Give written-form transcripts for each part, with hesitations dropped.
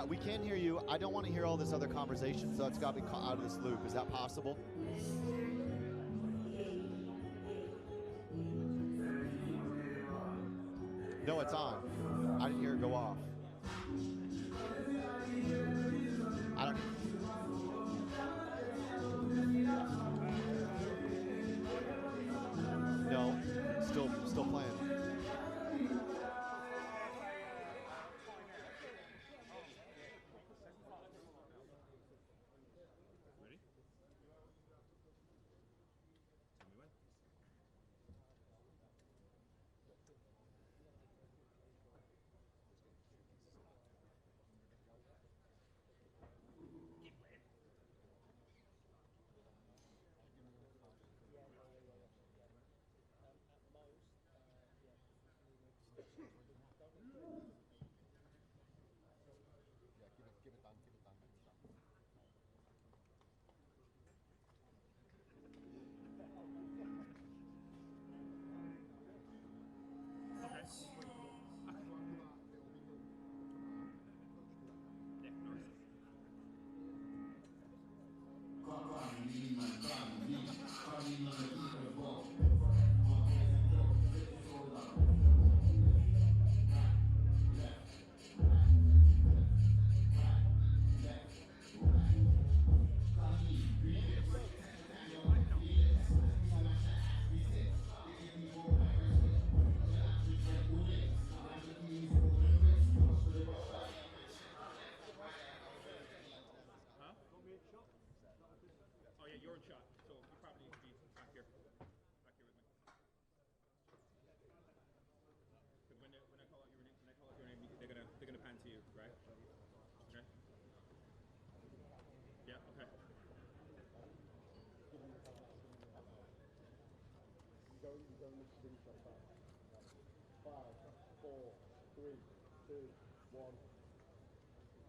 Yeah, we can hear you. I don't want to hear all this other conversation, so it's got to be out of this loop. Is that possible? No, it's on. I didn't hear it go off. I don't. No, still playing.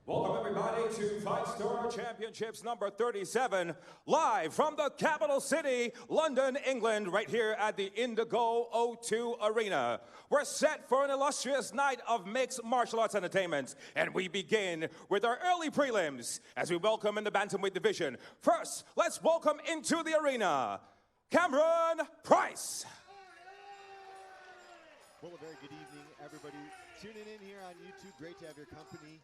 Welcome everybody to FightStar Championships number 37, live from the capital city, London, England, right here at the Indigo O2 Arena. We're set for an illustrious night of mixed martial arts entertainment, and we begin with our early prelims as we welcome in the bantamweight division. First, let's welcome into the arena, Cameron Price. Well, a very good evening, everybody. Tuning in here on YouTube, great to have your company.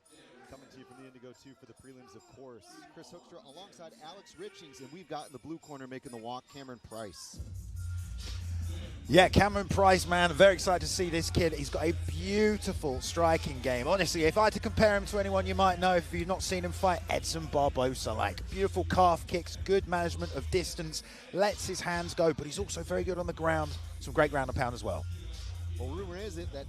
Coming to you from the Indigo 2 for the prelims, of course. Chris Hoekstra alongside Alex Richings, and we've got in the blue corner making the walk, Cameron Price. Yeah, Cameron Price, man, very excited to see this kid. He's got a beautiful striking game. Honestly, if I had to compare him to anyone you might know, if you've not seen him fight, Edson Barbosa. Like, beautiful calf kicks, good management of distance, lets his hands go, but he's also very good on the ground. Some great ground and pound as well. Well, rumor is it that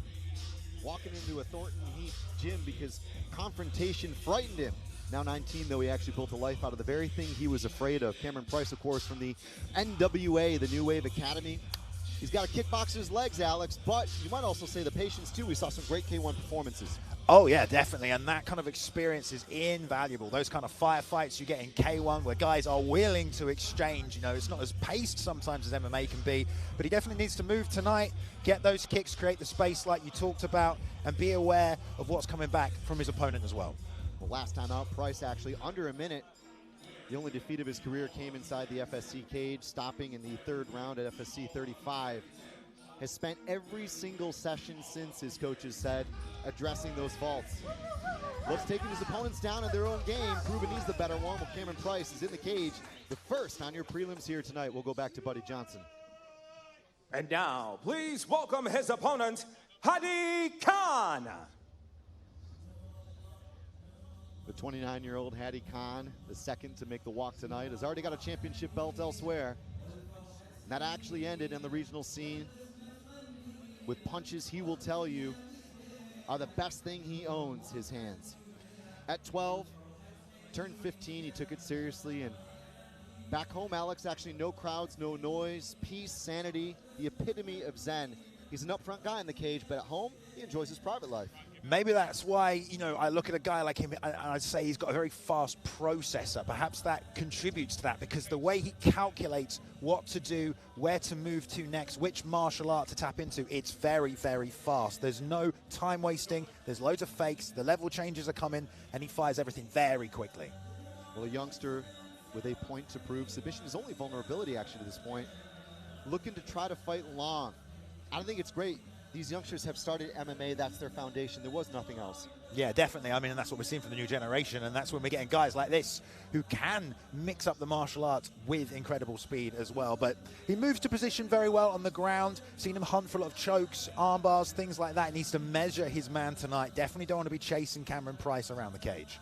walking into a Thornton Heath gym because confrontation frightened him. Now 19, though, he actually built a life out of the very thing he was afraid of. Cameron Price, of course, from the NWA, the New Wave Academy. He's got a kickboxer's legs, Alex, but you might also say the patience, too. We saw some great K1 performances. Oh, yeah, definitely, and that kind of experience is invaluable. Those kind of firefights you get in K1 where guys are willing to exchange. You know, it's not as paced sometimes as MMA can be, but he definitely needs to move tonight, get those kicks, create the space like you talked about, and be aware of what's coming back from his opponent as well. Well, last time out, Price actually under a minute. The only defeat of his career came inside the FSC cage, stopping in the third round at FSC 35. Has spent every single session since, his coaches said, addressing those faults. Loves taking his opponents down in their own game, proving he's the better one. Well, Cameron Price is in the cage. The first on your prelims here tonight. We'll go back to Buddy Johnson. And now, please welcome his opponent, Hadi Khan. The 29-year-old Hadi Khan, the second to make the walk tonight, has already got a championship belt elsewhere. And that actually ended in the regional scene with punches he will tell you are the best thing he owns, his hands. At 12, turned 15, he took it seriously, and back home, Alex, actually no crowds, no noise, peace, sanity, the epitome of Zen. He's an upfront guy in the cage, but at home, he enjoys his private life. Maybe that's why, you know, I look at a guy like him and I'd say he's got a very fast processor. Perhaps that contributes to that, because the way he calculates what to do, where to move to next, which martial art to tap into, it's very, very fast. There's no time wasting. There's loads of fakes. The level changes are coming, and he fires everything very quickly. Well, a youngster with a point to prove. Submission is only vulnerability, actually, to this point. Looking to try to fight long. I don't think it's great. These youngsters have started MMA. That's their foundation. There was nothing else. Yeah, definitely. I mean, and that's what we're seeing from the new generation, and that's when we're getting guys like this who can mix up the martial arts with incredible speed as well. But he moves to position very well on the ground. Seen him hunt for a lot of chokes, arm bars, things like that. He needs to measure his man tonight. Definitely don't want to be chasing Cameron Price around the cage.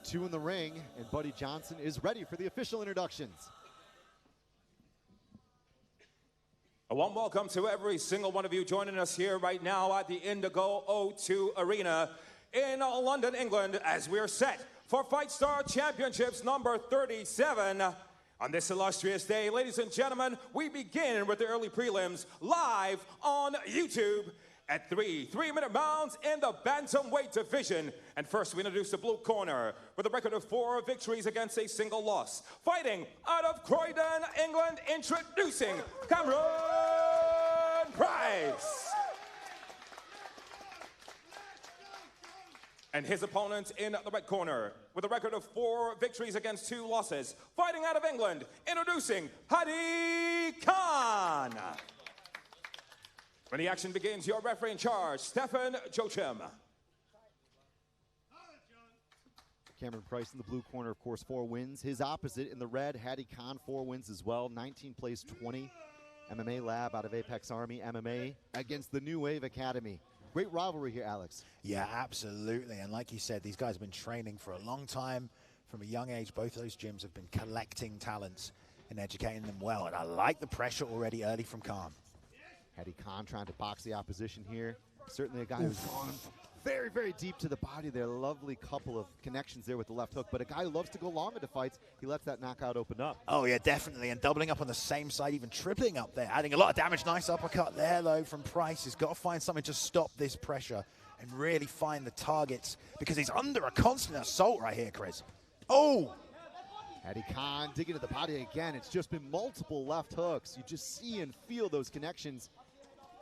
2 in the ring, and Buddy Johnson is ready for the official introductions. A warm welcome to every single one of you joining us here right now at the Indigo O2 Arena in London, England, as we're set for FightStar Championships number 37. On this illustrious day, ladies and gentlemen, we begin with the early prelims live on YouTube at 3 3-minute rounds in the bantamweight division. And first, we introduce the blue corner with a record of 4 victories against a single loss. Fighting out of Croydon, England, introducing Cameron Price. And his opponent in the red corner with a record of 4 victories against 2 losses. Fighting out of England, introducing Hadi Khan. When the action begins, your referee in charge, Stefan Joachim. Cameron Price in the blue corner, of course, 4 wins. His opposite in the red, Hadi Khan, 4 wins as well. 19 plays 20. MMA Lab out of Apex Army MMA against the New Wave Academy. Great rivalry here, Alex. Yeah, absolutely. And like you said, these guys have been training for a long time. From a young age, both those gyms have been collecting talents and educating them well. And I like the pressure already early from Khan. Hadi Khan trying to box the opposition here. Certainly a guy who's gone very, very deep to the body there. Lovely couple of connections there with the left hook. But a guy who loves to go long into fights, he lets that knockout open up. Oh, yeah, definitely. And doubling up on the same side, even tripling up there. Adding a lot of damage. Nice uppercut there, though, from Price. He's got to find something to stop this pressure and really find the targets, because he's under a constant assault right here, Chris. Oh! Hadi Khan digging to the body again. It's just been multiple left hooks. You just see and feel those connections.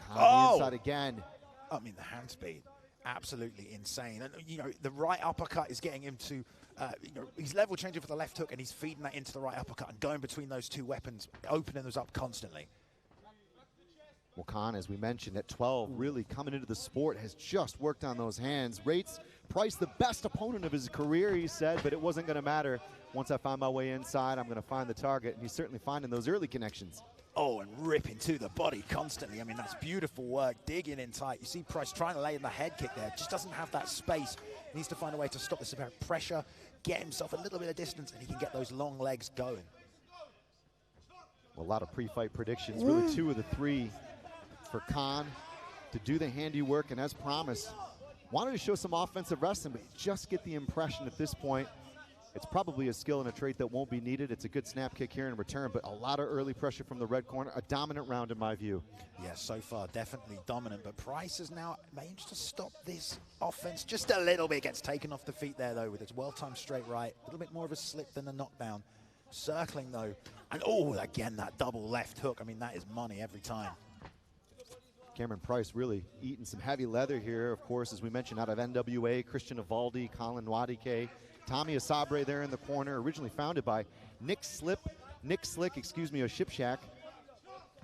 Khan the inside again. I mean, the hand speed, absolutely insane. And, you know, the right uppercut is getting him to, you know, he's level changing for the left hook, and he's feeding that into the right uppercut and going between those 2 weapons, opening those up constantly. Well, Khan, as we mentioned, at 12, really coming into the sport, has just worked on those hands. Rates Price the best opponent of his career, he said, but it wasn't going to matter. Once I find my way inside, I'm going to find the target, and he's certainly finding those early connections. Oh, and ripping to the body constantly. I mean, that's beautiful work, digging in tight. You see Price trying to lay in the head kick there. Just doesn't have that space. He needs to find a way to stop this apparent pressure, get himself a little bit of distance, and he can get those long legs going. Well, a lot of pre-fight predictions. Really 2 of the 3 for Khan to do the handiwork, and as promised, wanted to show some offensive wrestling, but you just get the impression at this point it's probably a skill and a trait that won't be needed. It's a good snap kick here in return, but a lot of early pressure from the red corner. A dominant round in my view. Yeah, so far definitely dominant, but Price has now managed to stop this offense just a little bit. Gets taken off the feet there, though, with his well-timed straight right. A little bit more of a slip than a knockdown. Circling, though, and oh, again, that double left hook. I mean, that is money every time. Cameron Price really eating some heavy leather here, of course, as we mentioned, out of NWA, Christian Evaldi, Colin Wadike, Tommy Asabre there in the corner, originally founded by Nick Slick, Shipshack,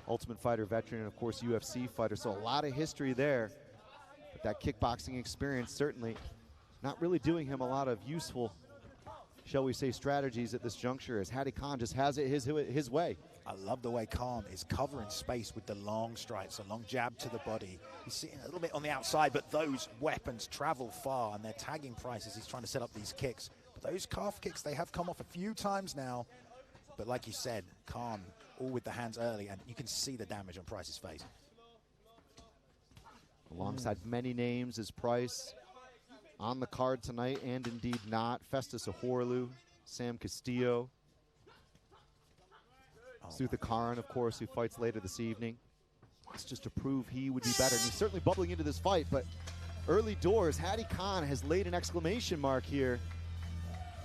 Ultimate Fighter veteran, and of course UFC fighter, so a lot of history there. But that kickboxing experience certainly not really doing him a lot of useful, shall we say, strategies at this juncture, as Hadi Khan just has it his way. I love the way Khan is covering space with the long strikes, a long jab to the body. He's sitting a little bit on the outside, but those weapons travel far, and they're tagging Price as he's trying to set up these kicks. But those calf kicks, they have come off a few times now. But like you said, Khan, all with the hands early, and you can see the damage on Price's face. Alongside many names is Price on the card tonight, and indeed not. Festus Ahorlu, Sam Castillo, Sutha Karan, of course, who fights later this evening. Wants just to prove he would be better. And he's certainly bubbling into this fight, but early doors, Hadi Khan has laid an exclamation mark here.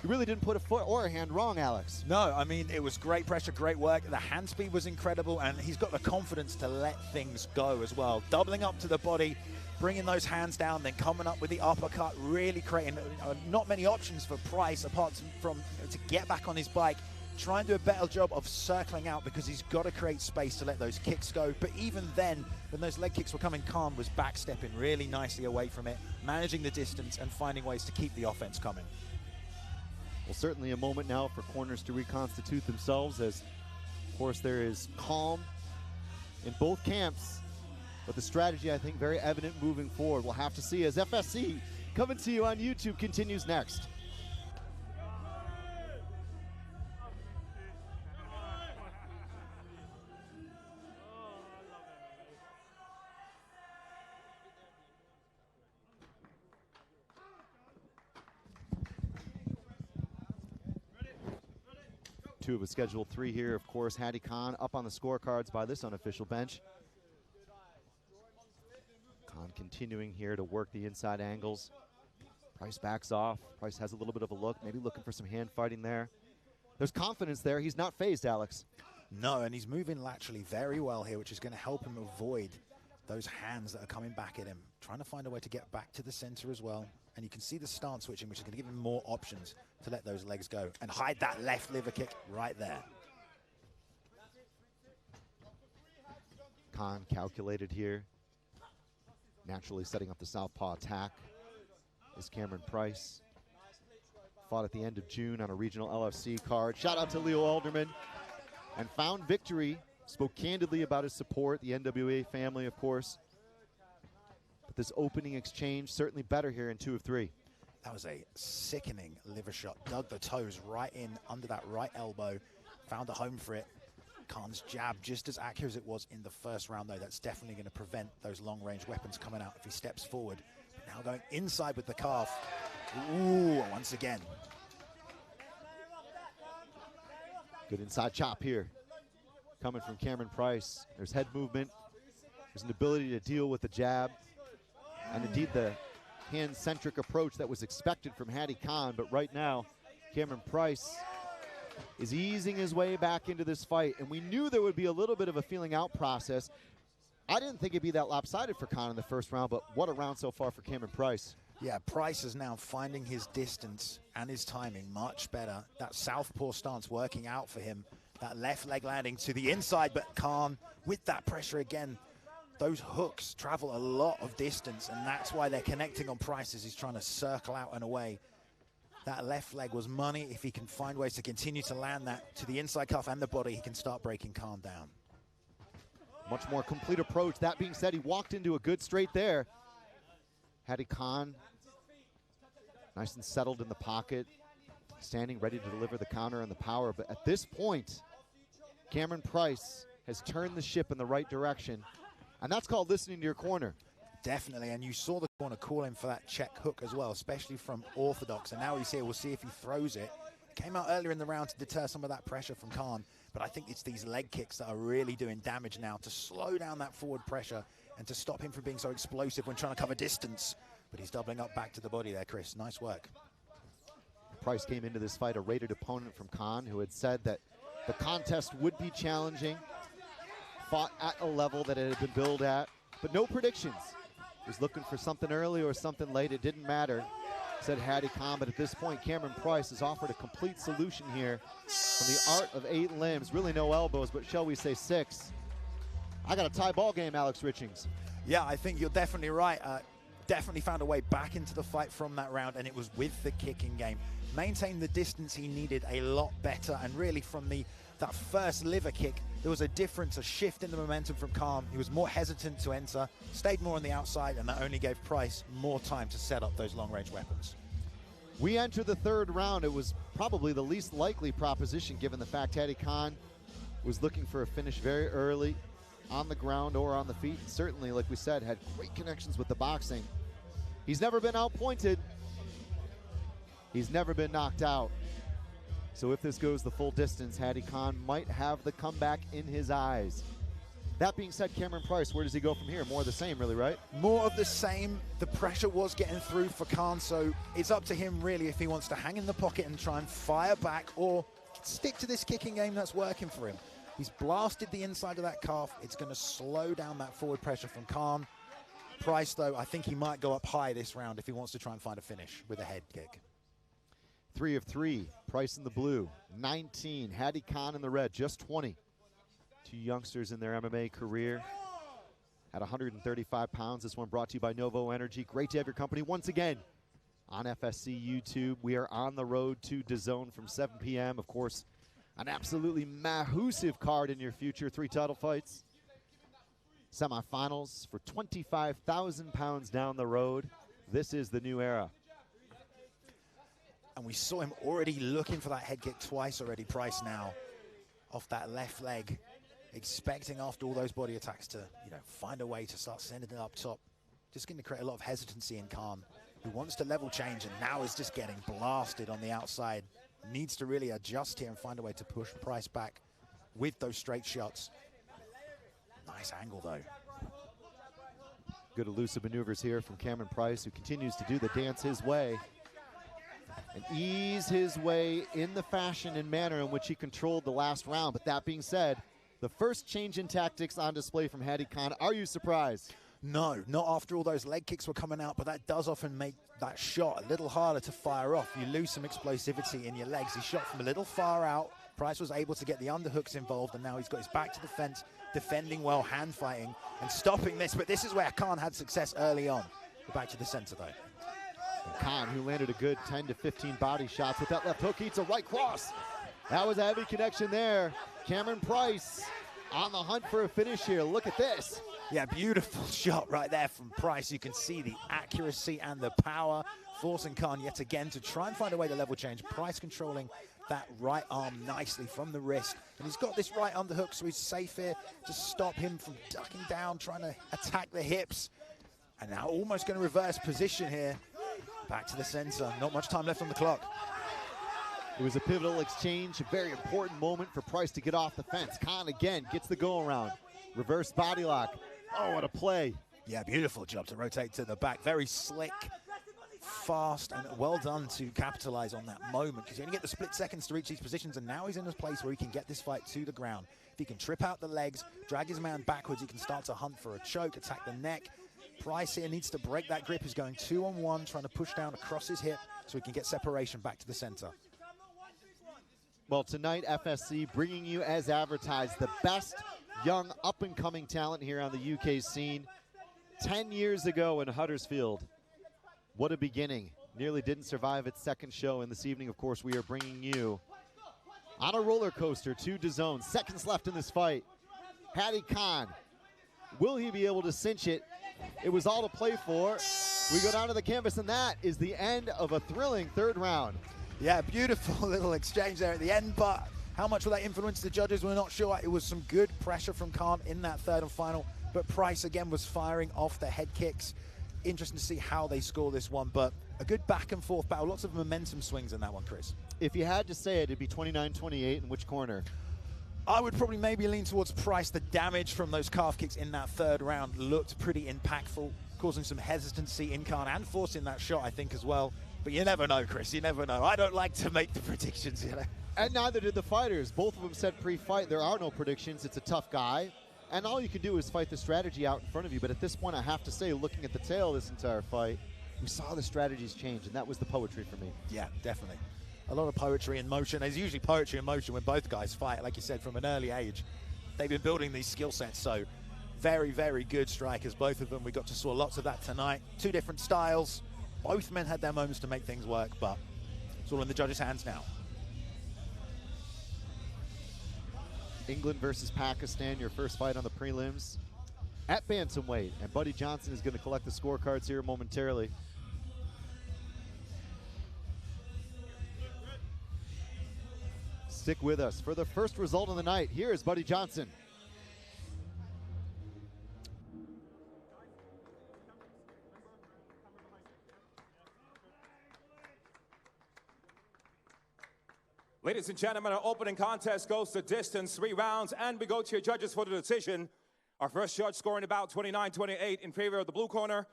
He really didn't put a foot or a hand wrong, Alex. No, I mean, it was great pressure, great work. The hand speed was incredible, and he's got the confidence to let things go as well. Doubling up to the body, bringing those hands down, then coming up with the uppercut, really creating not many options for Price apart from to get back on his bike, try and do a better job of circling out because he's got to create space to let those kicks go. But even then, when those leg kicks were coming, Khan was backstepping really nicely away from it, managing the distance and finding ways to keep the offense coming. Well, certainly a moment now for corners to reconstitute themselves as, of course, there is calm in both camps, but the strategy, I think, very evident moving forward. We'll have to see as FSC coming to you on YouTube continues next. Two of a scheduled three here, of course. Hadi Khan up on the scorecards by this unofficial bench. Khan continuing here to work the inside angles. Price backs off. Price has a little bit of a look, maybe looking for some hand fighting there. There's confidence there. He's not phased, Alex. No, and he's moving laterally very well here, which is going to help him avoid those hands that are coming back at him. Trying to find a way to get back to the center as well. And you can see the stance switching, which is going to give him more options to let those legs go and hide that left liver kick right there. Khan calculated here. Naturally setting up the southpaw attack is Cameron Price. Fought at the end of June on a regional LFC card. Shout out to Leo Alderman. And found victory. Spoke candidly about his support, the NWA family, of course. But this opening exchange certainly better here in 2 of 3. That was a sickening liver shot. Dug the toes right in under that right elbow. Found a home for it. Khan's jab just as accurate as it was in the first round, though. That's definitely going to prevent those long-range weapons coming out if he steps forward. Now going inside with the calf. Ooh, once again. Good inside chop here. Coming from Cameron Price. There's head movement. There's an ability to deal with the jab. And indeed the hand-centric approach that was expected from Hadi Khan. But right now, Cameron Price is easing his way back into this fight. And we knew there would be a little bit of a feeling out process. I didn't think it'd be that lopsided for Khan in the first round, but what a round so far for Cameron Price. Yeah, Price is now finding his distance and his timing much better. That southpaw stance working out for him. That left leg landing to the inside, but Khan with that pressure again. Those hooks travel a lot of distance, and that's why they're connecting on Price as he's trying to circle out and away. That left leg was money. If he can find ways to continue to land that to the inside cuff and the body, he can start breaking Khan down. Much more complete approach. That being said, he walked into a good straight there. Hadi Khan, nice and settled in the pocket, standing ready to deliver the counter and the power. But at this point, Cameron Price has turned the ship in the right direction. And that's called listening to your corner. Definitely, and you saw the corner calling for that check hook as well, especially from Orthodox. And now he's here, we'll see if he throws it. Came out earlier in the round to deter some of that pressure from Khan, but I think it's these leg kicks that are really doing damage now to slow down that forward pressure and to stop him from being so explosive when trying to cover distance. But he's doubling up back to the body there, Chris. Nice work. Price came into this fight a rated opponent from Khan, who had said that the contest would be challenging, fought at a level that it had been billed at, but no predictions. He was looking for something early or something late. It didn't matter, said Hadi Khan. But at this point, Cameron Price has offered a complete solution here from the art of 8 limbs. Really no elbows, but shall we say 6. I got a tie ball game, Alex Richings. Yeah, I think you're definitely right. Definitely found a way back into the fight from that round, and it was with the kicking game. Maintained the distance he needed a lot better, and really from that first liver kick, there was a difference, a shift in the momentum from Khan. He was more hesitant to enter, stayed more on the outside, and that only gave Price more time to set up those long-range weapons. We enter the 3rd round. It was probably the least likely proposition given the fact Hadi Khan was looking for a finish very early on the ground or on the feet. And certainly, like we said, had great connections with the boxing. He's never been outpointed. He's never been knocked out. So if this goes the full distance, Hadi Khan might have the comeback in his eyes. That being said, Cameron Price, where does he go from here? More of the same, really, right? More of the same. The pressure was getting through for Khan, so it's up to him, really, if he wants to hang in the pocket and try and fire back or stick to this kicking game that's working for him. He's blasted the inside of that calf. It's going to slow down that forward pressure from Khan. Price, though, I think he might go up high this round if he wants to try and find a finish with a head kick. 3 of 3. Price in the blue. 19. Hadi Khan in the red. Just 20. Two youngsters in their MMA career. At 135 pounds. This one brought to you by Novo Energy. Great to have your company once again on FSC YouTube. We are on the road to DAZN from 7 p.m. Of course, an absolutely massive card in your future. 3 title fights. Semifinals for 25,000 pounds down the road. This is the new era. And we saw him already looking for that head kick twice already, Price now, off that left leg, expecting after all those body attacks to, find a way to start sending it up top. Just going to create a lot of hesitancy in Khan, who wants to level change and now is just getting blasted on the outside. Needs to really adjust here and find a way to push Price back with those straight shots. Nice angle, though. Good elusive maneuvers here from Cameron Price, who continues to do the dance his way and ease his way in the fashion and manner in which he controlled the last round. But that being said, the first change in tactics on display from Hadi Khan. Are you surprised? No, not after all those leg kicks were coming out, but that does often make that shot a little harder to fire off. You lose some explosivity in your legs. He shot from a little far out. Price was able to get the underhooks involved, and now he's got his back to the fence, defending well, hand fighting, and stopping this. But this is where Khan had success early on. Go back to the center, though. And Khan, who landed a good 10 to 15 body shots with that left hook, eats a right cross. That was a heavy connection there. Cameron Price on the hunt for a finish here. Look at this. Yeah, beautiful shot right there from Price. You can see the accuracy and the power, forcing Khan yet again to try and find a way to level change. Price controlling that right arm nicely from the wrist. And he's got this right underhook, so he's safe here to stop him from ducking down, trying to attack the hips. And now almost going to reverse position here. Back to the center. Not much time left on the clock. It was a pivotal exchange, a very important moment for Price to get off the fence. Khan again gets the go around. Reverse body lock. Oh, what a play. Yeah, beautiful job to rotate to the back. Very slick, fast, and well done to capitalize on that moment, because you only get the split seconds to reach these positions, and now he's in a place where he can get this fight to the ground. If he can trip out the legs, drag his man backwards, he can start to hunt for a choke, attack the neck. Price here needs to break that grip. He's going 2-on-1, trying to push down across his hip so he can get separation back to the center. Well, tonight, FSC bringing you, as advertised, the best young up-and-coming talent here on the UK scene. 10 years ago in Huddersfield. What a beginning. Nearly didn't survive its second show, and this evening, of course, we are bringing you on a roller coaster to DAZN. Seconds left in this fight. Hadi Khan, will he be able to cinch it? It was all to play for. We go down to the canvas, and that is the end of a thrilling third round. Yeah, beautiful little exchange there at the end, but how much will that influence the judges? We're not sure. It was some good pressure from Khan in that third and final, but Price again was firing off the head kicks. Interesting to see how they score this one, but a good back and forth battle. Lots of momentum swings in that one, Chris. If you had to say it, it'd be 29-28. In which corner? I would probably maybe lean towards Price. The damage from those calf kicks in that third round looked pretty impactful, causing some hesitancy in Khan and forcing that shot, I think, as well. But you never know, Chris. You never know. I don't like to make the predictions, And neither did the fighters. Both of them said pre-fight there are no predictions. It's a tough guy. And all you can do is fight the strategy out in front of you. But at this point, I have to say, looking at the tail of this entire fight, we saw the strategies change, and that was the poetry for me. Yeah, definitely. A lot of poetry in motion. There's usually poetry in motion when both guys fight, like you said, from an early age. They've been building these skill sets, so very, very good strikers, both of them. We got to saw lots of that tonight. Two different styles. Both men had their moments to make things work, but it's all in the judges' hands now. England versus Pakistan, your first fight on the prelims at bantamweight. And Buddy Johnson is going to collect the scorecards here momentarily. Stick with us for the first result of the night. Here is Buddy Johnson. Ladies and gentlemen, our opening contest goes the distance, 3 rounds, and we go to your judges for the decision. Our first judge scoring about 29-28 in favor of the blue corner.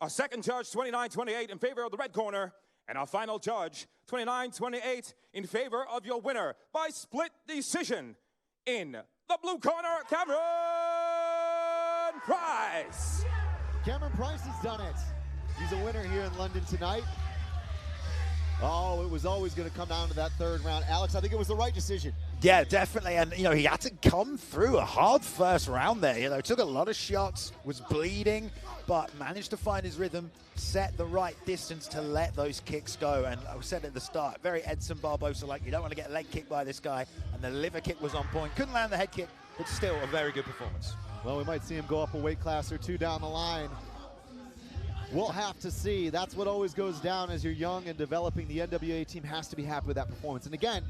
Our second judge, 29-28 in favor of the red corner. And our final judge, 29-28 in favor of your winner by split decision in the blue corner, Cameron Price. Cameron Price has done it. He's a winner here in London tonight. Oh, it was always going to come down to that third round. Alex, I think it was the right decision. Yeah, definitely. And, you know, he had to come through a hard first round there. You know, took a lot of shots, was bleeding, but managed to find his rhythm, set the right distance to let those kicks go. And I said at the start, very Edson Barbosa, like you don't want to get leg kicked by this guy. And the liver kick was on point. Couldn't land the head kick, but still a very good performance. Well, we might see him go up a weight class or two down the line. We'll have to see. That's what always goes down as you're young and developing. The NWA team has to be happy with that performance. And again,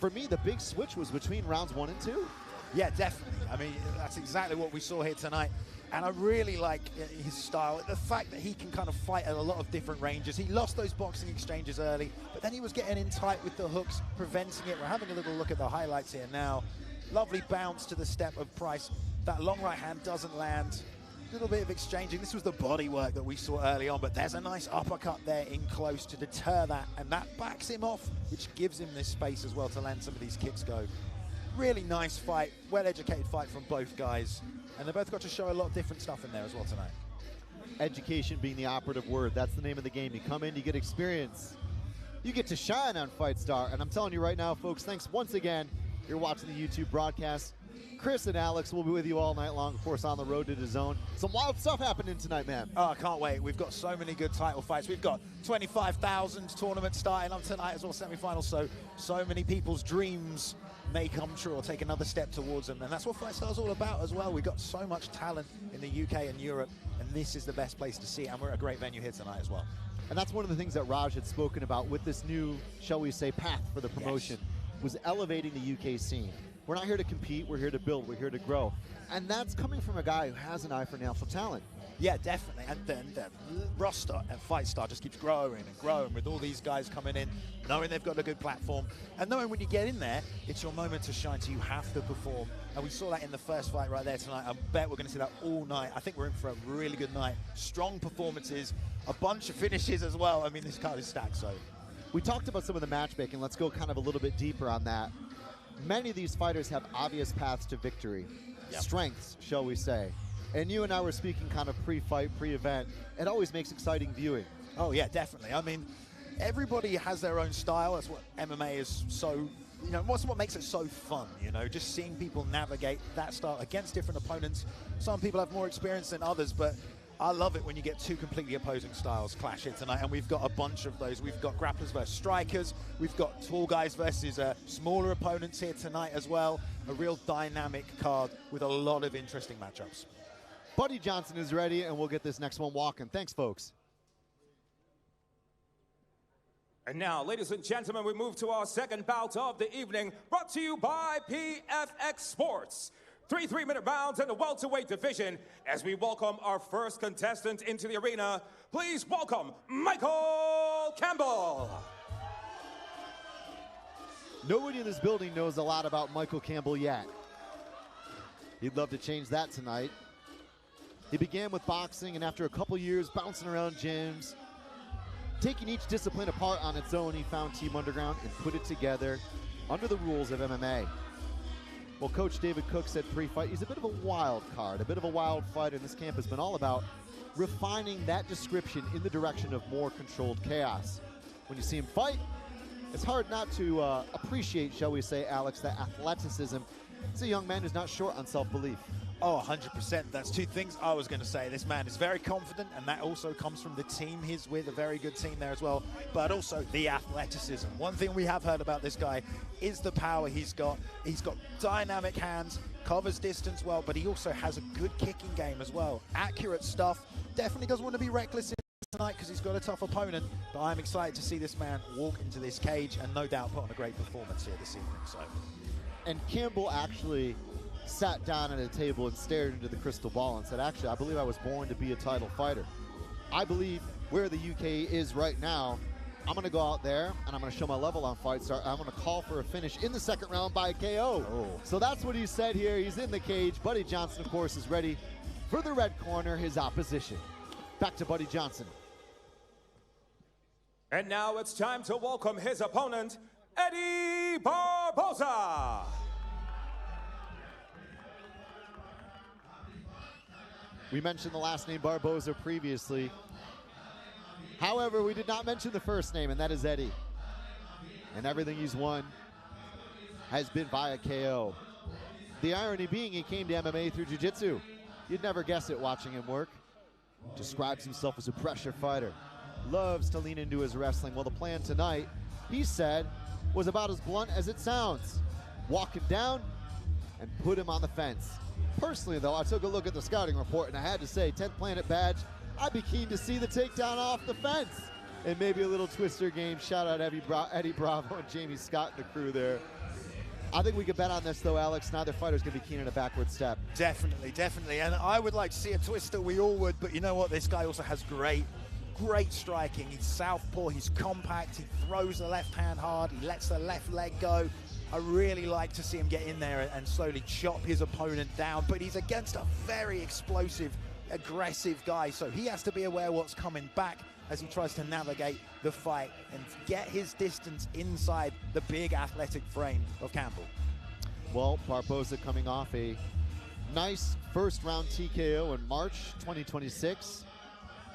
for me, the big switch was between rounds 1 and 2. Yeah, definitely. I mean, that's exactly what we saw here tonight. And I really like his style. The fact that he can kind of fight at a lot of different ranges. He lost those boxing exchanges early, but then he was getting in tight with the hooks, preventing it. We're having a little look at the highlights here now. Lovely bounce to the step of Price. That long right hand doesn't land. A little bit of exchanging. This was the body work that we saw early on, but there's a nice uppercut there in close to deter that, and that backs him off, which gives him this space as well to land some of these kicks go. Really nice fight, well-educated fight from both guys, and they both got to show a lot of different stuff in there as well tonight. Education being the operative word. That's the name of the game. You come in, you get experience. You get to shine on FightStar, and I'm telling you right now, folks, thanks once again. You're watching the YouTube broadcast. Chris and Alex will be with you all night long, of course, on the road to DAZN. Some wild stuff happening tonight, man. Oh, I can't wait. We've got so many good title fights. We've got 25,000 tournaments starting up tonight as well, semi-finals. So many people's dreams may come true or take another step towards them. And that's what FightStar's all about as well. We've got so much talent in the UK and Europe, and this is the best place to see it. And we're at a great venue here tonight as well. And that's one of the things that Raj had spoken about with this new, shall we say, path for the promotion, was elevating the UK scene. We're not here to compete, we're here to build, we're here to grow. And that's coming from a guy who has an eye for natural talent. Yeah, definitely. And then the roster at FightStar just keeps growing and growing with all these guys coming in, knowing they've got a good platform, and knowing when you get in there, it's your moment to shine, so you have to perform. And we saw that in the first fight right there tonight. I bet we're going to see that all night. I think we're in for a really good night. Strong performances, a bunch of finishes as well. I mean, this card is stacked, so. We talked about some of the matchmaking. Let's go kind of a little bit deeper on that. Many of these fighters have obvious paths to victory, strengths, shall we say. And you and I were speaking kind of pre-fight, pre-event. It always makes exciting viewing. Oh, yeah, definitely. I mean, everybody has their own style. That's what MMA is so, you know, what's what makes it so fun, you know, just seeing people navigate that style against different opponents. Some people have more experience than others, but I love it when you get two completely opposing styles clash here tonight, and we've got a bunch of those. We've got grapplers versus strikers. We've got tall guys versus smaller opponents here tonight as well. A real dynamic card with a lot of interesting matchups. Buddy Johnson is ready, and we'll get this next one walking. Thanks, folks. And now, ladies and gentlemen, we move to our second bout of the evening, brought to you by PFX Sports. 3 3-minute rounds in the welterweight division. As we welcome our first contestant into the arena, please welcome Michael Campbell. Nobody in this building knows a lot about Michael Campbell yet. He'd love to change that tonight. He began with boxing, and after a couple years bouncing around gyms, taking each discipline apart on its own, he found Team Underground and put it together under the rules of MMA. Well, Coach David Cook said pre-fight, he's a bit of a wild card, a bit of a wild fighter, and this camp has been all about refining that description in the direction of more controlled chaos. When you see him fight, it's hard not to appreciate, shall we say, Alex, that athleticism. It's a young man who's not short on self-belief. Oh, 100%. That's two things I was going to say. This man is very confident, and that also comes from the team he's with, a very good team there as well, but also the athleticism. One thing we have heard about this guy is the power he's got. He's got dynamic hands, covers distance well, but he also has a good kicking game as well. Accurate stuff. Definitely doesn't want to be reckless tonight because he's got a tough opponent, but I'm excited to see this man walk into this cage and no doubt put on a great performance here this evening. So. And Campbell actually sat down at a table and stared into the crystal ball and said, actually, I believe I was born to be a title fighter. I believe where the UK is right now, I'm going to go out there and I'm going to show my level on FightStar. I'm going to call for a finish in the second round by KO. Oh. So that's what he said here. He's in the cage. Buddy Johnson, of course, is ready for the red corner, his opposition. Back to Buddy Johnson. And now it's time to welcome his opponent, Eddie Barboza. We mentioned the last name Barboza previously. However, we did not mention the first name, and that is Eddie. And everything he's won has been via KO. The irony being he came to MMA through jiu-jitsu. You'd never guess it watching him work. Describes himself as a pressure fighter. Loves to lean into his wrestling. Well, the plan tonight, he said, was about as blunt as it sounds. Walk him down and put him on the fence. Personally, though, I took a look at the scouting report, and I had to say, 10th Planet badge, I'd be keen to see the takedown off the fence. And maybe a little twister game. Shout out Eddie Bravo and Jamie Scott and the crew there. I think we could bet on this, though, Alex. Neither fighter's going to be keen on a backward step. Definitely, definitely. And I would like to see a twister. We all would. But you know what? This guy also has great striking. He's southpaw. He's compact. He throws the left hand hard. He lets the left leg go. I really like to see him get in there and slowly chop his opponent down. But he's against a very explosive, aggressive guy. So he has to be aware what's coming back as he tries to navigate the fight and get his distance inside the big athletic frame of Campbell. Well, Barboza coming off a nice first round TKO in March 2026.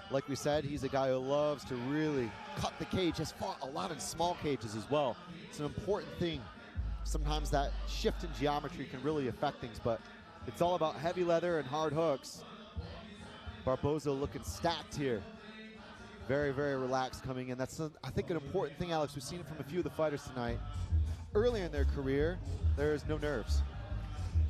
Like we said, he's a guy who loves to really cut the cage. Has fought a lot in small cages as well. It's an important thing. Sometimes that shift in geometry can really affect things, but it's all about heavy leather and hard hooks. Barboza looking stacked here. Very, very relaxed coming in. That's, I think, an important thing, Alex. We've seen it from a few of the fighters tonight. Early in their career, there's no nerves.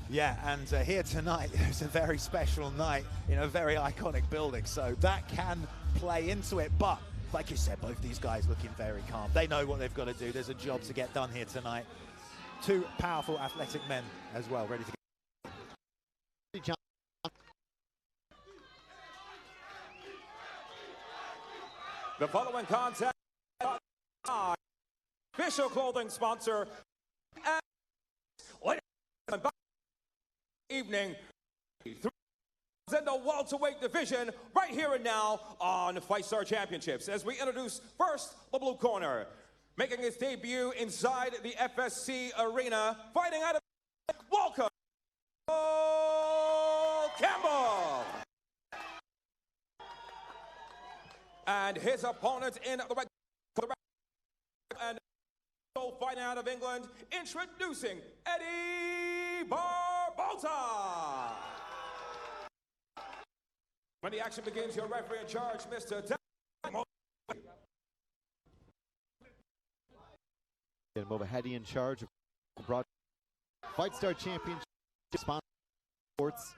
Yeah, and here tonight, it's a very special night in a very iconic building, so that can play into it. But, like you said, both these guys looking very calm. They know what they've got to do. There's a job to get done here tonight. Two powerful athletic men as well, ready to go. The following contest, official clothing sponsor, and evening, in the welterweight division, right here and now on FightStar Championships. As we introduce first the blue corner, making his debut inside the FSC arena, fighting out of welcome, Campbell. And his opponent in the red, and fighting out of England, introducing Eddie Barboza. When the action begins, your referee in charge, Mr. Movahedi in charge of broad FightStar Championship sponsor sports.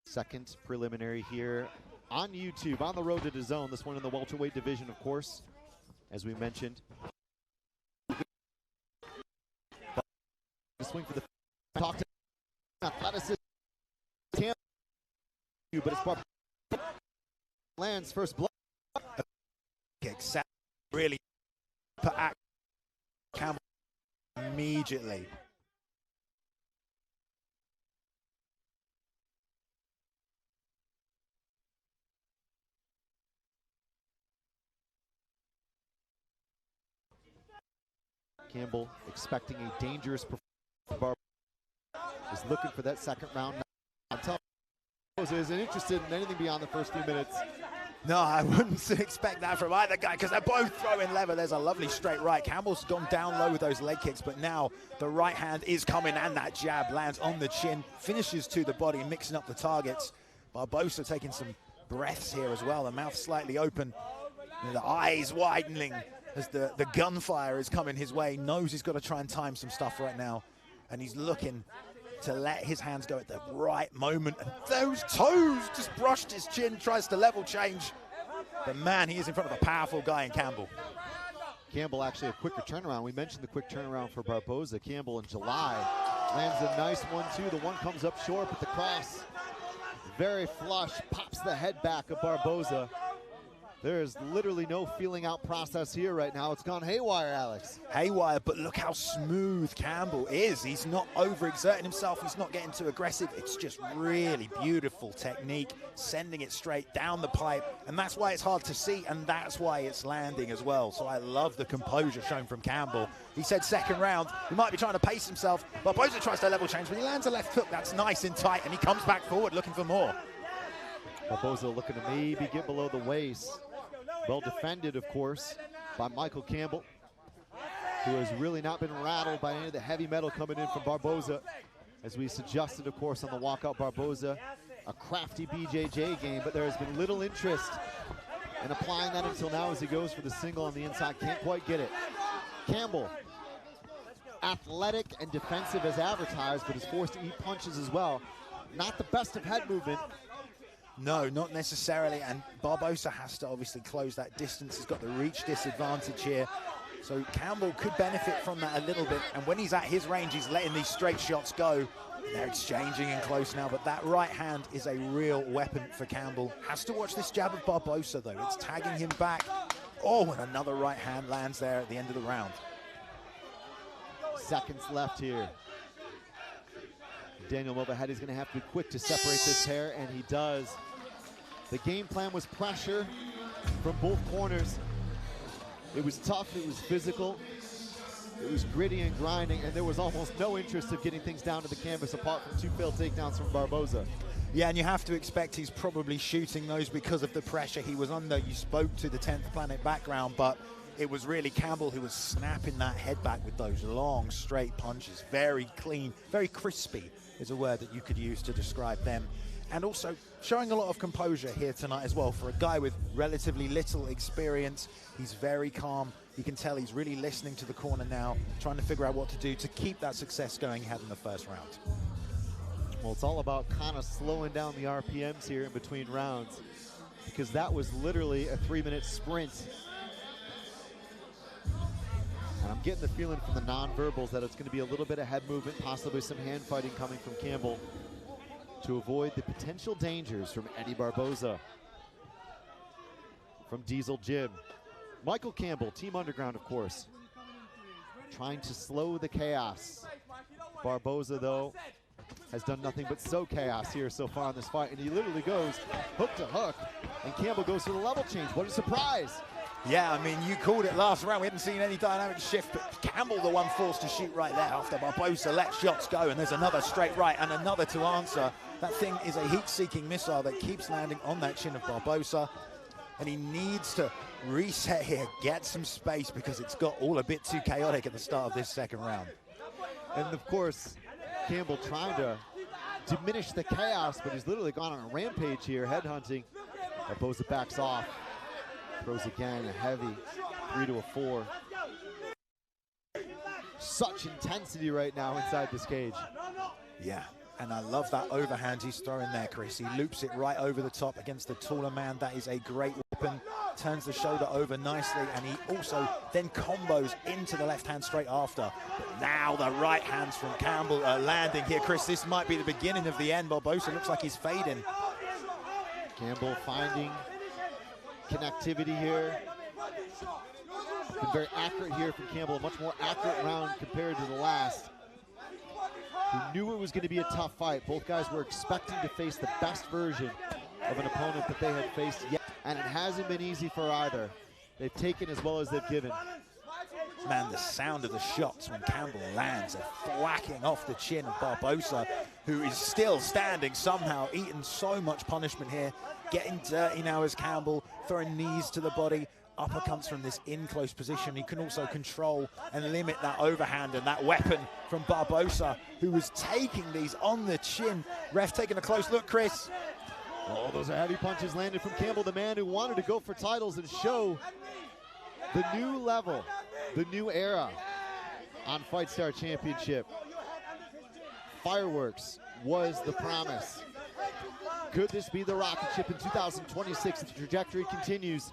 Second preliminary here on YouTube, on the road to DAZN. This one in the welterweight division, of course, as we mentioned. Swing for the talk to athleticism, but it's lands first blood. Really put Campbell immediately. Campbell expecting a dangerous performance. Is looking for that second round. I'm telling you, isn't interested in anything beyond the first few minutes. No, I wouldn't expect that from either guy because they're both throwing leather. There's a lovely straight right. Campbell's gone down low with those leg kicks, but now the right hand is coming and that jab lands on the chin, finishes to the body, mixing up the targets. Barboza taking some breaths here as well. The mouth slightly open, and the eyes widening as the gunfire is coming his way. Knows he's got to try and time some stuff right now, and he's looking to let his hands go at the right moment. And those toes just brushed his chin, tries to level change. But man, he is in front of a powerful guy in Campbell. Campbell actually a quicker turnaround. We mentioned the quick turnaround for Barboza. Campbell in July lands a nice 1-2. The one comes up short, but the cross very flush, pops the head back of Barboza. There is literally no feeling out process here right now. It's gone haywire, Alex. Haywire, but look how smooth Campbell is. He's not overexerting himself. He's not getting too aggressive. It's just really beautiful technique, sending it straight down the pipe. And that's why it's hard to see, and that's why it's landing as well. So I love the composure shown from Campbell. He said second round, he might be trying to pace himself. Barboza tries to level change, but he lands a left hook. That's nice and tight, and he comes back forward looking for more. Barboza looking to maybe get below the waist. Well defended, of course, by Michael Campbell, who has really not been rattled by any of the heavy metal coming in from Barboza. As we suggested, of course, on the walkout, Barboza, a crafty BJJ game, but there has been little interest in applying that until now as he goes for the single on the inside. Can't quite get it. Campbell, athletic and defensive as advertised, but is forced to eat punches as well. Not the best of head movement. No, not necessarily, and Barboza has to obviously close that distance. He's got the reach disadvantage here, so Campbell could benefit from that a little bit, and when he's at his range, he's letting these straight shots go. They're exchanging in close now, but that right hand is a real weapon for Campbell. Has to watch this jab of Barboza, though. It's tagging him back. Oh, and another right hand lands there at the end of the round. Seconds left here. Daniel Movahed is going to have to be quick to separate this pair, and he does. The game plan was pressure from both corners. It was tough, it was physical, it was gritty and grinding, and there was almost no interest of getting things down to the canvas apart from two failed takedowns from Barboza. Yeah, and you have to expect he's probably shooting those because of the pressure he was under. You spoke to the 10th Planet background, but it was really Campbell who was snapping that head back with those long, straight punches. Very clean, very crispy is a word that you could use to describe them. And also showing a lot of composure here tonight as well. For a guy with relatively little experience, he's very calm. You can tell he's really listening to the corner now, trying to figure out what to do to keep that success going he had in the first round. Well, it's all about kind of slowing down the RPMs here in between rounds, because that was literally a 3-minute sprint. And I'm getting the feeling from the non-verbals that it's going to be a little bit of head movement, possibly some hand fighting coming from Campbell to avoid the potential dangers from Eddie Barboza. From Diesel Jim. Michael Campbell, Team Underground, of course, trying to slow the chaos. Barboza, though, has done nothing but sow chaos here so far in this fight, and he literally goes hook to hook, and Campbell goes for the level change. What a surprise. Yeah, I mean, you called it last round. We hadn't seen any dynamic shift, but Campbell the one forced to shoot right there after Barboza let shots go, and there's another straight right and another to answer. That thing is a heat-seeking missile that keeps landing on that chin of Barboza, and he needs to reset here, get some space, because it's got all a bit too chaotic at the start of this second round. And of course, Campbell trying to diminish the chaos, but he's literally gone on a rampage here, headhunting. Barboza backs off. Throws again, a heavy 3 to a 4. Such intensity right now inside this cage. Yeah, and I love that overhand he's throwing there, Chris. He loops it right over the top against the taller man. That is a great weapon. Turns the shoulder over nicely, and he also then combos into the left hand straight after. But now the right hands from Campbell are landing here, Chris. This might be the beginning of the end. Barboza looks like he's fading. Campbell finding connectivity here. Been very accurate here from Campbell, a much more accurate round compared to the last. He knew it was going to be a tough fight. Both guys were expecting to face the best version of an opponent that they had faced yet, and it hasn't been easy for either. They've taken as well as they've given. Man, the sound of the shots when Campbell lands are whacking off the chin of Barboza, who is still standing somehow, eating so much punishment here. Getting dirty now as Campbell, throwing knees to the body, uppercuts from this in-close position. He can also control and limit that overhand and that weapon from Barboza, who was taking these on the chin. Ref taking a close look, Chris. Oh, those are heavy punches landed from Campbell, the man who wanted to go for titles and show the new level, the new era on FightStar Championship. Fireworks was the promise. Could this be the rocket ship in 2026 if the trajectory continues?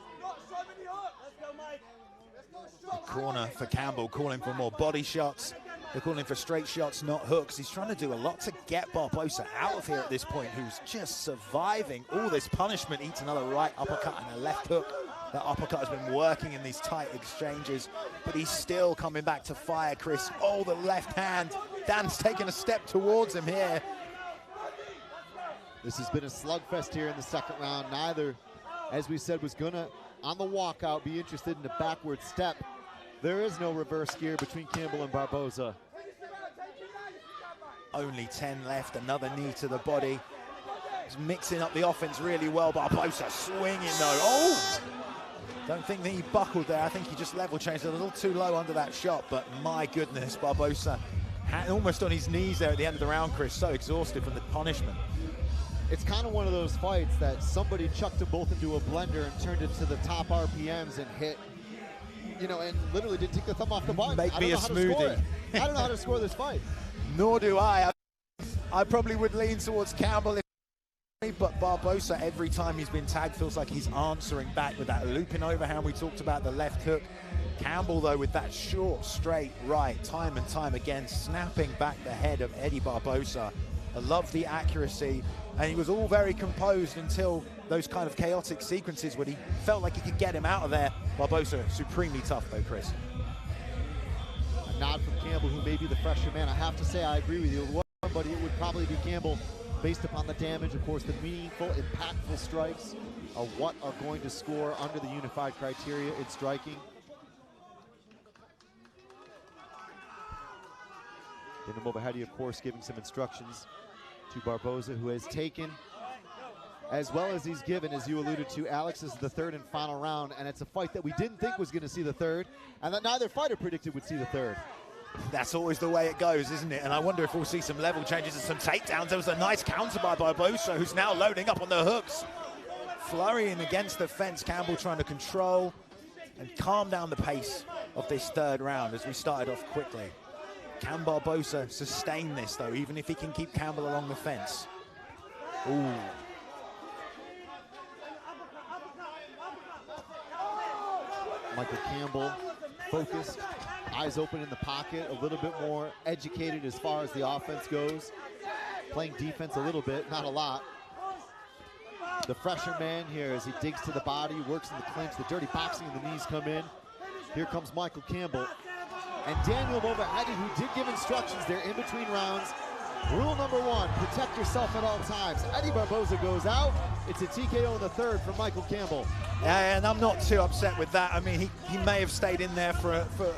The corner for Campbell calling for more body shots. They're calling for straight shots, not hooks. He's trying to do a lot to get Barboza out of here at this point, who's just surviving all this punishment. Eats another right uppercut and a left hook That uppercut has been working in these tight exchanges, but he's still coming back to fire, Chris. Oh, the left hand. Dan's taking a step towards him here. This has been a slugfest here in the second round. Neither, as we said, was gonna, on the walkout, be interested in a backward step. There is no reverse gear between Campbell and Barboza. Only 10 left, another knee to the body. He's mixing up the offense really well. Barboza swinging though. Oh! Don't think that he buckled there. I think he just level changed a little too low under that shot, but my goodness, Barboza almost on his knees there at the end of the round, Chris, so exhausted from the punishment. It's kind of one of those fights that somebody chucked them both into a blender and turned it to the top RPMs and hit, you know, and literally didn't take the thumb off the button. Make me a smoothie. I don't know how to score this fight. Nor do I. I probably would lean towards Campbell, but Barboza, every time he's been tagged, feels like he's answering back with that looping overhand. We talked about the left hook. Campbell, though, with that short, straight right, time and time again, snapping back the head of Eddie Barboza. I love the accuracy, and he was all very composed until those kind of chaotic sequences where he felt like he could get him out of there. Barboza, supremely tough, though, Chris. A nod from Campbell, who may be the fresher man. I have to say, I agree with you, but it would probably be Campbell, based upon the damage. Of course, the meaningful, impactful strikes are what are going to score under the unified criteria in striking. Daniel Movahedi, of course, giving some instructions to Barboza, who has taken, as well as he's given, as you alluded to, Alex, this is the third and final round, and it's a fight that we didn't think was going to see the third, and that neither fighter predicted would see the third. That's always the way it goes, isn't it? And I wonder if we'll see some level changes and some takedowns. There was a nice counter by Barboza, who's now loading up on the hooks. Flurrying against the fence, Campbell trying to control and calm down the pace of this third round as we started off quickly. Can Barboza sustain this, though, even if he can keep Campbell along the fence? Ooh. Michael Campbell, focused, eyes open in the pocket, a little bit more educated as far as the offense goes. Playing defense a little bit, not a lot. The fresher man here as he digs to the body, works in the clinch, the dirty boxing and the knees come in. Here comes Michael Campbell. And Daniel Movahedi, who did give instructions there in between rounds. Rule number one, protect yourself at all times. Eddie Barboza goes out. It's a TKO in the third from Michael Campbell. Yeah, and I'm not too upset with that. I mean, he may have stayed in there for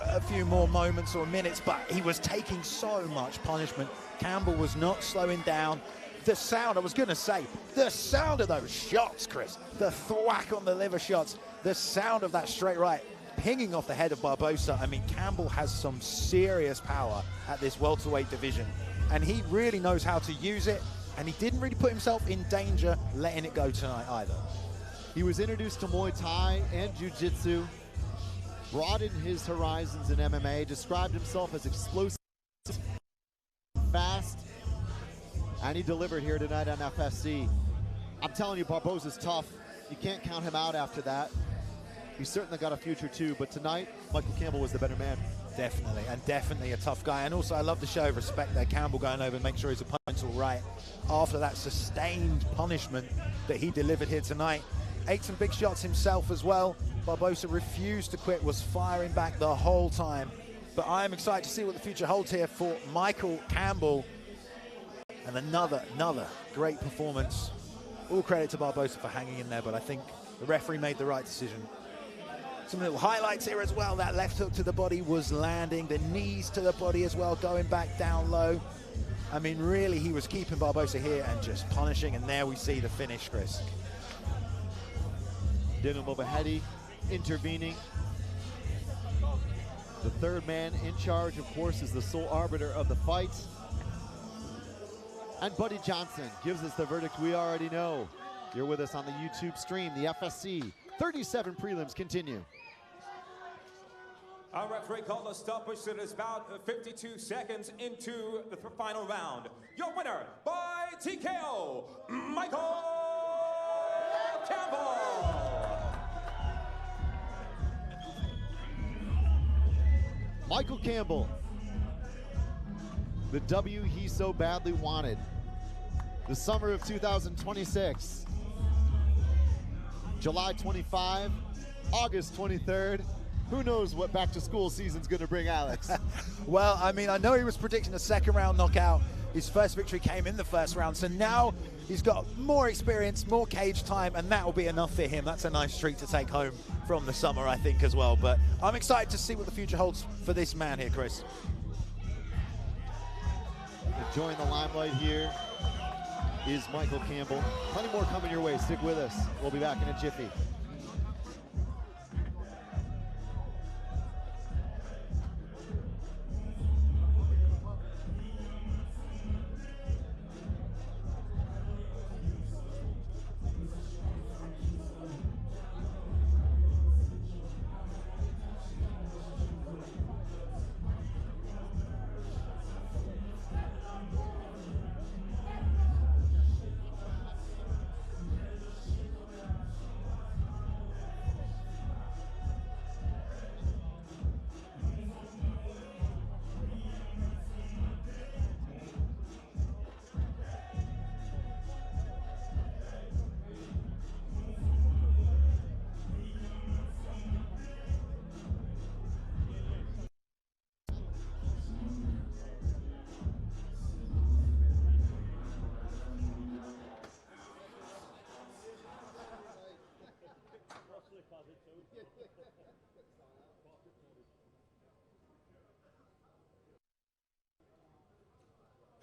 a few more moments or minutes, but he was taking so much punishment. Campbell was not slowing down. The sound, I was going to say, the sound of those shots, Chris, the thwack on the liver shots, the sound of that straight right, pinging off the head of Barboza. I mean, Campbell has some serious power at this welterweight division, and he really knows how to use it, and he didn't really put himself in danger letting it go tonight either. He was introduced to Muay Thai and Jiu-Jitsu, broadened his horizons in MMA, described himself as explosive, fast, and he delivered here tonight on FSC. I'm telling you, Barboza's tough. You can't count him out after that. He's certainly got a future too, but tonight, Michael Campbell was the better man. Definitely, and definitely a tough guy. And also, I love the show of respect there. Campbell going over and make sure his opponent's all right after that sustained punishment that he delivered here tonight. Ate some big shots himself as well. Barboza refused to quit, was firing back the whole time. But I am excited to see what the future holds here for Michael Campbell. And another great performance. All credit to Barboza for hanging in there, but I think the referee made the right decision. Some little highlights here as well. That left hook to the body was landing. The knees to the body as well, going back down low. I mean, really, he was keeping Barboza here and just punishing. And there we see the finish, Chris. Daniel Movahedi intervening. The third man in charge, of course, is the sole arbiter of the fight. And Buddy Johnson gives us the verdict we already know. You're with us on the YouTube stream. The FSC 37 prelims continue. Our referee called a stoppage that is about 52 seconds into the final round. Your winner by TKO, Michael Campbell. Michael Campbell, the W he so badly wanted. The summer of 2026, July 25, August 23rd. Who knows what back-to-school season's going to bring, Alex? Well, I mean, I know he was predicting a second-round knockout. His first victory came in the first round, so now he's got more experience, more cage time, and that will be enough for him. That's a nice treat to take home from the summer, I think, as well. But I'm excited to see what the future holds for this man here, Chris. Enjoying the limelight here is Michael Campbell. Plenty more coming your way. Stick with us. We'll be back in a jiffy.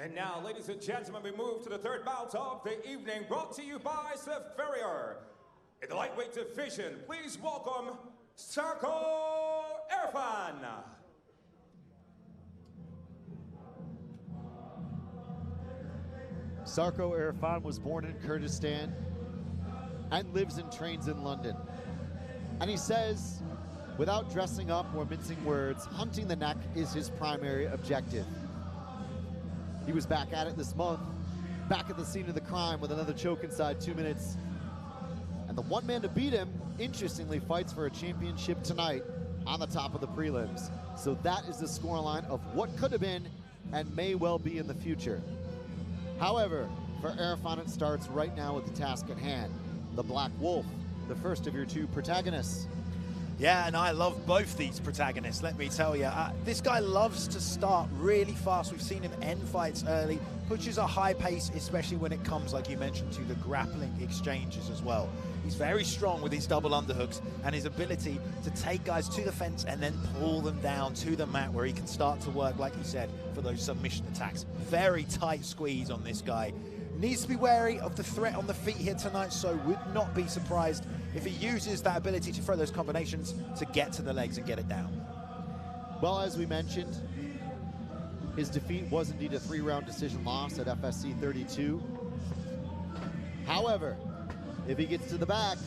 And now, ladies and gentlemen, we move to the third bout of the evening, brought to you by Seferrier. In the lightweight division, please welcome Sarko Irfan. Sarko Irfan was born in Kurdistan and lives and trains in London. And he says, without dressing up or mincing words, hunting the neck is his primary objective. He was back at it this month, back at the scene of the crime with another choke inside 2 minutes. And the one man to beat him, interestingly, fights for a championship tonight on the top of the prelims. So that is the scoreline of what could have been and may well be in the future. However, for Irfan, it starts right now with the task at hand. The Black Wolf, the first of your two protagonists. Yeah, and I love both these protagonists, let me tell you. This guy loves to start really fast. We've seen him end fights early, pushes a high pace, especially when it comes, like you mentioned, to the grappling exchanges as well. He's very strong with his double underhooks and his ability to take guys to the fence and then pull them down to the mat where he can start to work, like you said, for those submission attacks. Very tight squeeze on this guy. Needs to be wary of the threat on the feet here tonight, so would not be surprised if he uses that ability to throw those combinations to get to the legs and get it down. Well, as we mentioned, his defeat was indeed a 3-round decision loss at FSC 32. However, if he gets to the back,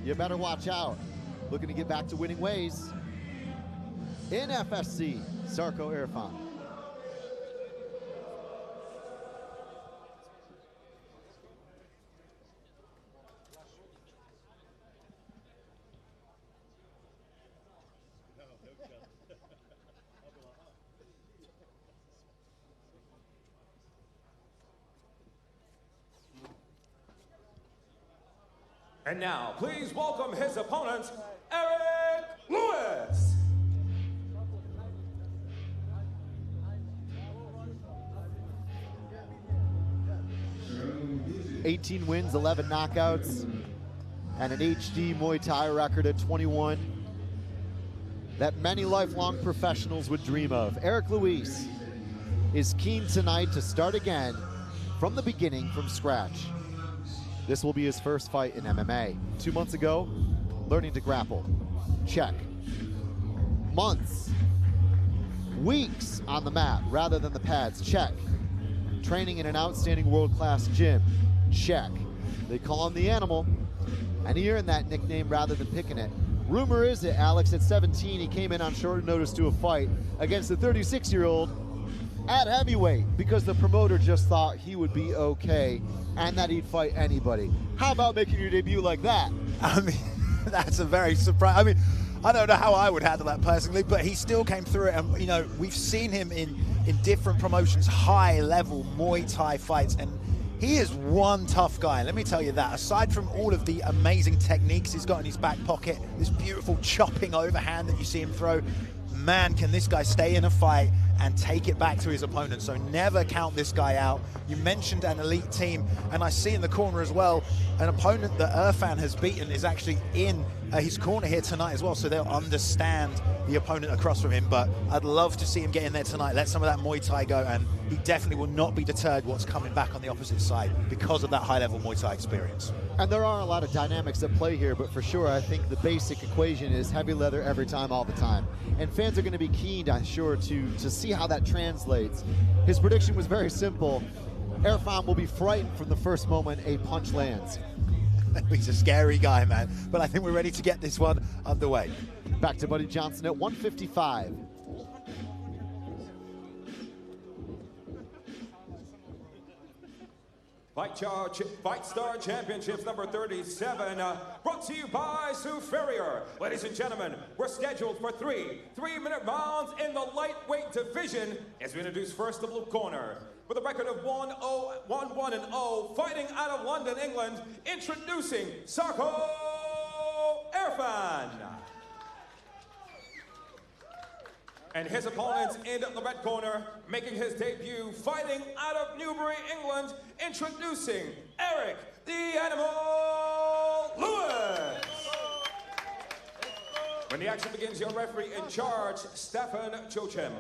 you better watch out. Looking to get back to winning ways. In FSC, Sarko Irfan. And now, please welcome his opponent, Eric Lewis. "18 wins, 11 knockouts, and an HD Muay Thai record at 21 that many lifelong professionals would dream of. Eric Lewis is keen tonight to start again from the beginning, from scratch. This will be his first fight in MMA. 2 months ago, learning to grapple. Check. Months, weeks on the mat rather than the pads. Check. Training in an outstanding world-class gym. Check. They call him the Animal, and he earned that nickname rather than picking it. Rumor is it, Alex, at 17, he came in on short notice to a fight against the 36-year-old at heavyweight because the promoter just thought he would be okay and that he'd fight anybody. How about making your debut like that? I mean, that's a very surprise. I mean, I don't know how I would handle that personally, but he still came through it. And, you know, we've seen him in different promotions, high-level Muay Thai fights, and He is one tough guy, let me tell you that. Aside from all of the amazing techniques he's got in his back pocket, this beautiful chopping overhand that you see him throw, man, can this guy stay in a fight and take it back to his opponent. So never count this guy out. You mentioned an elite team, and I see in the corner as well, an opponent that Irfan has beaten is actually in his corner here tonight as well, so they'll understand the opponent across from him. But I'd love to see him get in there tonight, let some of that Muay Thai go, and he definitely will not be deterred what's coming back on the opposite side because of that high-level Muay Thai experience. And there are a lot of dynamics at play here, but for sure, I think the basic equation is heavy leather every time, all the time. And fans are going to be keen, I'm sure, to see how that translates. His prediction was very simple. Irfan will be frightened from the first moment a punch lands. He's a scary guy, man. But I think we're ready to get this one underway. Back to Buddy Johnson at 155. FightStar Championships number 37, brought to you by Superior. Ladies and gentlemen, we're scheduled for three-minute rounds in the lightweight division as we introduce first the blue corner. With a record of 1-1-0, fighting out of London, England, introducing Sarko Irfan. And his opponents in the red corner, making his debut, fighting out of Newbury, England, introducing Eric the Animal Lewis. When the action begins, your referee in charge, Stefan Chochem.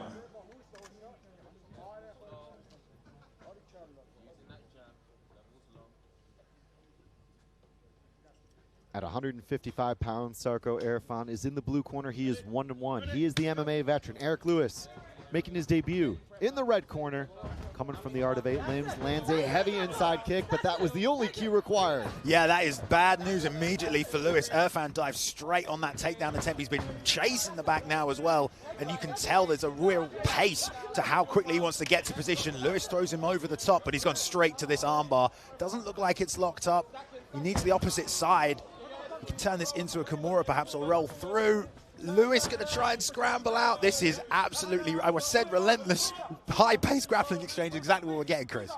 At 155 pounds, Sarko Irfan is in the blue corner. He is 1-1. He is the MMA veteran. Eric Lewis making his debut in the red corner. Coming from the art of 8 limbs, lands a heavy inside kick, but that was the only cue required. Yeah, that is bad news immediately for Lewis. Irfan dives straight on that takedown attempt. He's been chasing the back now as well, and you can tell there's a real pace to how quickly he wants to get to position. Lewis throws him over the top, but he's gone straight to this armbar. Doesn't look like it's locked up. He needs the opposite side. You can turn this into a Kimura perhaps, or roll through. Lewis going to try and scramble out. This is absolutely, I said relentless, high-paced grappling exchange. Exactly what we're getting, Chris.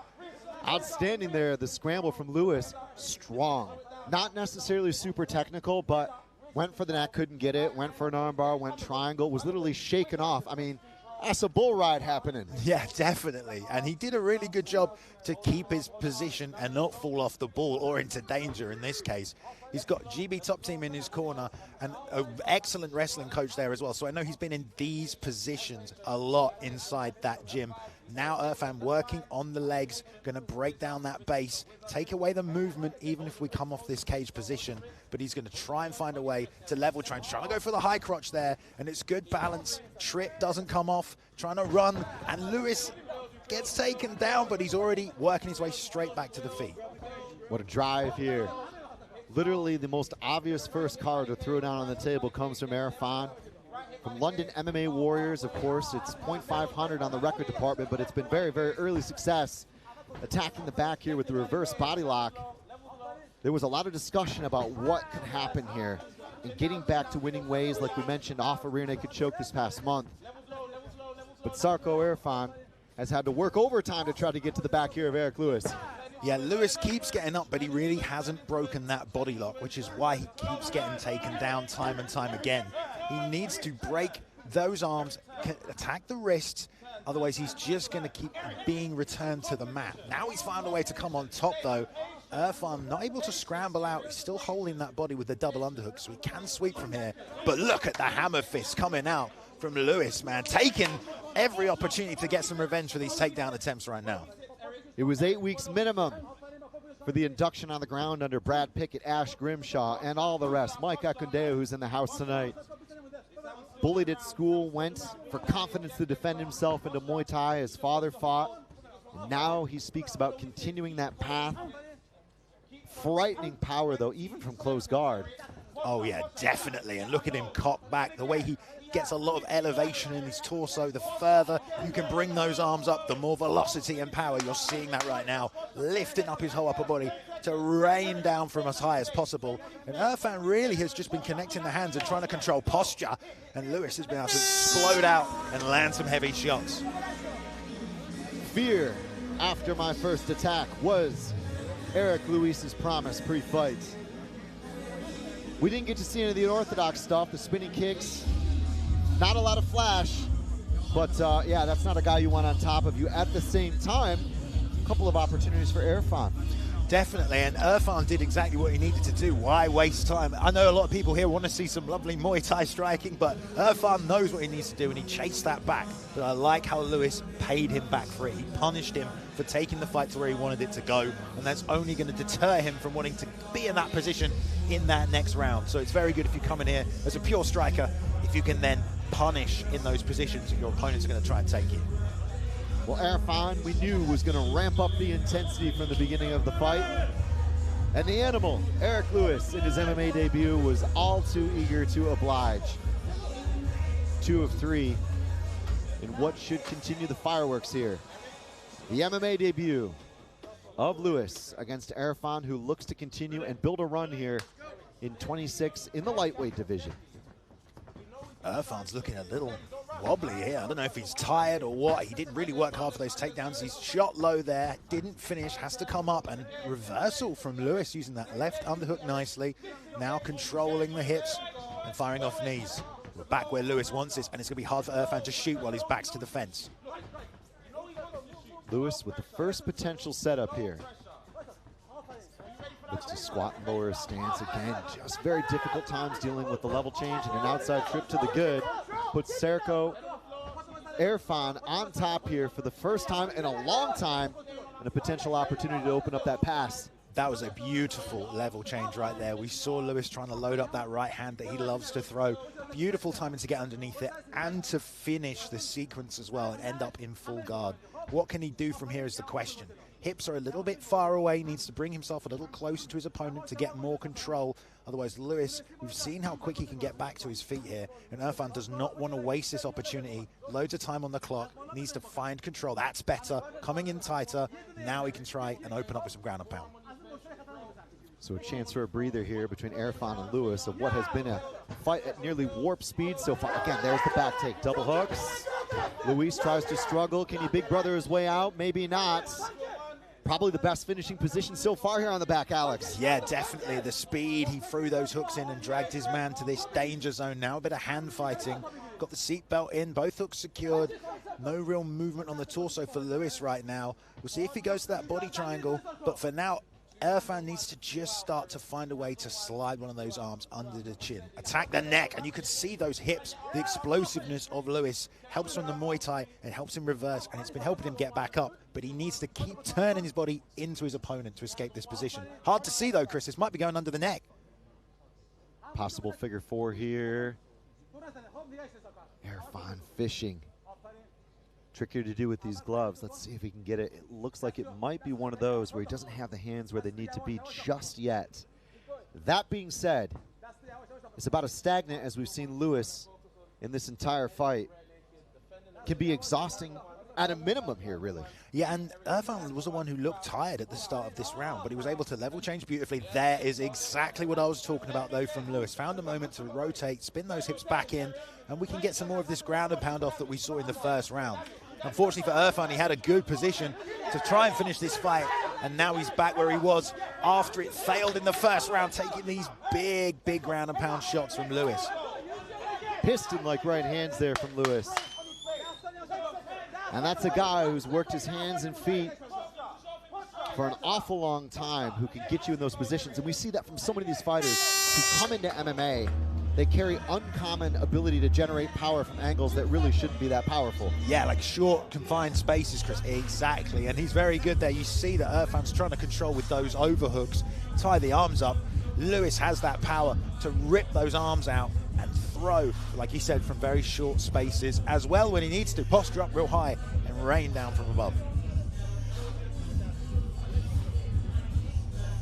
Outstanding there, the scramble from Lewis. Strong. Not necessarily super technical, but went for the neck, couldn't get it. Went for an armbar, went triangle, was literally shaken off. I mean, that's a bull ride happening. Yeah, definitely. And he did a really good job to keep his position and not fall off the ball or into danger in this case. He's got GB Top Team in his corner and an excellent wrestling coach there as well. So I know he's been in these positions a lot inside that gym. Now Irfan working on the legs, going to break down that base, take away the movement even if we come off this cage position. But he's going to try and find a way to level train, trying to go for the high crotch there. And it's good balance. Trip doesn't come off, trying to run. And Lewis gets taken down, but he's already working his way straight back to the feet. What a drive here. Literally the most obvious first card to throw down on the table comes from Irfan. From London MMA Warriors, of course, it's .500 on the record department, but it's been very, very early success. Attacking the back here with the reverse body lock. There was a lot of discussion about what could happen here and getting back to winning ways, like we mentioned, off a rear naked choke this past month. But Sarko Irfan has had to work overtime to try to get to the back here of Eric Lewis. Yeah, Lewis keeps getting up, but he really hasn't broken that body lock, which is why he keeps getting taken down time and time again. He needs to break those arms, attack the wrists, otherwise he's just going to keep being returned to the mat. Now he's found a way to come on top, though. Irfan not able to scramble out. He's still holding that body with the double underhook, so he can sweep from here. But look at the hammer fist coming out from Lewis, man. Taking every opportunity to get some revenge for these takedown attempts right now. It was 8 weeks minimum for the induction on the ground under Brad Pickett, Ash Grimshaw, and all the rest. Mike Akundeo, who's in the house tonight. Bullied at school, went for confidence to defend himself into Muay Thai. His father fought. And now he speaks about continuing that path. Frightening power, though, even from close guard. Oh, yeah, definitely. And look at him cock back. The way he gets a lot of elevation in his torso. The further you can bring those arms up, the more velocity and power. You're seeing that right now. Lifting up his whole upper body to rain down from as high as possible. And Irfan really has just been connecting the hands and trying to control posture. And Lewis has been able to explode out and land some heavy shots. Fear after my first attack was Eric Luis's promise pre-fight. We didn't get to see any of the unorthodox stuff, the spinning kicks, not a lot of flash, but yeah, that's not a guy you want on top of you. At the same time, a couple of opportunities for Irfan. Definitely, and Irfan did exactly what he needed to do. Why waste time? I know a lot of people here want to see some lovely Muay Thai striking, but Irfan knows what he needs to do, and he chased that back. But I like how Luis paid him back for it. He punished him for taking the fight to where he wanted it to go, and that's only going to deter him from wanting to be in that position in that next round. So it's very good if you come in here as a pure striker, if you can then punish in those positions that your opponent's going to try and take you. Well, Irfan, we knew, was going to ramp up the intensity from the beginning of the fight. And the animal, Eric Luis, in his MMA debut, was all too eager to oblige. 2 of 3 in what should continue the fireworks here. The MMA debut of Luis against Irfan, who looks to continue and build a run here in 26 in the lightweight division. Irfan's looking a little wobbly here. I don't know if he's tired or what. He didn't really work hard for those takedowns. He's shot low there, didn't finish, has to come up, and reversal from Luis using that left underhook nicely. Now controlling the hips and firing off knees. We're back where Luis wants this, and it's going to be hard for Irfan to shoot while his back's to the fence. Luis with the first potential setup here. Looks to squat and lower his stance again. Just very difficult times dealing with the level change, and an outside trip to the good puts Serko Irfan on top here for the first time in a long time, and a potential opportunity to open up that pass. That was a beautiful level change right there. We saw Luis trying to load up that right hand that he loves to throw. Beautiful timing to get underneath it and to finish the sequence as well and end up in full guard. What can he do from here is the question. Hips are a little bit far away, needs to bring himself a little closer to his opponent to get more control. Otherwise, Luis, we've seen how quick he can get back to his feet here, and Irfan does not want to waste this opportunity. Loads of time on the clock, needs to find control. That's better, coming in tighter. Now he can try and open up with some ground and pound. So a chance for a breather here between Irfan and Luis of what has been a fight at nearly warp speed so far. Again, there's the back take, double hooks. Luis tries to struggle. Can he big brother his way out? Maybe not. Probably the best finishing position so far here on the back, Alex. Yeah, definitely. The speed, he threw those hooks in and dragged his man to this danger zone now. A bit of hand fighting. Got the seatbelt in, both hooks secured. No real movement on the torso for Luis right now. We'll see if he goes to that body triangle. But for now, Irfan needs to just start to find a way to slide one of those arms under the chin. Attack the neck, and you can see those hips. The explosiveness of Luis helps from the Muay Thai and helps him reverse, and it's been helping him get back up. But he needs to keep turning his body into his opponent to escape this position. Hard to see though, Chris. This might be going under the neck. Possible figure 4 here. Irfan fishing. Trickier to do with these gloves. Let's see if he can get it. It looks like it might be one of those where he doesn't have the hands where they need to be just yet. That being said, it's about as stagnant as we've seen Luis in this entire fight. Can be exhausting at a minimum here, really. Yeah, and Irfan was the one who looked tired at the start of this round, but he was able to level change beautifully. There is exactly what I was talking about, though, from Luis. Found a moment to rotate, spin those hips back in, and we can get some more of this ground and pound off that we saw in the first round. Unfortunately for Irfan, he had a good position to try and finish this fight, and now he's back where he was after it failed in the first round, taking these big ground and pound shots from Luis. Piston-like right hands there from Luis. And that's a guy who's worked his hands and feet for an awful long time, who can get you in those positions. And we see that from so many of these fighters who come into MMA. They carry uncommon ability to generate power from angles that really shouldn't be that powerful. Yeah, like short, confined spaces, Chris. Exactly, and he's very good there. You see that Irfan's trying to control with those overhooks, tie the arms up. Luis has that power to rip those arms out and throw, like he said, from very short spaces as well when he needs to. Posture up real high and rain down from above.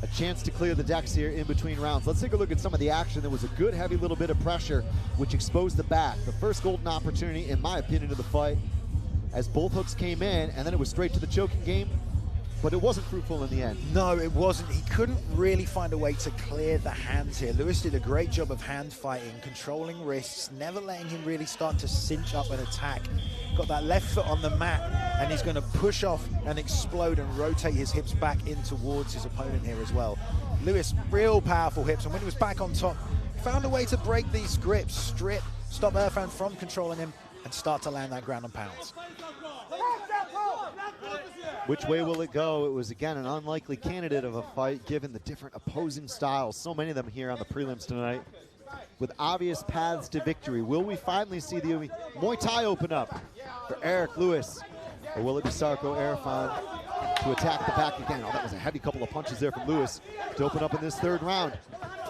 A chance to clear the decks here in between rounds. Let's take a look at some of the action. There was a good heavy little bit of pressure which exposed the back. The first golden opportunity, in my opinion, of the fight, as both hooks came in, and then it was straight to the choking game. but it wasn't fruitful in the end. No, it wasn't. He couldn't really find a way to clear the hands here. Lewis did a great job of hand fighting, controlling wrists, never letting him really start to cinch up an attack. Got that left foot on the mat, and he's going to push off and explode and rotate his hips back in towards his opponent here as well. Lewis, real powerful hips, and when he was back on top, found a way to break these grips, stop Irfan from controlling him, and start to land that ground and pounds. Which way will it go? It was, again, an unlikely candidate of a fight given the different opposing styles. So many of them here on the prelims tonight with obvious paths to victory. Will we finally see the Muay Thai open up for Eric Lewis? Or will it be Sarko Irfan to attack the back again? Oh, that was a heavy couple of punches there from Lewis to open up in this third round.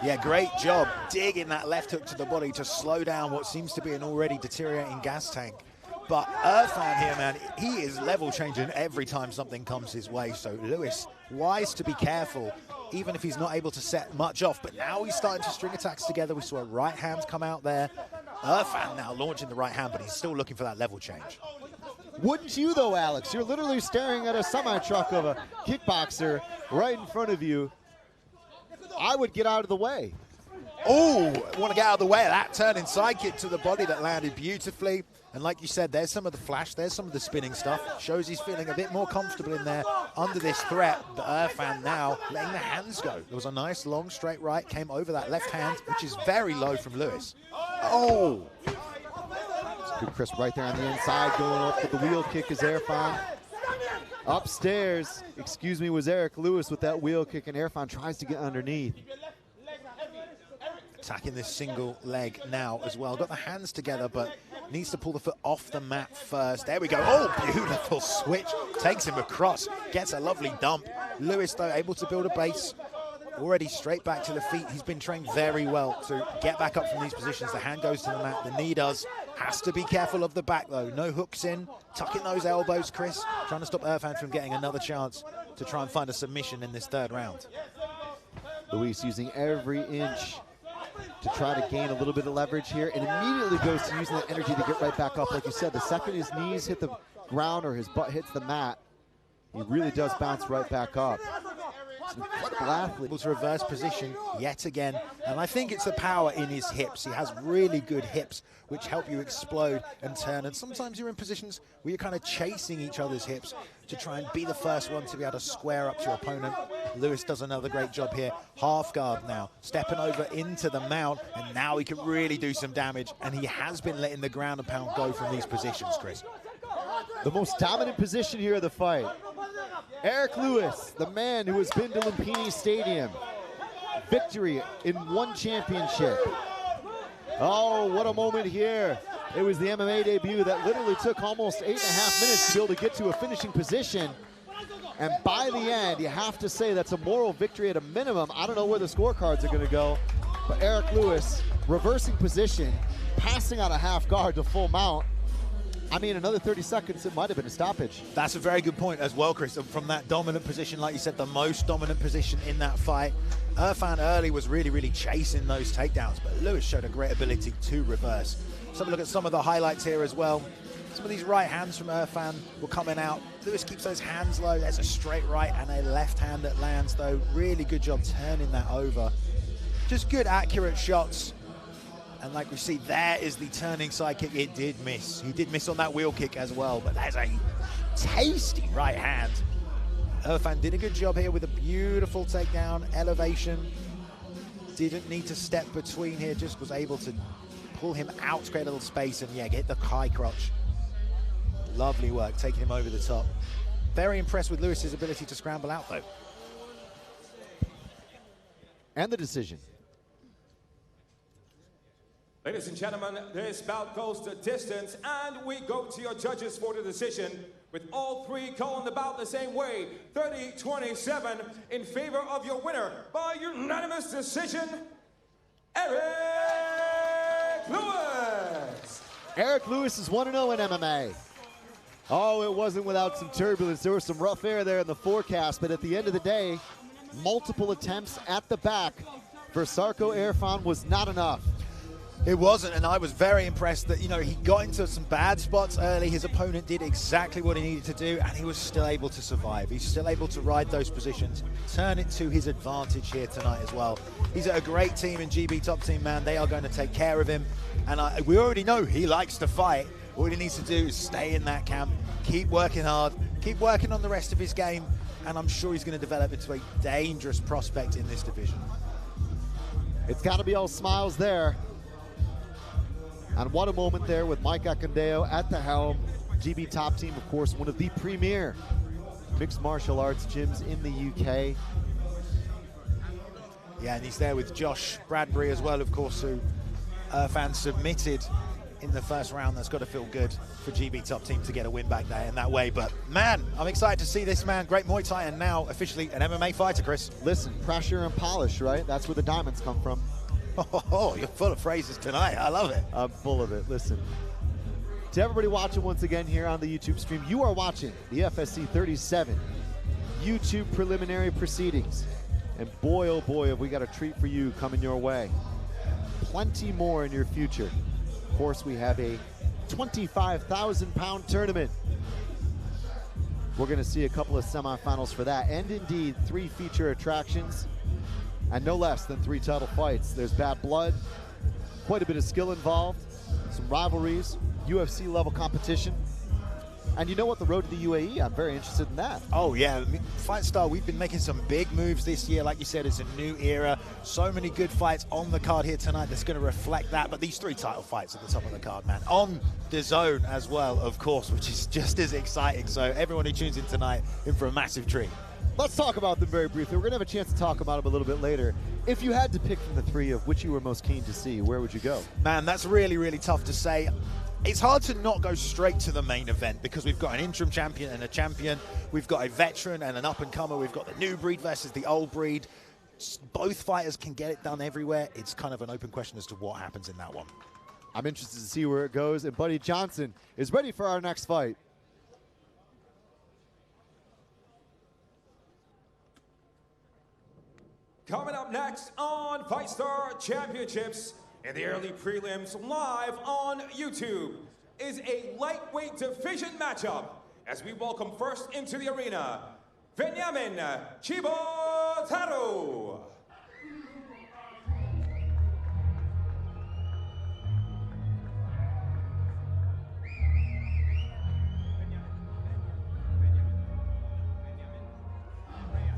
Yeah, great job digging that left hook to the body to slow down what seems to be an already deteriorating gas tank. But Irfan here, man, he is level changing every time something comes his way. So Lewis, wise to be careful, even if he's not able to set much off. But now he's starting to string attacks together. We saw a right hand come out there. Irfan now launching the right hand, but he's still looking for that level change. Wouldn't you though, Alex? You're literally staring at a semi-truck of a kickboxer right in front of you. I would get out of the way. Oh, want to get out of the way of that turning side kick to the body that landed beautifully. And like you said, there's some of the flash, there's some of the spinning stuff. Shows he's feeling a bit more comfortable in there under this threat. But Irfan now letting the hands go. There was a nice long straight right, came over that left hand, which is very low from Lewis. Oh! Good crisp right there on the inside, going up with the wheel kick is Irfan. Upstairs, excuse me, was Eric Lewis with that wheel kick, and Irfan tries to get underneath. Attacking this single leg now as well. Got the hands together, but needs to pull the foot off the mat first. There we go. Oh, beautiful switch. Takes him across. Gets a lovely dump. Lewis, though, able to build a base. Already straight back to the feet. He's been trained very well to get back up from these positions. The hand goes to the mat. The knee does. Has to be careful of the back, though. No hooks in. Tucking those elbows, Chris. Trying to stop Irfan from getting another chance to try and find a submission in this third round. Luis using every inch to try to gain a little bit of leverage here, and immediately goes to using that energy to get right back up. Like you said, the second his knees hit the ground or his butt hits the mat, he really does bounce right back up. It's an incredible athlete. Able to reverse position yet again, and I think it's the power in his hips. He has really good hips which help you explode and turn, and sometimes you're in positions where you're kind of chasing each other's hips to try and be the first one to be able to square up to your opponent. Lewis does another great job here. Half guard now, stepping over into the mount, and now he can really do some damage, and he has been letting the ground and pound go from these positions, Chris. The most dominant position here of the fight. Eric Lewis, the man who has been to Lumpini Stadium. Victory in one championship. Oh, what a moment here. It was the MMA debut that literally took almost 8.5 minutes to be able to get to a finishing position. And by the end, you have to say that's a moral victory at a minimum. I don't know where the scorecards are going to go, but Eric Lewis reversing position, passing out a half guard to full mount. I mean, another 30 seconds, it might have been a stoppage. That's a very good point as well, Chris. From that dominant position, like you said, the most dominant position in that fight. Irfan early was really chasing those takedowns, but Lewis showed a great ability to reverse. Let's have a look at some of the highlights here as well. Some of these right hands from Irfan were coming out. Lewis keeps those hands low. There's a straight right and a left hand that lands, though. Really good job turning that over. Just good, accurate shots. And like we see, there is the turning side kick. It did miss. He did miss on that wheel kick as well, but that's a tasty right hand. Irfan did a good job here with a beautiful takedown, elevation. Didn't need to step between here, just was able to pull him out, create a little space, and yeah, get the high crotch. Lovely work, taking him over the top. Very impressed with Lewis's ability to scramble out, though. And the decision. Ladies and gentlemen, this bout goes the distance, and we go to your judges for the decision, with all three calling the bout the same way, 30-27, in favor of your winner by unanimous decision, Eric Lewis. Eric Lewis is 1-0 in MMA. Oh, it wasn't without some turbulence. There was some rough air there in the forecast, but at the end of the day, multiple attempts at the back for Sarko Irfan was not enough. It wasn't, and I was very impressed that, you know, he got into some bad spots early. His opponent did exactly what he needed to do, and he was still able to survive. He's still able to ride those positions, turn it to his advantage here tonight as well. He's at a great team in GB Top Team, man. They are going to take care of him, and we already know he likes to fight. All he needs to do is stay in that camp, keep working hard, keep working on the rest of his game, and I'm sure he's going to develop into a dangerous prospect in this division. It's got to be all smiles there. And what a moment there with Mike Akindeo at the helm. GB Top Team, of course, one of the premier mixed martial arts gyms in the UK. Yeah, and he's there with Josh Bradbury as well, of course, who fans submitted in the first round. That's got to feel good for GB Top Team to get a win back there in that way. But man, I'm excited to see this man, great Muay Thai, and now officially an MMA fighter, Chris. Listen, pressure and polish, right? That's where the diamonds come from. Oh, you're full of phrases tonight. I love it. I'm full of it. Listen, to everybody watching once again here on the YouTube stream, you are watching the FSC 37 YouTube preliminary proceedings. And boy, oh boy, have we got a treat for you coming your way. Plenty more in your future. Of course, we have a 25,000-pound tournament. We're going to see a couple of semifinals for that, and indeed 3 feature attractions, and no less than 3 title fights. There's bad blood, quite a bit of skill involved, some rivalries, UFC level competition. And you know what, the road to the UAE, I'm very interested in that. Oh yeah, FightStar, we've been making some big moves this year. Like you said, it's a new era. So many good fights on the card here tonight that's going to reflect that. But these 3 title fights at the top of the card, man. On DAZN as well, of course, which is just as exciting. So everyone who tunes in tonight, in for a massive treat. Let's talk about them very briefly. We're going to have a chance to talk about them a little bit later. If you had to pick from the 3 of which you were most keen to see, where would you go? Man, that's really, really tough to say. It's hard to not go straight to the main event because we've got an interim champion and a champion. We've got a veteran and an up-and-comer. We've got the new breed versus the old breed. Both fighters can get it done everywhere. It's kind of an open question as to what happens in that one. I'm interested to see where it goes. And Buddy Johnson is ready for our next fight. Coming up next on FightStar Championships, in the early prelims live on YouTube, is a lightweight division matchup as we welcome first into the arena, Benjamin Chibotaro.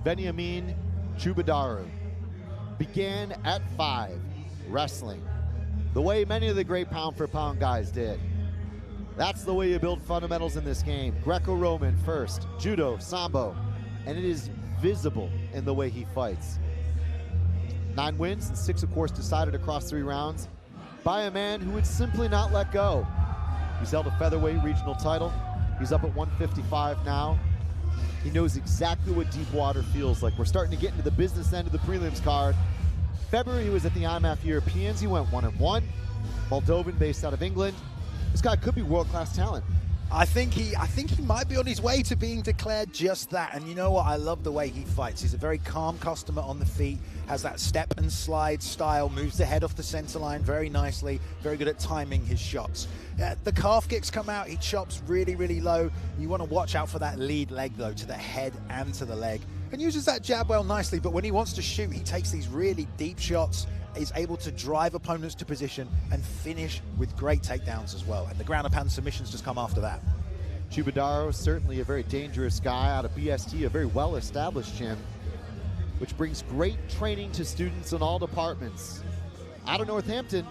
Benjamin Chibotaro began at 5, wrestling, the way many of the great pound-for-pound guys did. That's the way you build fundamentals in this game. Greco-Roman first, judo, sambo, and it is visible in the way he fights. 9 wins and 6, of course, decided across 3 rounds by a man who would simply not let go. He's held a featherweight regional title. He's up at 155 now. He knows exactly what deep water feels like. We're starting to get into the business end of the prelims card. February, he was at the IMF Europeans. He went 1-1. Moldovan, based out of England. This guy could be world-class talent. I think he might be on his way to being declared just that. And you know what? I love the way he fights. He's a very calm customer on the feet, has that step and slide style, moves the head off the center line very nicely, very good at timing his shots. The calf kicks come out, he chops really, really low. You want to watch out for that lead leg, though, to the head and to the leg. And uses that jab well nicely, but when he wants to shoot, he takes these really deep shots, is able to drive opponents to position and finish with great takedowns as well. And the ground and pound submissions just come after that. Chibotaro, certainly a very dangerous guy out of BST, a very well-established gym, which brings great training to students in all departments. Out of Northampton,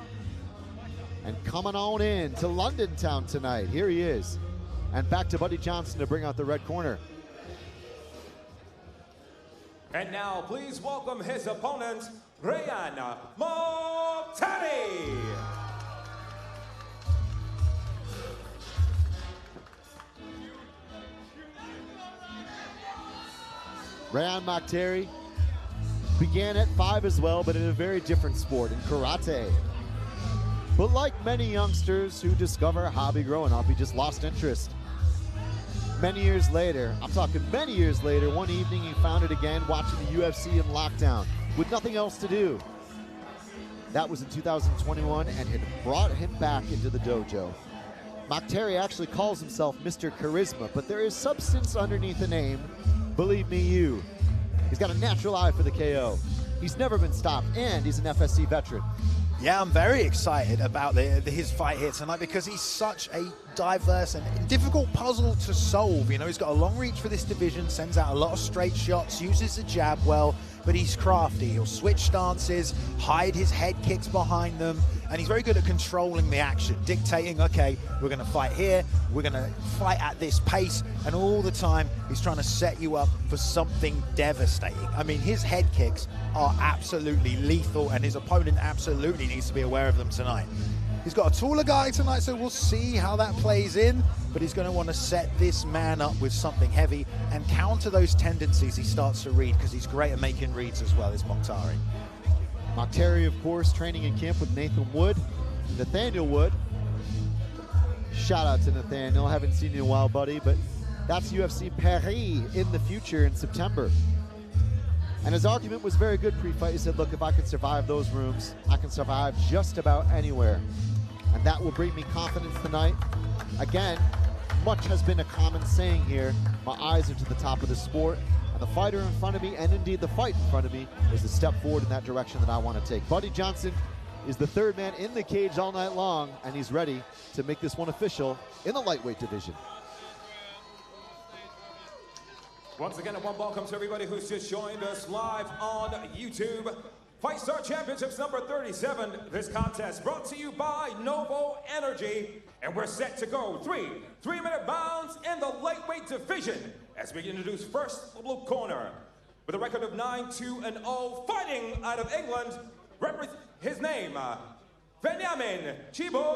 and coming on in to London town tonight. Here he is. And back to Buddy Johnson to bring out the red corner. And now, please welcome his opponent, Ryan Montani. Ryan Montani began at 5 as well, but in a very different sport, in karate. But like many youngsters who discover a hobby growing up, he just lost interest. Many years later, I'm talking many years later, one evening he found it again watching the UFC in lockdown with nothing else to do. That was in 2021 and had brought him back into the dojo. Mokhtari actually calls himself Mr. Charisma, but there is substance underneath the name. Believe me, you. He's got a natural eye for the KO. He's never been stopped, and he's an FSC veteran. Yeah, I'm very excited about his fight here tonight because he's such a diverse and difficult puzzle to solve. You know, he's got a long reach for this division, sends out a lot of straight shots, uses the jab well, but he's crafty. He'll switch stances, hide his head kicks behind them, and he's very good at controlling the action, dictating, okay, we're going to fight here, we're going to fight at this pace, and all the time he's trying to set you up for something devastating. I mean, his head kicks are absolutely lethal, and his opponent absolutely needs to be aware of them tonight. He's got a taller guy tonight, so we'll see how that plays in, but he's going to want to set this man up with something heavy and counter those tendencies he starts to read, because he's great at making reads as well as Mokhtari. Mokhtari, of course, training in camp with Nathaniel Wood. Shout out to Nathaniel. I haven't seen you in a while, buddy, but that's UFC Paris in the future in September. And his argument was very good pre-fight. He said, look, if I can survive those rooms, I can survive just about anywhere. And that will bring me confidence tonight. Again, much has been a common saying here. My eyes are to the top of the sport. And the fighter in front of me, and indeed the fight in front of me, is a step forward in that direction that I want to take. Buddy Johnson is the third man in the cage all night long, and he's ready to make this one official in the lightweight division. Once again, a warm welcome to everybody who's just joined us live on YouTube. FightStar Championships number 37. This contest brought to you by Novo Energy. And we're set to go three-minute rounds in the lightweight division as we introduce first the blue corner. With a record of 9-2-0, fighting out of England, his name, Benjamin Chibotaro.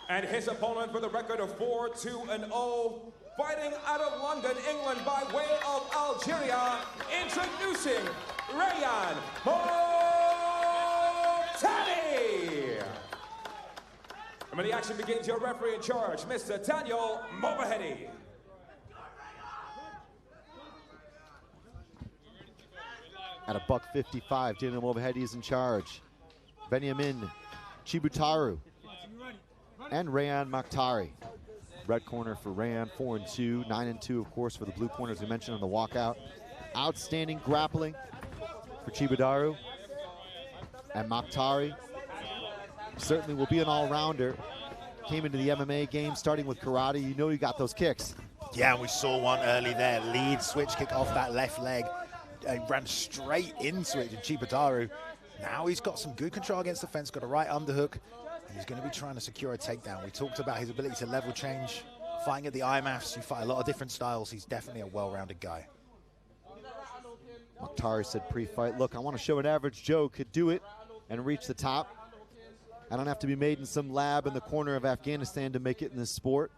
And his opponent with a record of 4-2-0, fighting out of London, England, by way of Algeria, introducing Rayan Mohtadi. And when the action begins, your referee in charge, Mr. Daniel Movahedi. At $155, Daniel Movahedi is in charge. Benjamin Chibotaro and Rayan Mokhtari. Red corner for Rayan, 4-2, 9-2, of course, for the blue corner, as we mentioned on the walkout. Outstanding grappling for Chibotaro. And Mokhtari certainly will be an all-rounder. Came into the MMA game starting with karate. You know he got those kicks. Yeah, we saw one early there. Lead switch kick off that left leg. Ran straight into it to Chibotaro. Now he's got some good control against the fence, got a right underhook. He's going to be trying to secure a takedown. We talked about his ability to level change. Fighting at the IMAFs, you fight a lot of different styles. He's definitely a well-rounded guy. Mokhtari said pre-fight, look, I want to show an average Joe could do it and reach the top. I don't have to be made in some lab in the corner of Afghanistan to make it in this sport.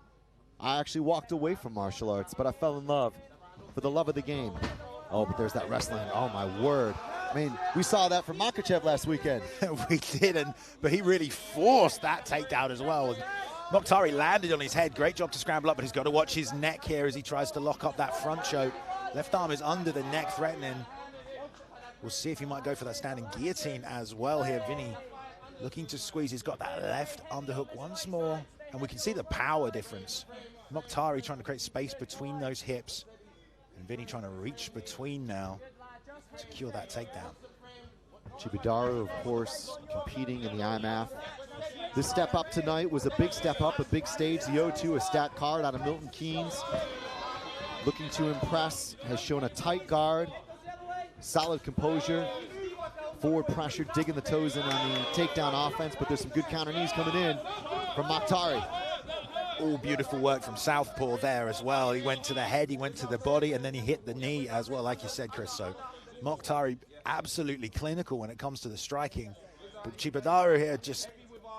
I actually walked away from martial arts, but I fell in love for the love of the game. Oh, but there's that wrestling. Oh, my word. I mean, we saw that from Makhachev last weekend. We didn't, but he really forced that takedown as well. And Mokhtari landed on his head. Great job to scramble up, but he's got to watch his neck here as he tries to lock up that front choke. Left arm is under the neck, threatening. We'll see if he might go for that standing guillotine as well here. Vinny looking to squeeze. He's got that left underhook once more, and we can see the power difference. Mokhtari trying to create space between those hips, and Vinny trying to reach between now. Secure that takedown. Chibotaro, of course, competing in the IMAF. This step up tonight was a big step up, a big stage. The O2, a stat card out of Milton Keynes. Looking to impress, has shown a tight guard, solid composure, forward pressure, digging the toes in on the takedown offense, but there's some good counter knees coming in from Mokhtari. All beautiful work from southpaw there as well. He went to the head, he went to the body, and then he hit the knee as well, like you said, Chris. So Mokhtari absolutely clinical when it comes to the striking. But Chibotaro here just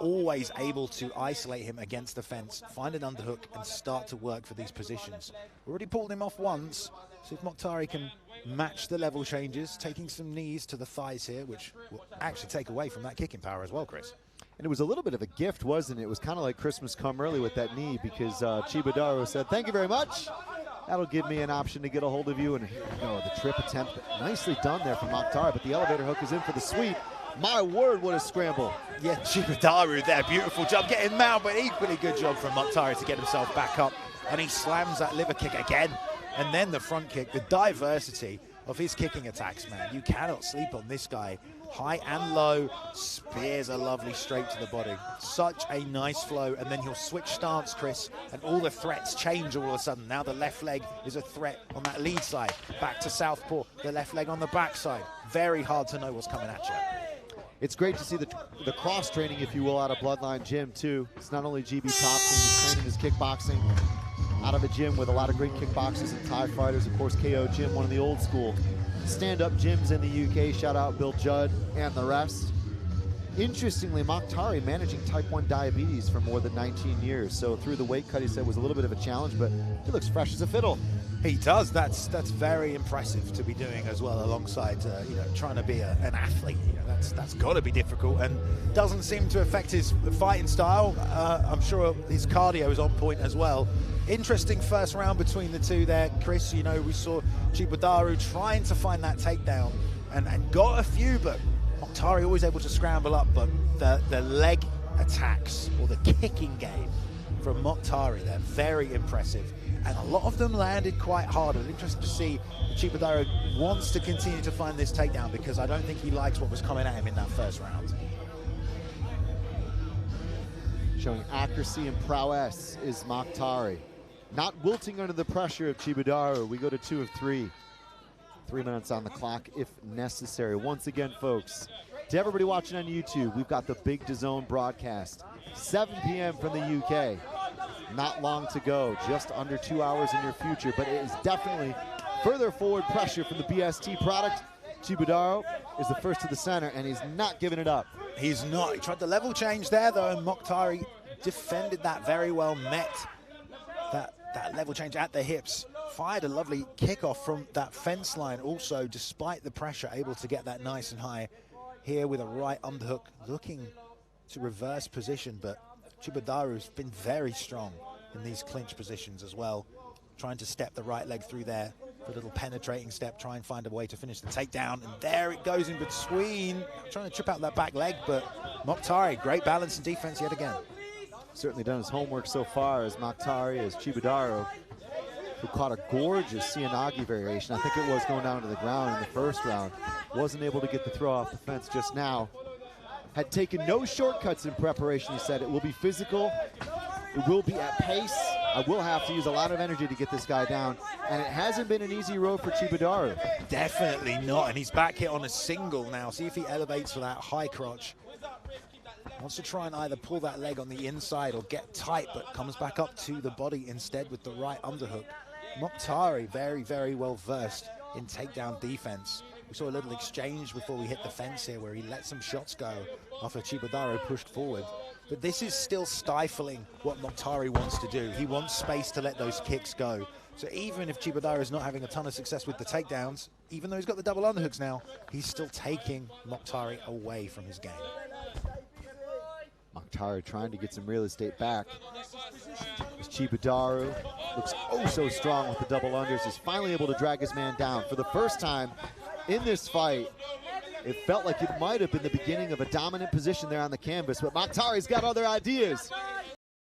always able to isolate him against the fence, find an underhook, and start to work for these positions. Already pulled him off once. So if Mokhtari can match the level changes, taking some knees to the thighs here, which will actually take away from that kicking power as well, Chris. And it was a little bit of a gift, wasn't it? It was kind of like Christmas come early with that knee, because Chibotaro said, thank you very much. That'll give me an option to get a hold of you. And here we go, the trip attempt. Nicely done there from Mokhtari, but the elevator hook is in for the sweep. My word, what a scramble. Yeah, Chibadaru there, beautiful job getting him out, but equally good job from Mokhtari to get himself back up. And he slams that liver kick again. And then the front kick, the diversity of his kicking attacks, man. You cannot sleep on this guy. High and low, spears are lovely straight to the body. Such a nice flow, and then he'll switch stance, Chris, and all the threats change all of a sudden. Now the left leg is a threat on that lead side. Back to southpaw, the left leg on the back side. Very hard to know what's coming at you. It's great to see the cross-training, if you will, out of Bloodline Gym, too. It's not only GB Thompson, he's training his kickboxing out of a gym with a lot of great kickboxers and Thai fighters. Of course, KO Gym, one of the old school stand-up gyms in the UK. Shout out Bill Judd and the rest. Interestingly, Mokhtari managing type 1 diabetes for more than 19 years. So through the weight cut, he said, was a little bit of a challenge, but he looks fresh as a fiddle. He does. That's very impressive to be doing as well, alongside you know, trying to be an athlete. You know, that's got to be difficult, and doesn't seem to affect his fighting style. I'm sure his cardio is on point as well. Interesting first round between the two there, Chris. You know, we saw Chibadaru trying to find that takedown and got a few, but Mokhtari always able to scramble up. But the leg attacks or the kicking game from Mokhtari there, very impressive. And a lot of them landed quite hard. I'm interested to see if Chibadaru wants to continue to find this takedown, because I don't think he likes what was coming at him in that first round. Showing accuracy and prowess is Mokhtari. Not wilting under the pressure of Chibadaru. We go to 2 of 3. 3 minutes on the clock if necessary. Once again, folks, to everybody watching on YouTube, we've got the big DAZN broadcast. 7 p.m. from the UK. Not long to go, just under 2 hours in your future, but it is definitely further forward pressure from the BST product. Chibadaru is the first to the center, and he's not giving it up. He's not. He tried the level change there, though, and Mokhtari defended that very well, met that level change at the hips, fired a lovely kickoff from that fence line also, despite the pressure, able to get that nice and high here with a right underhook, looking to reverse position, but Chibadaru's been very strong in these clinch positions as well, trying to step the right leg through there for a little penetrating step, try and find a way to finish the takedown, and there it goes in between, trying to chip out that back leg, but Mokhtari, great balance and defense yet again. Certainly done his homework so far as Mokhtari, as Chibadaru, who caught a gorgeous Cianagi variation. I think it was going down to the ground in the first round. Wasn't able to get the throw off the fence just now. Had taken no shortcuts in preparation, he said. It will be physical, it will be at pace. I will have to use a lot of energy to get this guy down, and it hasn't been an easy road for Chibadaru. Definitely not, and he's back hit on a single now. See if he elevates for that high crotch. Wants to try and either pull that leg on the inside or get tight, but comes back up to the body instead with the right underhook. Mokhtari, very, very well versed in takedown defense. We saw a little exchange before we hit the fence here where he let some shots go after Chibadaru pushed forward. But this is still stifling what Mokhtari wants to do. He wants space to let those kicks go. So even if Chibadaru is not having a ton of success with the takedowns, even though he's got the double underhooks now, he's still taking Mokhtari away from his game. Mokhtari trying to get some real estate back. As Chibadaru looks oh so strong with the double unders, is finally able to drag his man down. For the first time in this fight, it felt like it might have been the beginning of a dominant position there on the canvas, but Mokhtari's got other ideas.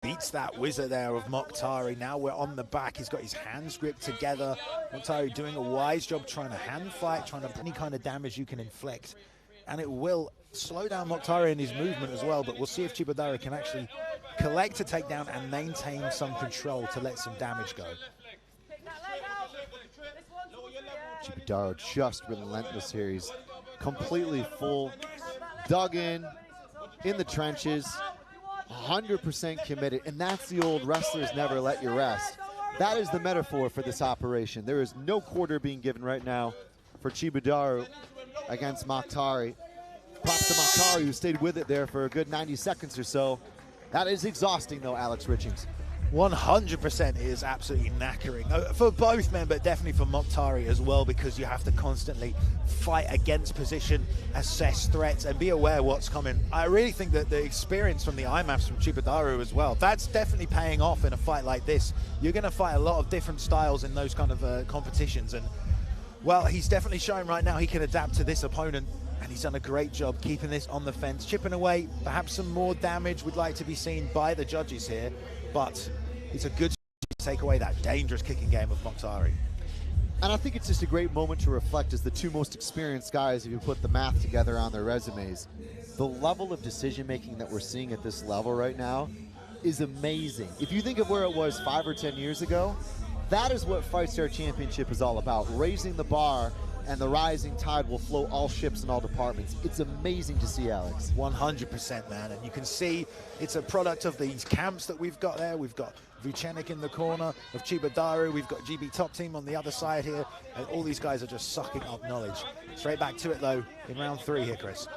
Beats that whizzer there of Mokhtari. Now we're on the back. He's got his hands gripped together. Mokhtari doing a wise job trying to hand fight, trying to any kind of damage you can inflict. And it will slow down Mokhtari in his movement as well, but we'll see if Chibadaru can actually collect a takedown and maintain some control to let some damage go. Chibadaru just relentless here. He's completely full, dug in the trenches, 100% committed, and that's the old wrestlers never let you rest. That is the metaphor for this operation. There is no quarter being given right now for Chibadaru against Mokhtari. Props to Mokhtari, who stayed with it there for a good 90 seconds or so. That is exhausting, though, Alex Richings. 100% is absolutely knackering for both men, but definitely for Mokhtari as well, because you have to constantly fight against position, assess threats, and be aware what's coming. I really think that the experience from the IMAFs from Chibudaru as well, that's definitely paying off in a fight like this. You're going to fight a lot of different styles in those kind of competitions, and well, he's definitely showing right now he can adapt to this opponent, and he's done a great job keeping this on the fence, chipping away. Perhaps some more damage would like to be seen by the judges here, but it's a good to take away that dangerous kicking game of Mokhtari. And I think it's just a great moment to reflect as the two most experienced guys, if you put the math together on their resumes. The level of decision-making that we're seeing at this level right now is amazing. If you think of where it was 5 or 10 years ago, that is what FightStar Championship is all about, raising the bar, and the rising tide will float all ships in all departments. It's amazing to see, Alex. 100%, man, and you can see it's a product of these camps that we've got there. We've got Vucenic in the corner of Chibudaru, we've got GB Top Team on the other side here, and all these guys are just sucking up knowledge. Straight back to it, though, in round 3 here, Chris.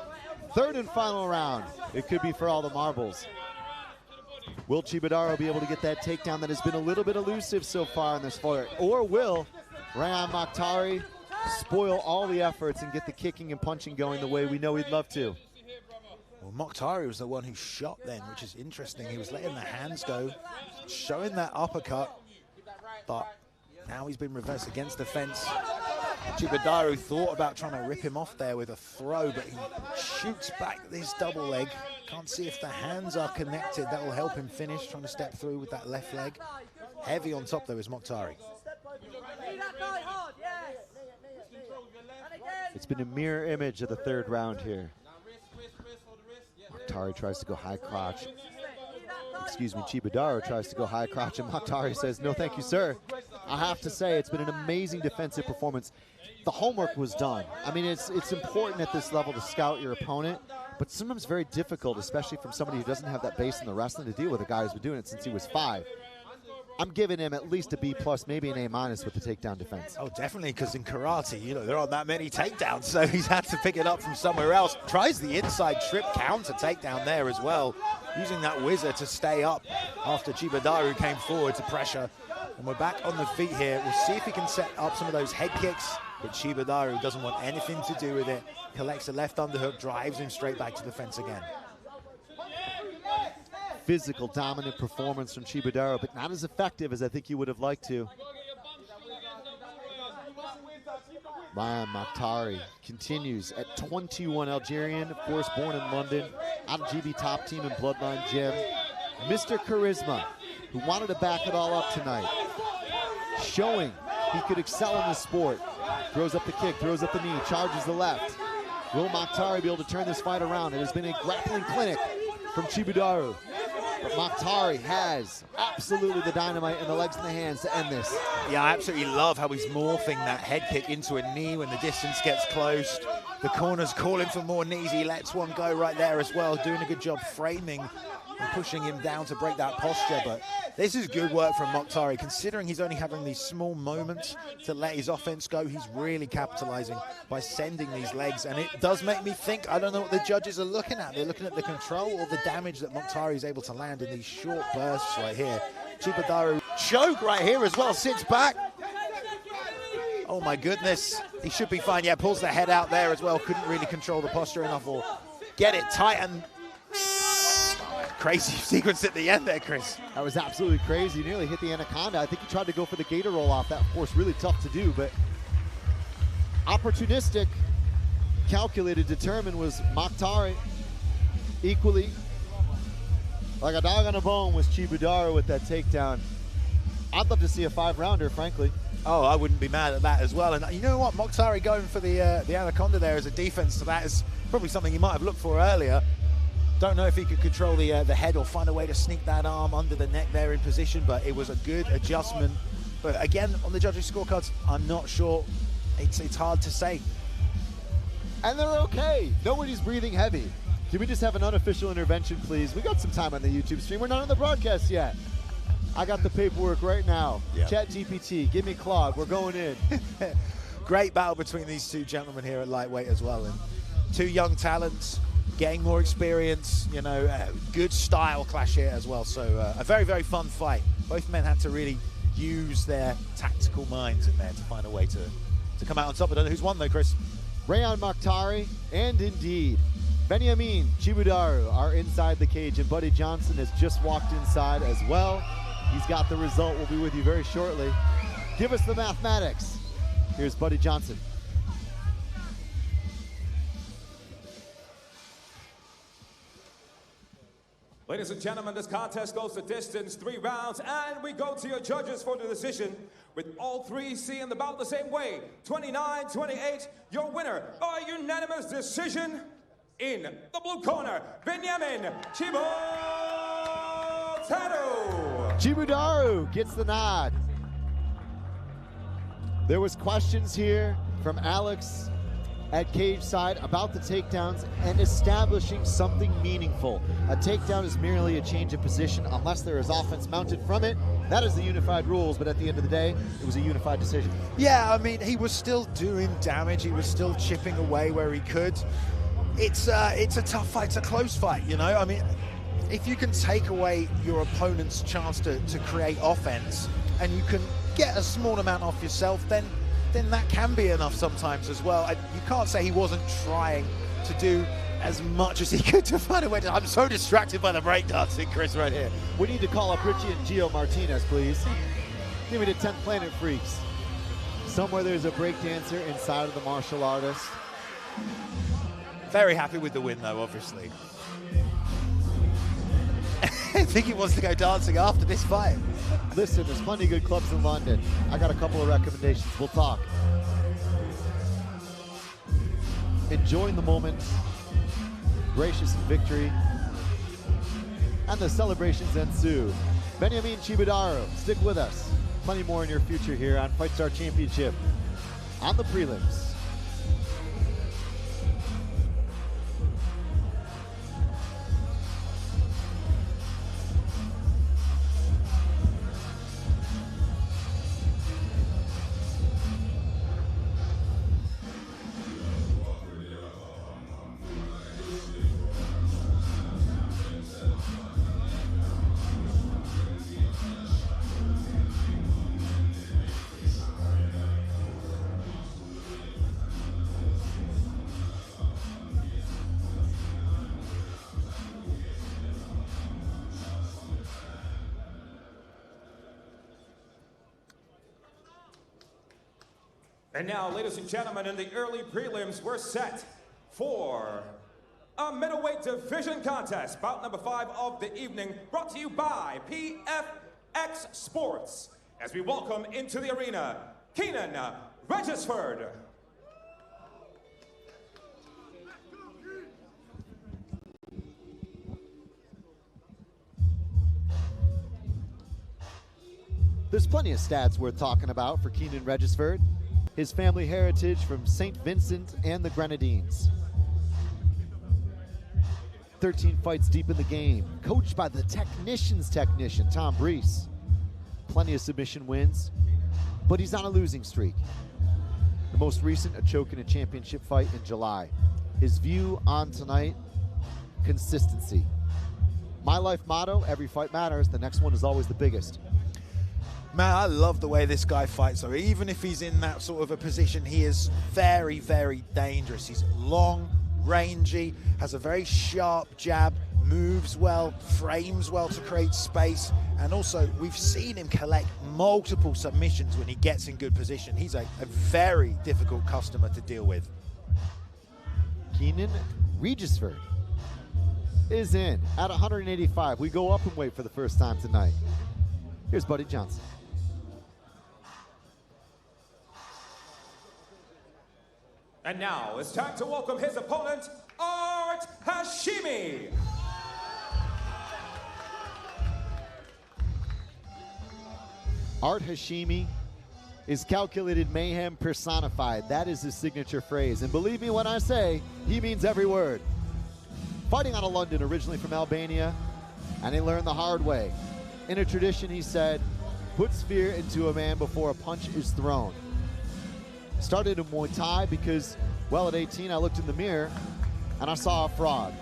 Third and final round. It could be for all the marbles. Will Chibudaru be able to get that takedown that has been a little bit elusive so far in this fight? Or will Rayan Mokhtari spoil all the efforts and get the kicking and punching going the way we know he'd love to? Well, Mokhtari was the one who shot then, which is interesting. He was letting the hands go, showing that uppercut, but now he's been reversed against the fence. Chibudaru thought about trying to rip him off there with a throw, but he shoots back this double leg. Can't see if the hands are connected. That will help him finish, trying to step through with that left leg. Heavy on top, though, is Mokhtari. It's been a mirror image of the third round here. Mokhtari tries to go high crotch. Excuse me, Chibudaru tries to go high crotch, and Mokhtari says, no thank you, sir. I have to say, it's been an amazing defensive performance. The homework was done. I mean, it's important at this level to scout your opponent, but sometimes very difficult, especially from somebody who doesn't have that base in the wrestling, to deal with a guy who's been doing it since he was 5. I'm giving him at least a B+, maybe an A- with the takedown defense. Oh, definitely, because in karate, you know, there aren't that many takedowns, so he's had to pick it up from somewhere else. Tries the inside trip counter takedown there as well, using that whizzer to stay up after Chibudaru came forward to pressure. And we're back on the feet here. We'll see if he can set up some of those head kicks, but Chibudaru doesn't want anything to do with it. Collects a left underhook, drives him straight back to the fence again. Physical, dominant performance from Chibudaru, but not as effective as I think he would have liked to. Rayan Mokhtari continues at 21, Algerian, of course, born in London, out of GB Top Team and Bloodline Gym. Mr. Charisma, who wanted to back it all up tonight, showing he could excel in the sport. Throws up the kick, throws up the knee, charges the left. Will Mokhtari be able to turn this fight around? It has been a grappling clinic from Chibudaru. But Mokhtari has absolutely the dynamite in the legs and the hands to end this. Yeah, I absolutely love how he's morphing that head kick into a knee when the distance gets close. The corner's calling for more knees. He lets one go right there as well, doing a good job framing and pushing him down to break that posture. But this is good work from Mokhtari. Considering he's only having these small moments to let his offense go, he's really capitalizing by sending these legs. And it does make me think, I don't know what the judges are looking at. They're looking at the control or the damage that Mokhtari is able to land in these short bursts right here. Chibudaru choke right here as well, sits back. Oh my goodness, he should be fine. Yeah, pulls the head out there as well. Couldn't really control the posture enough or get it tight, and crazy sequence at the end there, Chris. That was absolutely crazy. He nearly hit the anaconda. I think he tried to go for the gator roll off. That, of course, really tough to do, but opportunistic, calculated, determined was Mokhtari. Equally, like a dog on a bone, was Chibudaru with that takedown. I'd love to see a 5-rounder, frankly. Oh, I wouldn't be mad at that as well. And you know what? Mokhtari going for the anaconda there as a defense to that is probably something he might have looked for earlier. Don't know if he could control the head or find a way to sneak that arm under the neck there in position, but it was a good adjustment. But again, on the judges' scorecards, I'm not sure. It's hard to say. And they're okay. Nobody's breathing heavy. Can we just have an unofficial intervention, please? We got some time on the YouTube stream. We're not on the broadcast yet. I got the paperwork right now. Yep. ChatGPT, give me Claude. We're going in. Great battle between these two gentlemen here at lightweight as well. And two young talents, getting more experience, you know, good style clash here as well. So a very, very fun fight. both men had to really use their tactical minds in there to find a way to come out on top. I don't know who's won though, Chris. Rayan Mokhtari and indeed Benjamin Chibudaru are inside the cage, and Buddy Johnson has just walked inside as well. He's got the result. We'll be with you very shortly. Give us the mathematics. Here's Buddy Johnson. Ladies and gentlemen, this contest goes the distance, 3 rounds, and we go to your judges for the decision. With all three seeing about the same way, 29-28, your winner by unanimous decision in the blue corner, Benjamin Chibudaru. Chibudaru gets the nod. There was questions here from Alex at cage side about the takedowns and establishing something meaningful. A takedown is merely a change of position unless there is offense mounted from it. That is the unified rules, but at the end of the day, it was a unified decision. Yeah, I mean, he was still doing damage. He was still chipping away where he could. It's a tough fight. It's a close fight, you know? I mean, if you can take away your opponent's chance to create offense and you can get a small amount off yourself, then that can be enough sometimes as well. You can't say he wasn't trying to do as much as he could to find a way to... I'm so distracted by the breakdancing, Chris, right here. We need to call up Richie and Gio Martinez, please. Give me the 10th Planet Freaks. Somewhere there's a breakdancer inside of the martial artist. Very happy with the win, though, obviously. I think he wants to go dancing after this fight. Listen, there's plenty of good clubs in London. I got a couple of recommendations. We'll talk. Enjoying the moment. Gracious in victory. And the celebrations ensue. Benjamin Chibudaru, stick with us. Plenty more in your future here on FightStar Championship on the prelims. And now, ladies and gentlemen, in the early prelims, we're set for a middleweight division contest. Bout number 5 of the evening, brought to you by PFX Sports. As we welcome into the arena, Keenan Regisford. There's plenty of stats worth talking about for Keenan Regisford. His family heritage from St. Vincent and the Grenadines. 13 fights deep in the game, coached by the technician's technician, Tom Brees. Plenty of submission wins, but he's on a losing streak. The most recent, a choke in a championship fight in July. His view on tonight, consistency. My life motto, every fight matters, the next one is always the biggest. Man, I love the way this guy fights, though. Even if he's in that sort of a position, he is very, very dangerous. He's long, rangy, has a very sharp jab, moves well, frames well to create space, and also we've seen him collect multiple submissions when he gets in good position. He's a very difficult customer to deal with. Keenan Regisford is in at 185. We go up in weight for the first time tonight. Here's Buddy Johnson. And now it's time to welcome his opponent, Art Hashimi. Art Hashimi is calculated mayhem personified. That is his signature phrase. And believe me when I say, he means every word. Fighting out of London, originally from Albania, and he learned the hard way. In a tradition, he said, puts fear into a man before a punch is thrown. Started in Muay Thai because, well, at 18, I looked in the mirror and I saw a fraud.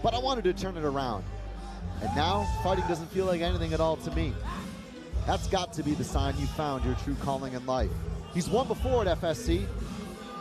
But I wanted to turn it around. And now, fighting doesn't feel like anything at all to me. That's got to be the sign you found your true calling in life. He's won before at FSC,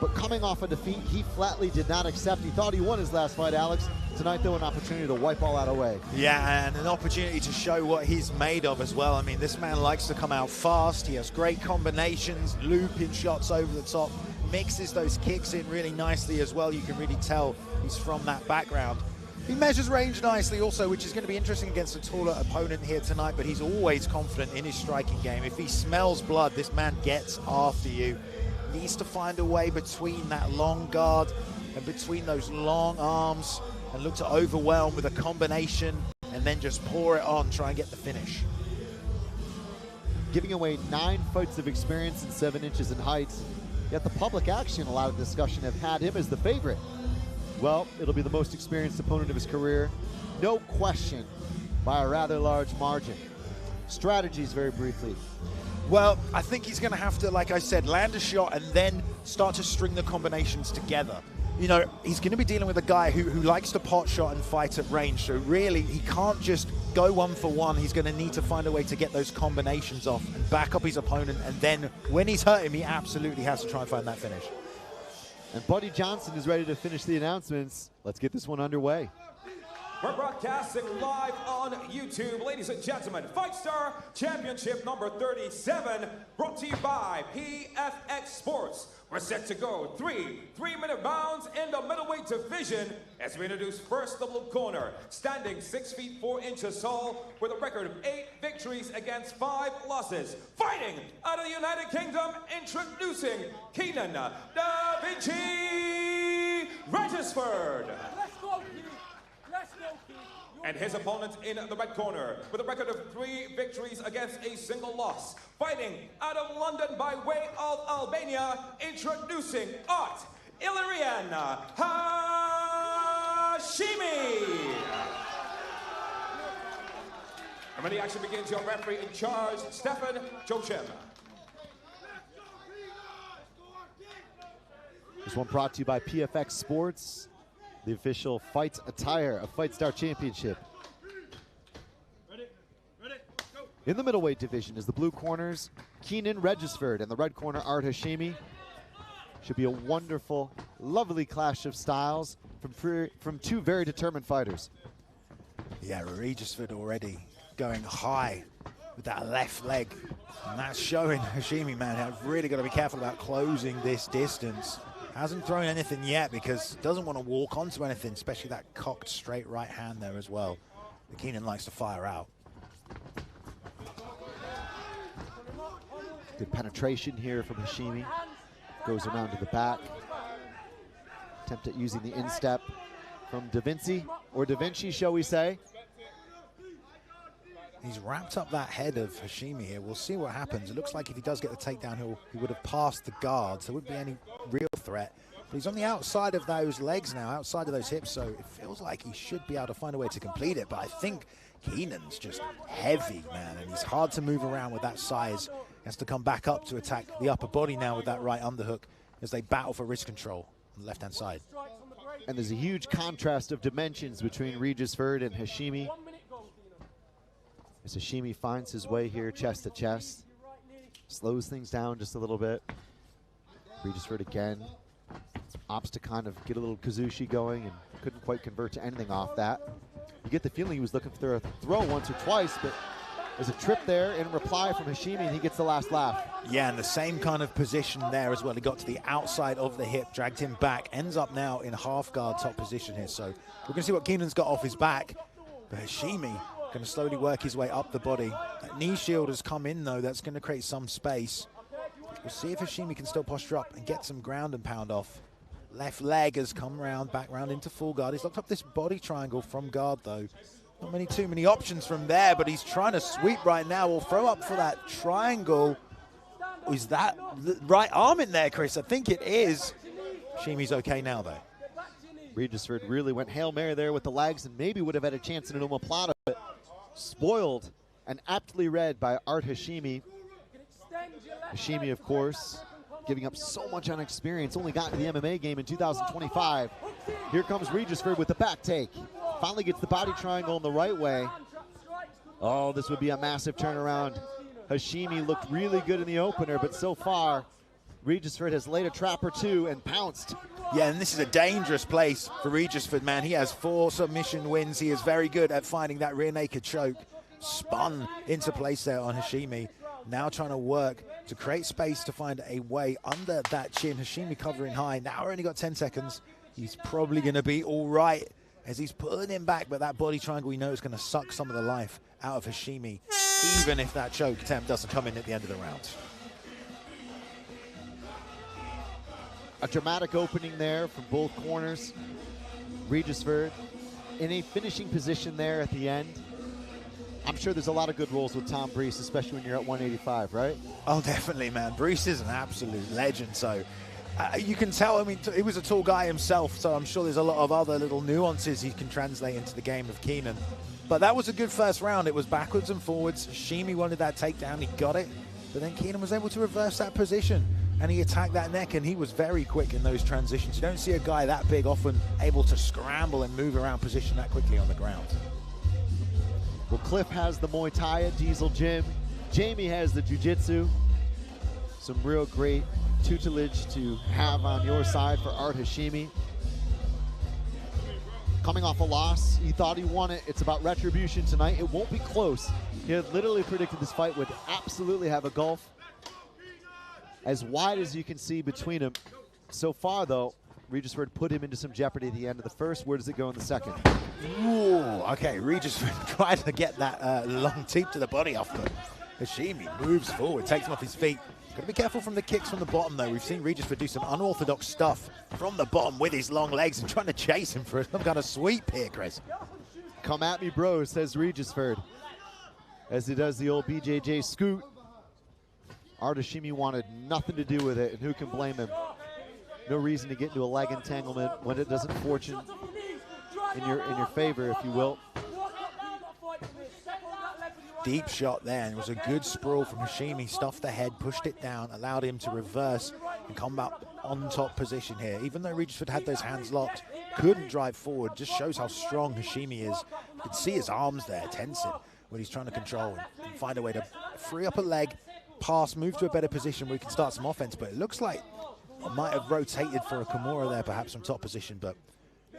but coming off a defeat he flatly did not accept. He thought he won his last fight, Alex. Tonight, though, an opportunity to wipe all that away. Yeah, and an opportunity to show what he's made of as well. I mean, this man likes to come out fast. He has great combinations, looping shots over the top, mixes those kicks in really nicely as well. You can really tell he's from that background. He measures range nicely also, which is going to be interesting against a taller opponent here tonight, but he's always confident in his striking game. If he smells blood, this man gets after you. He needs to find a way between that long guard and between those long arms and look to overwhelm with a combination and then just pour it on, try and get the finish. Giving away 9 fights of experience and 7 inches in height, yet the public actually, in a lot of discussion, have had him as the favorite. Well, it'll be the most experienced opponent of his career, no question, by a rather large margin. Strategies, very briefly. Well, I think he's going to have to, like I said, land a shot and then start to string the combinations together. You know, he's going to be dealing with a guy who likes to pot shot and fight at range, so really he can't just go 1 for 1. He's going to need to find a way to get those combinations off and back up his opponent, and then when he's hurt him, he absolutely has to try and find that finish. And Buddy Johnson is ready to finish the announcements. Let's get this one underway. We're broadcasting live on YouTube. Ladies and gentlemen, FightStar Championship number 37, brought to you by PFX Sports. We're set to go 3 3-minute rounds in the middleweight division as we introduce first the blue corner, standing 6 feet 4 inches tall with a record of 8 victories against 5 losses. Fighting out of the United Kingdom, introducing Keenan Da Vinci Regisford. And his opponent in the red corner with a record of 3 victories against a single loss. Fighting out of London by way of Albania, introducing Art Ilarian Hashimi. And when the action begins, your referee in charge, Stefan Jochim. This one brought to you by PFX Sports, the official fight attire of FightStar Championship. In the middleweight division is the blue corners, Keenan Regisford, and the red corner, Art Hashimi. Should be a wonderful, lovely clash of styles from 2 very determined fighters. Yeah, Regisford already going high with that left leg, and that's showing Hashimi, man, I've really got to be careful about closing this distance. Hasn't thrown anything yet because doesn't want to walk onto anything, especially that cocked straight right hand there as well. But Keenan likes to fire out. Good penetration here from Hashimi. Goes around to the back. Attempt at using the instep from Da Vinci, or Da Vinci, shall we say. He's wrapped up that head of Hashimi here. We'll see what happens. It looks like if he does get the takedown, he would have passed the guard, so there wouldn't be any real threat. But he's on the outside of those legs now, outside of those hips, so it feels like he should be able to find a way to complete it. But I think Keenan's just heavy, man, and he's hard to move around with that size. He has to come back up to attack the upper body now with that right underhook as they battle for wrist control on the left-hand side. And there's a huge contrast of dimensions between Regisford and Hashimi. As Hashimi finds his way here chest to chest, slows things down just a little bit. Regisford again opts to kind of get a little Kazushi going and couldn't quite convert to anything off that. You get the feeling he was looking for a throw once or twice, but there's a trip there in reply from Hashimi, and he gets the last laugh. Yeah, and the same kind of position there as well. He got to the outside of the hip, dragged him back, ends up now in half guard top position here. So we're going to see what Keenan's got off his back. But Hashimi going to slowly work his way up the body. That knee shield has come in, though. That's going to create some space. We'll see if Hashimi can still posture up and get some ground and pound off. Left leg has come round, back round into full guard. He's locked up this body triangle from guard, though. Not too many options from there, but he's trying to sweep right now. We'll throw up for that triangle. Is that the right arm in there, Chris? I think it is. Hashimi's okay now, though. Regisford really went Hail Mary there with the legs and maybe would have had a chance in an omoplata, but spoiled and aptly read by Art Hashimi. Hashimi, of course, giving up so much on experience, only got into the MMA game in 2025. Here comes Regisford with the back take. Finally gets the body triangle in the right way. Oh, this would be a massive turnaround Hashimi looked really good in the opener, but so far, Regisford has laid a trap or two and pounced. Yeah, and this is a dangerous place for Regisford, man. He has 4 submission wins. He is very good at finding that rear naked choke. Spun into place there on Hashimi. Now trying to work to create space to find a way under that chin. Hashimi covering high. Now only got 10 seconds. He's probably going to be all right as he's pulling him back, but that body triangle we know is going to suck some of the life out of Hashimi, even if that choke attempt doesn't come in at the end of the round. A dramatic opening there from both corners. Regisford in a finishing position there at the end. I'm sure there's a lot of good rolls with Tom Breese, especially when you're at 185, right? Oh, definitely, man. Breese is an absolute legend, so you can tell, I mean, he was a tall guy himself, so I'm sure there's a lot of other little nuances he can translate into the game of Keenan. But that was a good first round. It was backwards and forwards. Hashimi wanted that takedown. He got it. But then Keenan was able to reverse that position, and he attacked that neck, and he was very quick in those transitions. You don't see a guy that big often able to scramble and move around position that quickly on the ground. Well, Cliff has the Muay Thai at Diesel Gym. Jamie has the Jiu-Jitsu. Some real great tutelage to have on your side for Art Hashimi. Coming off a loss, he thought he won it. It's about retribution tonight. It won't be close. He had literally predicted this fight would absolutely have a gulf as wide as you can see between them. So far, though, Regisford put him into some jeopardy at the end of the first. Where does it go in the second? Ooh, okay, Regisford tried to get that long teep to the body off, but Hashimi moves forward, takes him off his feet. Got to be careful from the kicks from the bottom, though. We've seen Regisford do some unorthodox stuff from the bottom with his long legs and trying to chase him for some kind of sweep here, Chris. Come at me, bro, says Regisford, as he does the old BJJ scoot. Art Hashimi wanted nothing to do with it, and who can blame him? No reason to get into a leg entanglement when it doesn't fortune in your favor, if you will. Deep shot there, and it was a good sprawl from Hashimi. Stuffed the head, pushed it down, allowed him to reverse and come back on top position here. Even though Regisford had those hands locked, couldn't drive forward. Just shows how strong Hashimi is. You can see his arms there tensing when he's trying to control and find a way to free up a leg, pass, move to a better position where he can start some offense. But it looks like I might have rotated for a Kimura there, perhaps from top position, but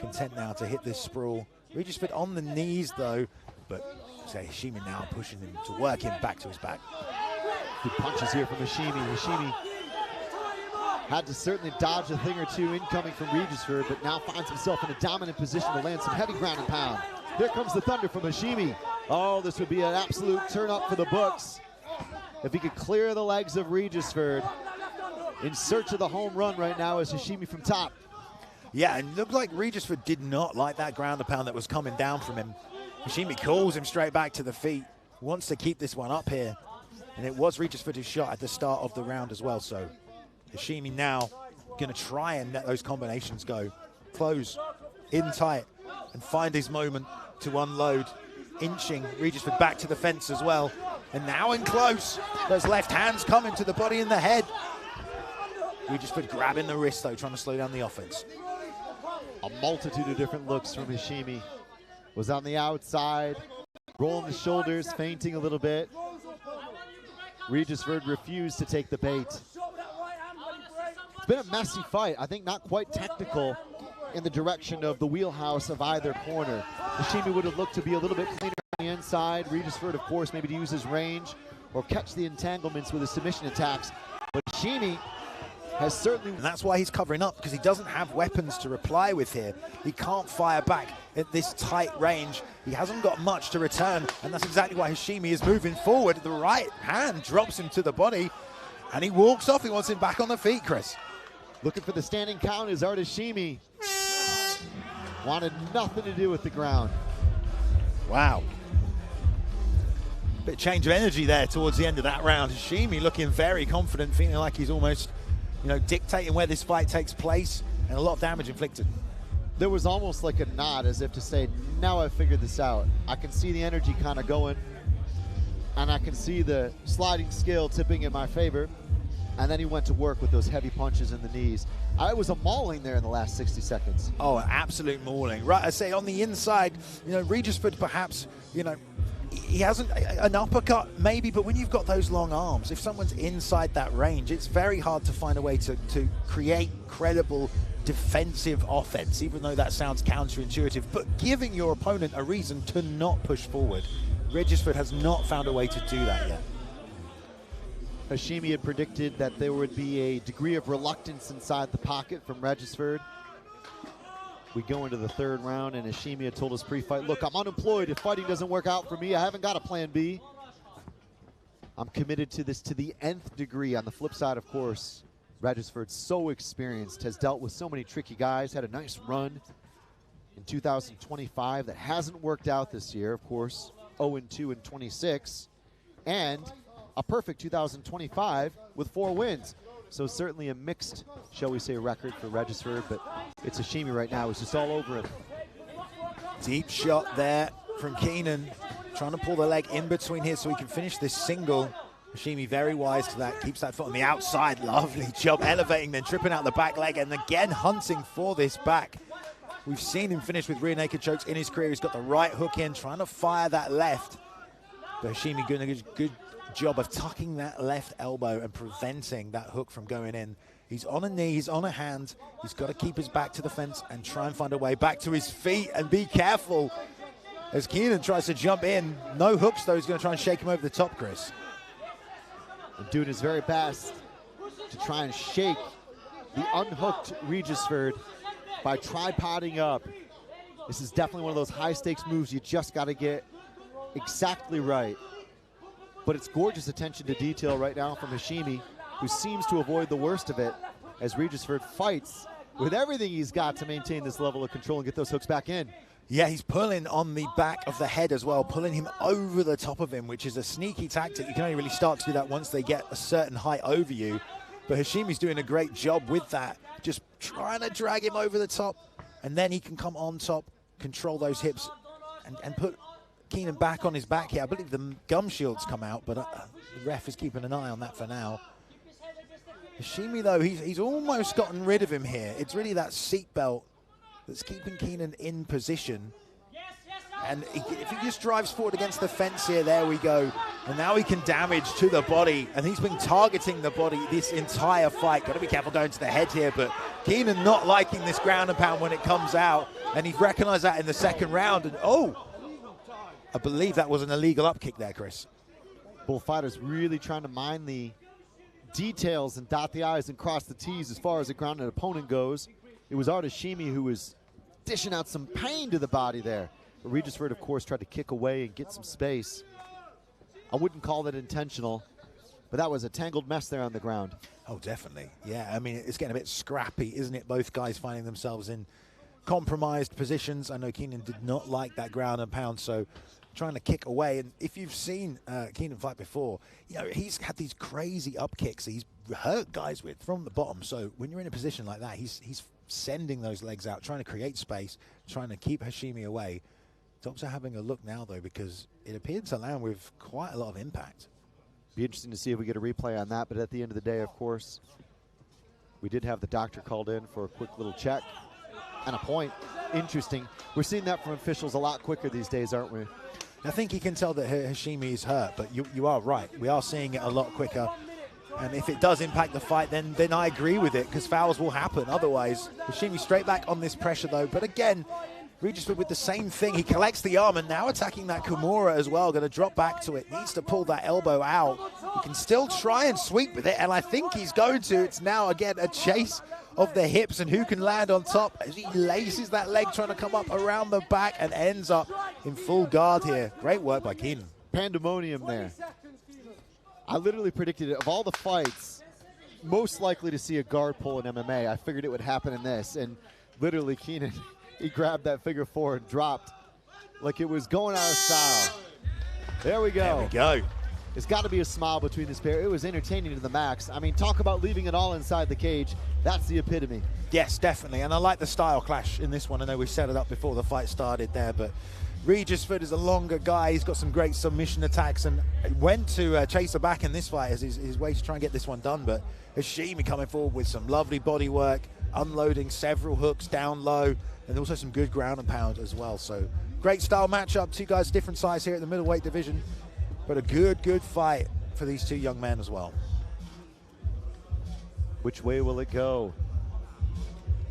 content now to hit this sprawl. Regisford on the knees, though, but Hashimi now pushing him to work him back to his back. Good punches here from Hashimi. Hashimi had to certainly dodge a thing or two incoming from Regisford, but now finds himself in a dominant position to land some heavy ground and pound. Here comes the thunder from Hashimi. Oh, this would be an absolute turn up for the books if he could clear the legs of Regisford. In search of the home run right now is Hashimi from top. Yeah, and it looked like Regisford did not like that ground and pound that was coming down from him. Hashimi calls him straight back to the feet, wants to keep this one up here. And it was Regisford who shot at the start of the round as well. So Hashimi now going to try and let those combinations go. Close, in tight, and find his moment to unload. Inching Regisford back to the fence as well. And now in close, those left hands coming to the body and the head. Regisford grabbing the wrist though, trying to slow down the offense. A multitude of different looks from Hashimi. Was on the outside, rolling the shoulders, feinting a little bit. Regisford refused to take the bait. It's been a messy fight. I think not quite technical in the direction of the wheelhouse of either corner. Hashimi would have looked to be a little bit cleaner on the inside. Regisford, of course, maybe to use his range or catch the entanglements with his submission attacks. But Hashimi has certainly... And that's why he's covering up, because he doesn't have weapons to reply with here. He can't fire back at this tight range. He hasn't got much to return, and that's exactly why Hashimi is moving forward. The right hand drops him to the body, and he walks off. He wants him back on the feet, Chris. Looking for the standing count is Art Hashimi. Wanted nothing to do with the ground. Wow. Bit of change of energy there towards the end of that round. Hashimi looking very confident, feeling like he's almost, you know, dictating where this fight takes place, and a lot of damage inflicted. There was almost like a nod as if to say, now I've figured this out. I can see the energy kind of going, and I can see the sliding scale tipping in my favor. And then he went to work with those heavy punches in the knees. It was a mauling there in the last 60 seconds. Oh, an absolute mauling. Right, I say on the inside, you know, Regisford perhaps, you know, he hasn't an uppercut maybe, but when you've got those long arms, if someone's inside that range, it's very hard to find a way to create credible defensive offense, even though that sounds counterintuitive, but giving your opponent a reason to not push forward. Regisford has not found a way to do that yet. Hashimi had predicted that there would be a degree of reluctance inside the pocket from Regisford. We go into the third round, and Hashimi had told us pre-fight, look, I'm unemployed. If fighting doesn't work out for me, I haven't got a plan B. I'm committed to this to the nth degree. On the flip side, of course, Regisford, so experienced, has dealt with so many tricky guys, had a nice run in 2025 that hasn't worked out this year, of course, 0-2 in 26, and a perfect 2025 with 4 wins. So certainly a mixed, shall we say, record for Regisford, but it's Hashimi right now. It's just all over him. Deep shot there from Keenan, trying to pull the leg in between here so he can finish this single. Hashimi very wise to that, keeps that foot on the outside. Lovely job elevating, then tripping out the back leg, and again hunting for this back. We've seen him finish with rear naked chokes in his career. He's got the right hook in, trying to fire that left. But Hashimi doing a good job of tucking that left elbow and preventing that hook from going in. He's on a knee, he's on a hand. He's got to keep his back to the fence and try and find a way back to his feet, and be careful as Keenan tries to jump in. No hooks though, he's going to try and shake him over the top, Chris. And doing his very best to try and shake the unhooked Regisford by tripoding up. This is definitely one of those high stakes moves you just got to get exactly right. But it's gorgeous attention to detail right now from Hashimi, who seems to avoid the worst of it as Regisford fights with everything he's got to maintain this level of control and get those hooks back in. Yeah, he's pulling on the back of the head as well, pulling him over the top of him, which is a sneaky tactic. You can only really start to do that once they get a certain height over you. But Hashimi's doing a great job with that, just trying to drag him over the top, and then he can come on top, control those hips, and put Keenan back on his back here. I believe the gum shield's come out, but the ref is keeping an eye on that for now. Hashimi, though, he's almost gotten rid of him here. It's really that seatbelt that's keeping Keenan in position. And if he just drives forward against the fence here, there we go. And now he can damage to the body, and he's been targeting the body this entire fight. Got to be careful going to the head here, but Keenan not liking this ground and pound when it comes out, and he's recognized that in the second round. And oh, I believe that was an illegal up kick there, Chris. Both fighters really trying to mine the details and dot the I's and cross the T's as far as the ground and opponent goes. It was Hashimi who was dishing out some pain to the body there. But Regisford, of course, tried to kick away and get some space. I wouldn't call that intentional, but that was a tangled mess there on the ground. Oh, definitely. Yeah, I mean, it's getting a bit scrappy, isn't it? Both guys finding themselves in compromised positions. I know Keenan did not like that ground and pound, so trying to kick away. And if you've seen Keenan fight before, you know, he's had these crazy up kicks that he's hurt guys with from the bottom. So when you're in a position like that, he's sending those legs out, trying to create space, trying to keep Hashimi away. Dogs are having a look now, though, because it appeared to land with quite a lot of impact. Be interesting to see if we get a replay on that, but at the end of the day, of course, we did have the doctor called in for a quick little check and a point. Interesting. We're seeing that from officials a lot quicker these days, aren't we? I think you can tell that Hashimi is hurt, but you are right. We are seeing it a lot quicker. And if it does impact the fight, then I agree with it, because fouls will happen. Otherwise, Hashimi straight back on this pressure, though. But again, Regisford with the same thing. He collects the arm and now attacking that Kimura as well. Going to drop back to it. Needs to pull that elbow out. He can still try and sweep with it, and I think he's going to. It's now, again, a chase of the hips and who can land on top as he laces that leg trying to come up around the back and ends up in full guard here. Great work by Keenan. Pandemonium there. I literally predicted it. Of all the fights most likely to see a guard pull in MMA, I figured it would happen in this, and literally Keenan, he grabbed that figure four and dropped like it was going out of style. There we go. There we go. There's got to be a smile between this pair. It was entertaining to the max. I mean, talk about leaving it all inside the cage. That's the epitome. Yes, definitely. And I like the style clash in this one. I know we set it up before the fight started there, but Regisford is a longer guy. He's got some great submission attacks and went to chase her back in this fight as his way to try and get this one done. But Hashimi coming forward with some lovely body work, unloading several hooks down low, and also some good ground and pound as well. So Great style matchup. Two guys different size here at the middleweight division. But a good fight for these two young men as well. Which way will it go?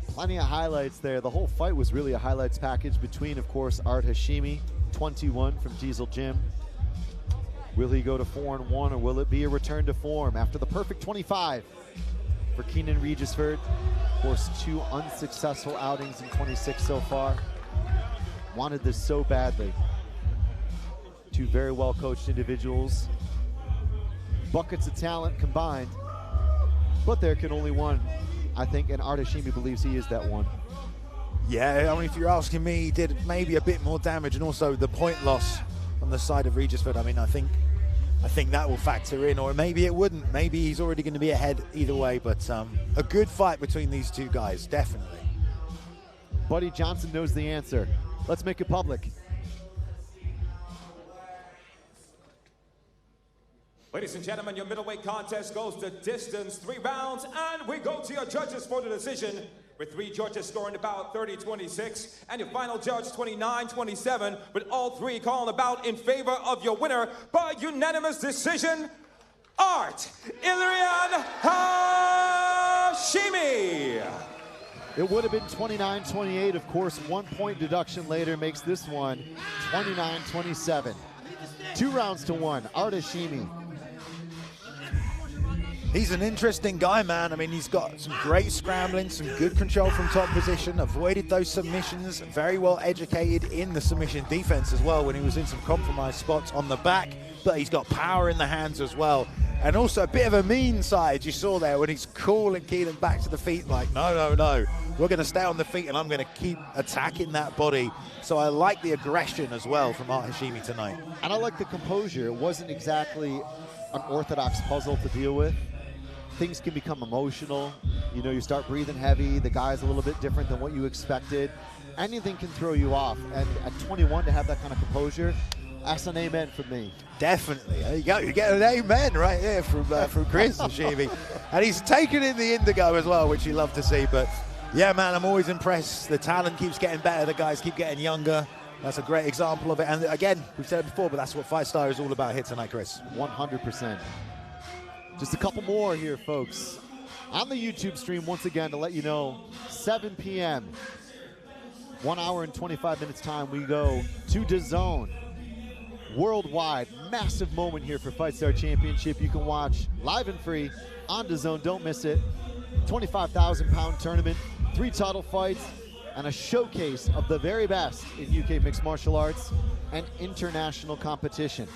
Plenty of highlights there. The whole fight was really a highlights package between, of course, Art Hashimi, 21 from Diesel Gym. Will he go to 4-1, or will it be a return to form after the perfect 25 for Keenan Regisford? Of course, 2 unsuccessful outings in 26 so far. Wanted this so badly. 2 very well-coached individuals. Buckets of talent combined, but there can only one, I think, and Art Hashimi believes he is that one. Yeah, I mean, if you're asking me, he did maybe a bit more damage, and also the point loss on the side of Regisford. I mean, I think that will factor in, or maybe it wouldn't. Maybe he's already going to be ahead either way, but a good fight between these two guys, definitely. Buddy Johnson knows the answer. Let's make it public. Ladies and gentlemen, your middleweight contest goes the distance, 3 rounds, and we go to your judges for the decision, with 3 judges scoring about 30-26, and your final judge 29-27, with all 3 calling about in favor of your winner by unanimous decision, Art Ilian Hashimi. It would have been 29-28. Of course, 1 point deduction later makes this one 29-27. 2 rounds to 1. Art Hashimi. He's an interesting guy, man. I mean, he's got some great scrambling, some good control from top position, avoided those submissions, very well educated in the submission defense as well when he was in some compromised spots on the back, but he's got power in the hands as well. And also a bit of a mean side you saw there when he's calling Keenan back to the feet like, no, we're going to stay on the feet and I'm going to keep attacking that body. So I like the aggression as well from Art Hashimi tonight. And I like the composure. It wasn't exactly an orthodox puzzle to deal with. Things can become emotional. You know, you start breathing heavy. The guy's a little bit different than what you expected. Anything can throw you off. And at 21 to have that kind of composure, that's an amen from me. Definitely. There you go. You get an amen right there from Chris Hashimi. And he's taken in the indigo as well, which you love to see. But yeah, man, I'm always impressed. The talent keeps getting better. The guys keep getting younger. That's a great example of it. And again, we've said it before, but that's what FightStar is all about here tonight, Chris. 100%. Just a couple more here, folks. On the YouTube stream, once again, to let you know, 7 p.m., 1 hour and 25 minutes time, we go to DAZN. Worldwide, massive moment here for FightStar Championship. You can watch live and free on DAZN. Don't miss it. 25,000-pound tournament, 3 title fights, and a showcase of the very best in UK mixed martial arts and international competition.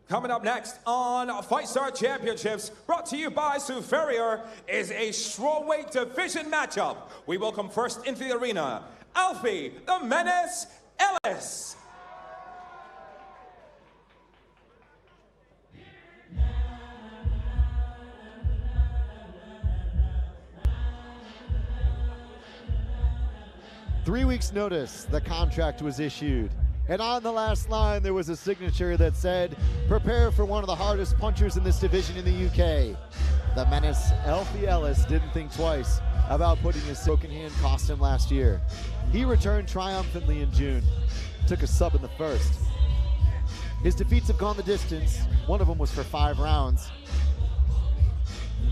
Coming up next on FightStar Championships, brought to you by Superior, is a strawweight division matchup. We welcome first into the arena, Alfie the Menace Ellis. Three weeks' notice, the contract was issued. And on the last line, there was a signature that said, prepare for one of the hardest punchers in this division in the UK. The Menace, Alfie Ellis, didn't think twice about putting his broken hand cost him last year. He returned triumphantly in June, took a sub in the first. His defeats have gone the distance. One of them was for 5 rounds.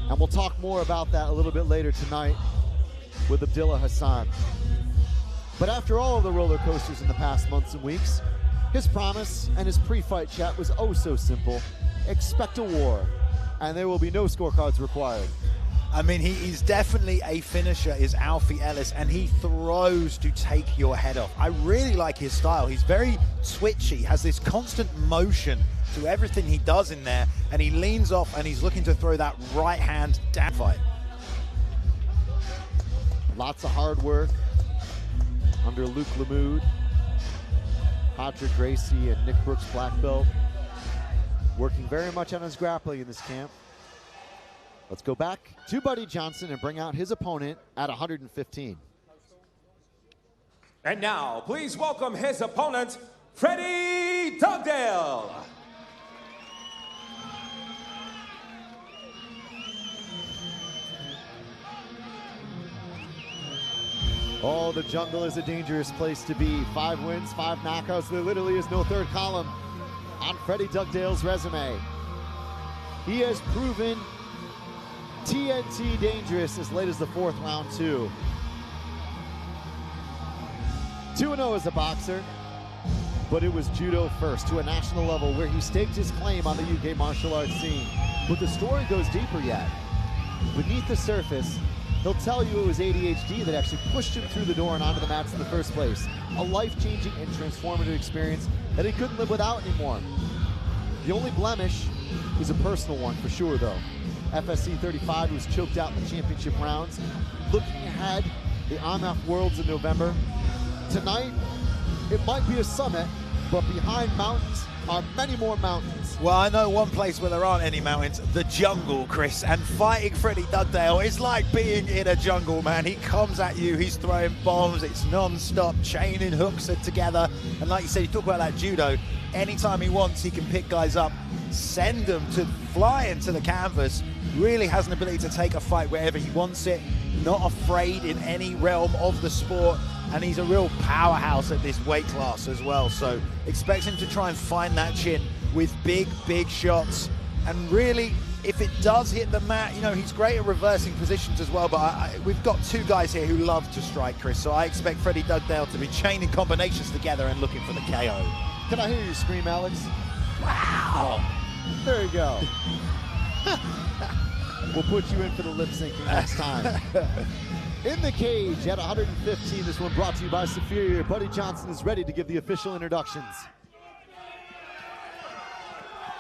And we'll talk more about that a little bit later tonight with Abdullah Hassan. But after all of the roller coasters in the past months and weeks, his promise and his pre-fight chat was oh so simple. Expect a war, and there will be no scorecards required. I mean, he's definitely a finisher, is Alfie Ellis, and he throws to take your head off. I really like his style. He's very twitchy, has this constant motion to everything he does in there, and he leans off and he's looking to throw that right hand down fight. Lots of hard work under Luke Lamoud, Patrick Gracie, and Nick Brooks, black belt, working very much on his grappling in this camp. Let's go back to Buddy Johnson and bring out his opponent at 115. And now, please welcome his opponent, Freddie Dugdale. Oh, the jungle is a dangerous place to be. 5 wins, 5 knockouts. There literally is no third column on Freddie Dugdale's resume. He has proven TNT dangerous as late as the 4th round, too. 2-0 as a boxer, but it was judo first to a national level where he staked his claim on the UK martial arts scene. But the story goes deeper yet. Beneath the surface, he'll tell you it was ADHD that actually pushed him through the door and onto the mats in the first place. A life-changing and transformative experience that he couldn't live without anymore. The only blemish is a personal one for sure, though. FSC 35 was choked out in the championship rounds. Looking ahead, the IMF Worlds in November. Tonight, it might be a summit, but behind mountains are many more mountains. Well, I know one place where there aren't any mountains, the jungle, Chris. And fighting Freddie Dugdale is like being in a jungle, man. He comes at you, he's throwing bombs, it's non-stop, chaining hooks are together. And like you said, you talk about that judo, anytime he wants, he can pick guys up, send them to fly into the canvas. Really has an ability to take a fight wherever he wants it, not afraid in any realm of the sport. And he's a real powerhouse at this weight class as well. So expect him to try and find that chin with big, big shots. And really, if it does hit the mat, you know, he's great at reversing positions as well. But we've got 2 guys here who love to strike, Chris. So I expect Freddie Dugdale to be chaining combinations together and looking for the KO. Can I hear you scream, Alex? Wow! There you go. We'll put you in for the lip syncing next time. In the cage at 115, this one brought to you by Superior. Buddy Johnson is ready to give the official introductions.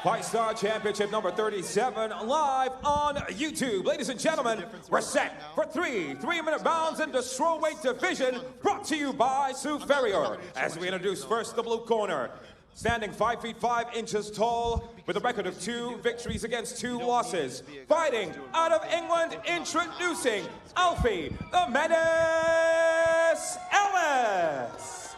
FightStar Championship number 37, live on YouTube. Ladies and gentlemen, we're set for 3 3-minute rounds in the strawweight division, brought to you by Superior. As we introduce first the blue corner, standing 5 feet 5 inches tall, with a record of 2 victories against 2 losses. Fighting out of England, introducing Alfie the Menace Ellis.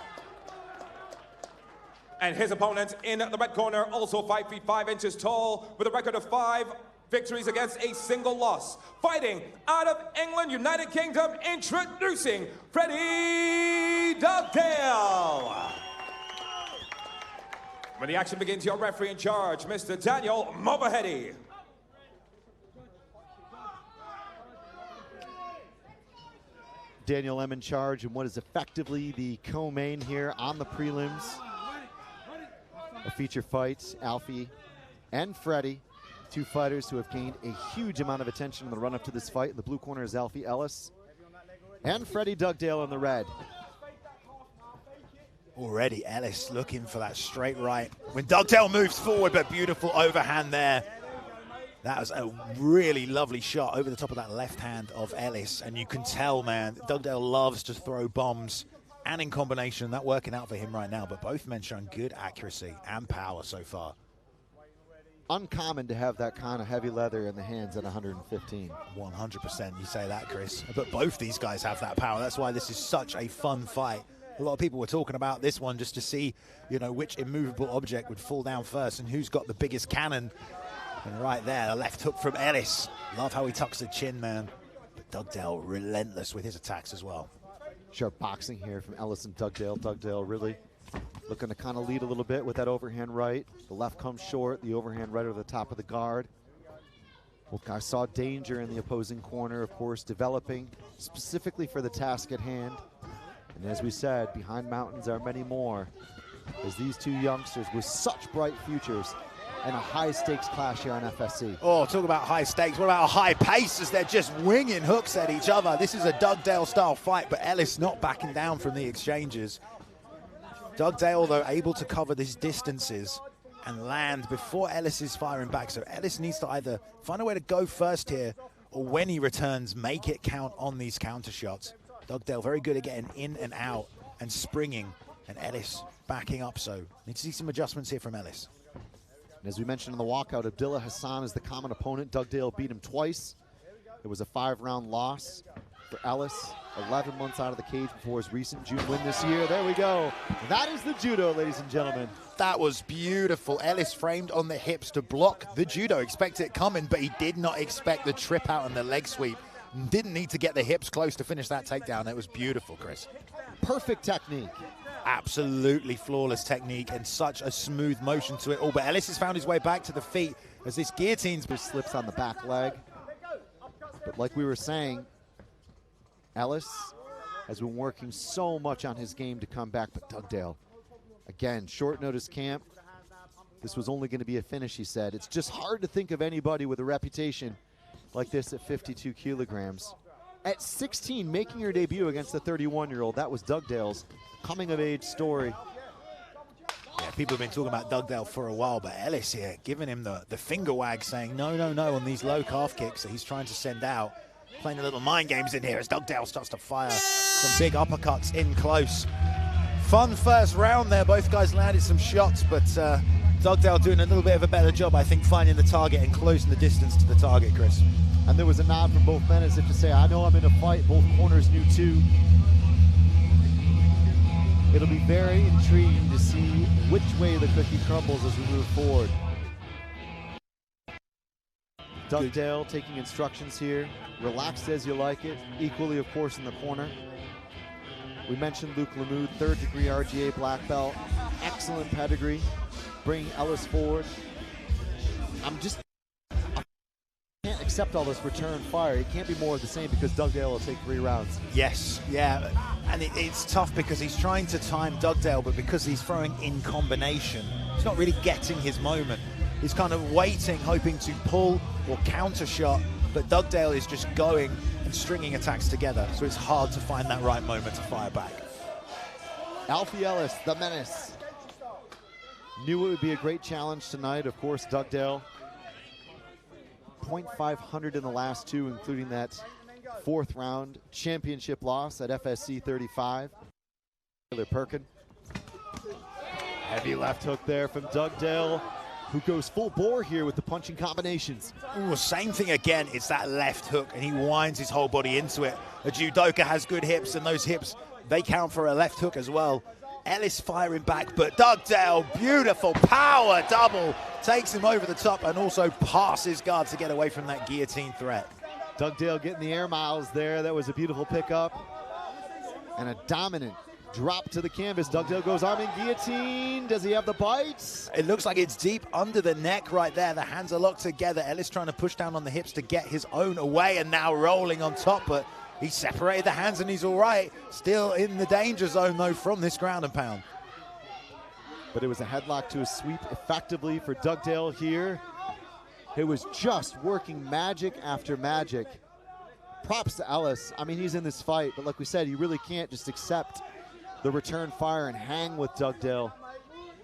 And his opponent in the red corner, also 5 feet 5 inches tall, with a record of 5 victories against a single loss. Fighting out of England, United Kingdom, introducing Freddie Dugdale. When the action begins, your referee in charge, Mr. Daniel Mobahedi. Daniel M in charge in what is effectively the co-main here on the prelims. A feature fight, Alfie and Freddie, 2 fighters who have gained a huge amount of attention in the run-up to this fight. In the blue corner is Alfie Ellis and Freddie Dugdale in the red. Already Ellis looking for that straight right. When Dugdale moves forward, but beautiful overhand there. That was a really lovely shot over the top of that left hand of Ellis. And you can tell, man, Dugdale loves to throw bombs. And in combination, that working out for him right now. But both men showing good accuracy and power so far. Uncommon to have that kind of heavy leather in the hands at 115. 100% you say that, Chris. But both these guys have that power. That's why this is such a fun fight. A lot of people were talking about this one just to see, you know, which immovable object would fall down first and who's got the biggest cannon. And right there, the left hook from Ellis. Love how he tucks the chin, man. But Dugdale relentless with his attacks as well. Sharp boxing here from Ellis and Dugdale. Dugdale really looking to kind of lead a little bit with that overhand right. The left comes short, the overhand right over the top of the guard. Both guys saw danger in the opposing corner, of course, developing specifically for the task at hand. And as we said, behind mountains are many more, as these 2 youngsters with such bright futures and a high-stakes clash here on FSC. Oh, talk about high stakes. What about a high pace as they're just winging hooks at each other? This is a Dugdale-style fight, but Ellis not backing down from the exchanges. Dugdale, though, able to cover these distances and land before Ellis is firing back. So Ellis needs to either find a way to go first here, or when he returns, make it count on these counter shots. Dugdale very good at getting in and out and springing, and Ellis backing up. So need to see some adjustments here from Ellis. And as we mentioned in the walkout, Abdullah Hassan is the common opponent. Dugdale beat him twice. It was a 5-round loss for Ellis. 11 months out of the cage before his recent June win this year. There we go. That is the judo, ladies and gentlemen. That was beautiful. Ellis framed on the hips to block the judo. Expected it coming, but he did not expect the trip out and the leg sweep. Didn't need to get the hips close to finish that takedown. It was beautiful, Chris. Perfect technique. Absolutely flawless technique and such a smooth motion to it all. But Ellis has found his way back to the feet as this guillotine's slips on the back leg. But like we were saying, Ellis has been working so much on his game to come back, but Dugdale, again, short notice camp. This was only going to be a finish, he said. It's just hard to think of anybody with a reputation like this at 52 kilograms. At 16, making her debut against the 31-year-old, that was Dugdale's coming-of-age story. Yeah, people have been talking about Dugdale for a while, but Ellis here giving him the finger wag, saying no, no, no on these low calf kicks that he's trying to send out. Playing a little mind games in here as Dugdale starts to fire some big uppercuts in close. Fun first round there. Both guys landed some shots, but Dugdale doing a little bit of a better job, I think, finding the target and closing the distance to the target, Chris. And there was a nod from both men as if to say, I know I'm in a fight. Both corners knew too. It'll be very intriguing to see which way the cookie crumbles as we move forward. Dugdale taking instructions here. Relaxed as you like it. Equally, of course, in the corner. We mentioned Luke Lamoud, 3rd-degree RGA black belt. Excellent pedigree. Bringing Ellis forward. I can't accept all this return fire. It can't be more of the same because Dugdale will take 3 rounds. Yes, yeah. And it's tough because he's trying to time Dugdale, but because he's throwing in combination, he's not really getting his moment. He's kind of waiting, hoping to pull or counter shot, but Dugdale is just going and stringing attacks together, so it's hard to find that right moment to fire back. Alfie Ellis, the menace. Knew it would be a great challenge tonight. Of course, Dugdale, .500 in the last 2, including that 4th round championship loss at FSC 35. Taylor Perkin. Heavy left hook there from Dugdale, who goes full bore here with the punching combinations. Ooh, same thing again. It's that left hook, and he winds his whole body into it. A judoka has good hips, and those hips, they count for a left hook as well. Ellis firing back, but Dugdale, beautiful power double, takes him over the top and also passes guard to get away from that guillotine threat. Dugdale getting the air miles there. That was a beautiful pickup. And a dominant drop to the canvas. Dugdale goes arm in guillotine. Does he have the bites? It looks like it's deep under the neck right there. The hands are locked together. Ellis trying to push down on the hips to get his own away and now rolling on top, but he separated the hands and he's all right. Still in the danger zone, though, from this ground and pound. But it was a headlock to a sweep effectively for Dugdale here. It was just working magic after magic. Props to Ellis. I mean, he's in this fight, but like we said, you really can't just accept the return fire and hang with Dugdale,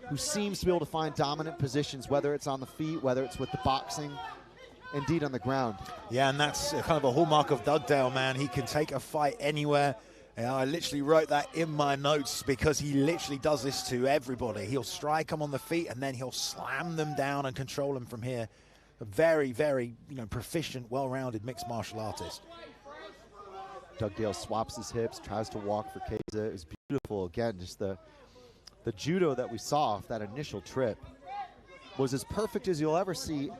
who seems to be able to find dominant positions, whether it's on the feet, whether it's with the boxing, indeed on the ground. Yeah, and that's kind of a hallmark of Dugdale, man. He can take a fight anywhere. I literally wrote that in my notes because he literally does this to everybody. He'll strike them on the feet and then he'll slam them down and control them from here. A very, very, proficient, well-rounded mixed martial artist. Dugdale swaps his hips, tries to walk for Keza. It was beautiful. Again, just the judo that we saw off that initial trip was as perfect as you'll ever see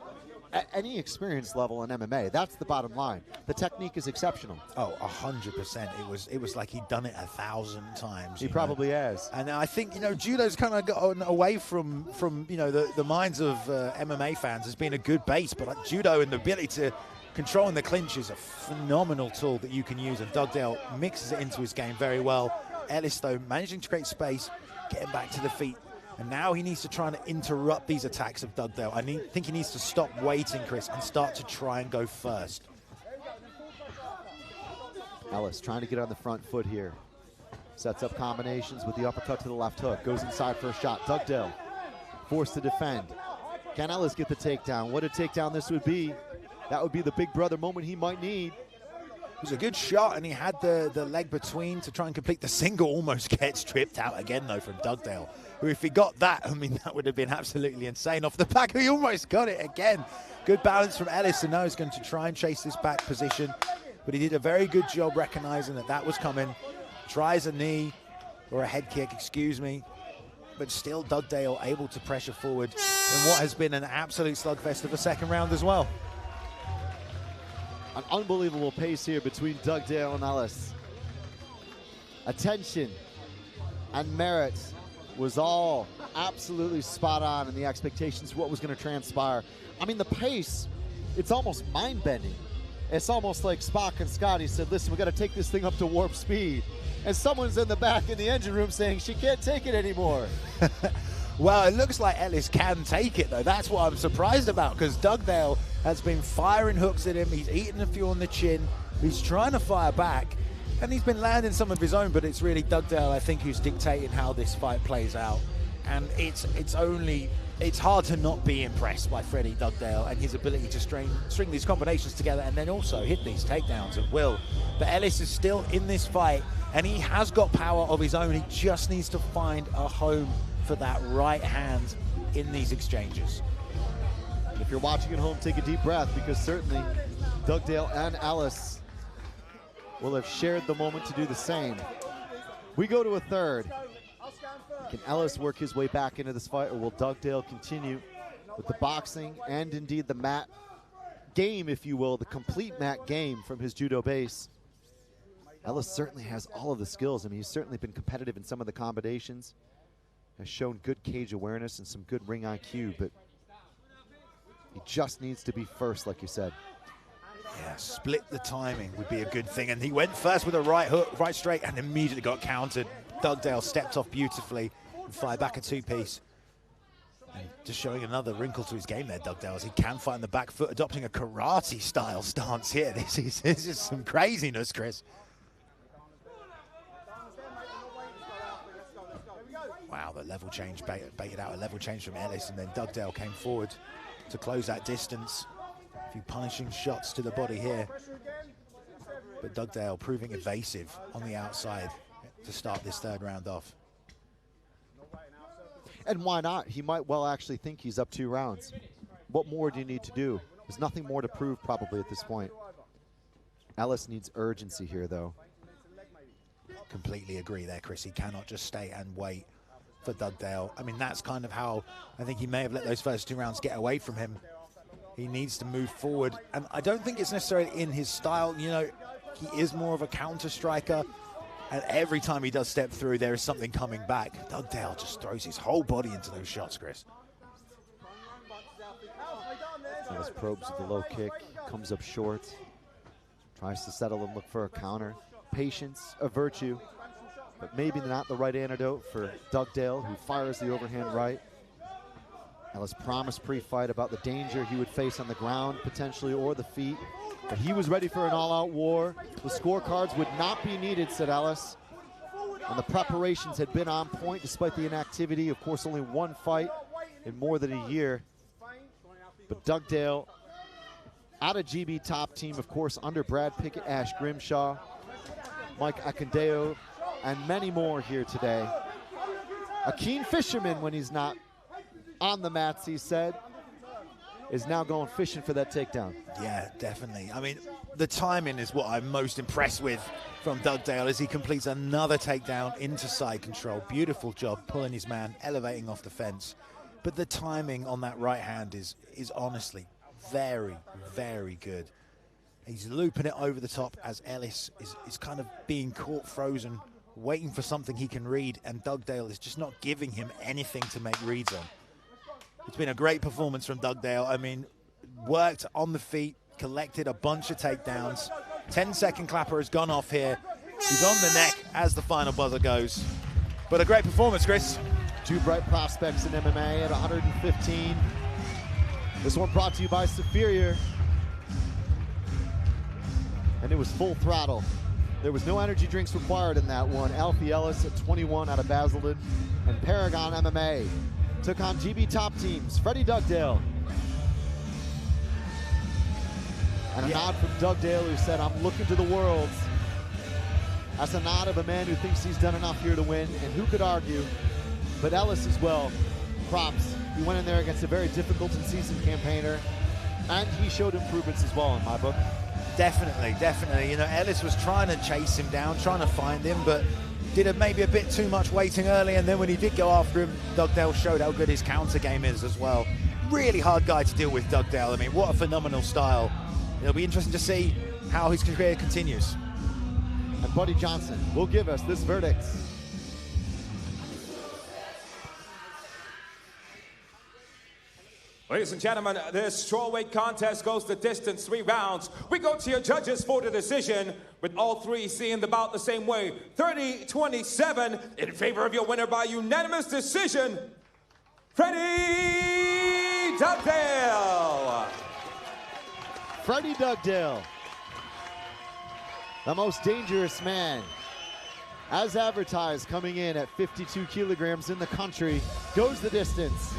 at any experience level in MMA. That's the bottom line. The technique is exceptional. Oh, 100%. It was like he'd done it 1,000 times. He probably has. And I think, judo's kind of gotten away from the minds of MMA fans as being a good base, but like judo and the ability to control in the clinch is a phenomenal tool that you can use, and Dugdale mixes it into his game very well. Ellis, though, managing to create space, getting back to the feet. And now he needs to try and interrupt these attacks of Dugdale. I think he needs to stop waiting, Chris, and start to try and go first. Ellis trying to get on the front foot here. Sets up combinations with the uppercut to the left hook. Goes inside for a shot. Dugdale forced to defend. Can Ellis get the takedown? What a takedown this would be. That would be the big brother moment he might need. was a good shot, and he had the leg between to try and complete the single. Almost gets tripped out again, though, from Dugdale, who, if he got that, I mean, that would have been absolutely insane. Off the back, he almost got it again. Good balance from Ellis, and now he's going to try and chase this back position. But he did a very good job recognizing that that was coming. Tries a knee, or a head kick, excuse me. But still Dugdale able to pressure forward in what has been an absolute slugfest of a second round as well. An unbelievable pace here between Dugdale and Ellis. Attention and merit was all absolutely spot on in the expectations of what was going to transpire. I mean, the pace, it's almost mind-bending. It's almost like Spock and Scotty said, listen, we got to take this thing up to warp speed. And someone's in the back in the engine room saying she can't take it anymore. Well, it looks like Ellis can take it, though. That's what I'm surprised about, because Dugdale has been firing hooks at him. He's eating a few on the chin. He's trying to fire back, and he's been landing some of his own, but it's really Dugdale, I think, who's dictating how this fight plays out. And it's hard to not be impressed by Freddie Dugdale and his ability to string these combinations together and then also hit these takedowns at will. But Ellis is still in this fight, and he has got power of his own. He just needs to find a home for that right hand in these exchanges. If you're watching at home, take a deep breath, because certainly Dugdale and Ellis will have shared the moment to do the same. We go to a third. Can Ellis work his way back into this fight, or will Dugdale continue with the boxing and indeed the mat game, if you will, the complete mat game from his judo base? Ellis certainly has all of the skills. I mean, he's certainly been competitive in some of the combinations, has shown good cage awareness and some good ring IQ, but he just needs to be first, like you said. Yeah, split the timing would be a good thing. And he went first with a right hook, right straight, and immediately got countered. Dugdale stepped off beautifully and fired back a two-piece. And just showing another wrinkle to his game there, Dugdale, as he can fight on the back foot, adopting a karate-style stance here. This is some craziness, Chris. Wow, the level change, baited out a level change from Ellis, and then Dugdale came forward to close that distance. A few punishing shots to the body here. But Dugdale proving evasive on the outside to start this third round off. And why not? He might well actually think he's up 2 rounds. What more do you need to do? There's nothing more to prove probably at this point. Ellis needs urgency here, though. Completely agree there, Chris. He cannot just stay and wait for Dugdale. I mean, that's kind of how I think he may have let those first 2 rounds get away from him. He needs to move forward, and I don't think it's necessarily in his style. You know, he is more of a counter striker, and every time he does step through, there is something coming back. Dugdale just throws his whole body into those shots, Chris. Ellis probes with the low kick, comes up short, tries to settle and look for a counter. Patience, a virtue, but maybe not the right antidote for Dugdale, who fires the overhand right. Ellis promised pre-fight about the danger he would face on the ground, potentially, or the feet, but he was ready for an all-out war. The scorecards would not be needed, said Ellis, and the preparations had been on point despite the inactivity. Of course, only 1 fight in more than a year, but Dugdale out of GB top team, of course, under Brad Pickett, Ash Grimshaw, Mike Akindeo, and many more here today. A keen fisherman when he's not on the mats, he said, is now going fishing for that takedown. Yeah, definitely. I mean, the timing is what I'm most impressed with from Dugdale as he completes another takedown into side control. Beautiful job pulling his man, elevating off the fence. But the timing on that right hand is honestly very, very good. He's looping it over the top as Ellis is kind of being caught frozen, waiting for something he can read, and Dugdale is just not giving him anything to make reads on. It's been a great performance from Dugdale. I mean, worked on the feet, collected a bunch of takedowns. 10-second clapper has gone off here. He's on the neck as the final buzzer goes. But a great performance, Chris. 2 bright prospects in MMA at 115. This one brought to you by Superior. And it was full throttle. There was no energy drinks required in that one. Alfie Ellis at 21 out of Basildon, and Paragon MMA took on GB top teams. Freddie Dugdale And a nod from Dugdale, who said, I'm looking to the worlds. That's a nod of a man who thinks he's done enough here to win, and who could argue? But Ellis as well, props. He went in there against a very difficult and seasoned campaigner, and he showed improvements as well in my book. Definitely, definitely. You know, Ellis was trying to chase him down, trying to find him, but did maybe a bit too much waiting early, and then when he did go after him, Dugdale showed how good his counter game is as well. Really hard guy to deal with, Dugdale. I mean, what a phenomenal style. It'll be interesting to see how his career continues. And Buddy Johnson will give us this verdict. Ladies and gentlemen, this strawweight contest goes the distance, 3 rounds. We go to your judges for the decision, with all 3 seeing the bout the same way. 30-27 in favor of your winner by unanimous decision, Freddie Dugdale. Freddie Dugdale, the most dangerous man, as advertised, coming in at 52 kilograms in the country, goes the distance.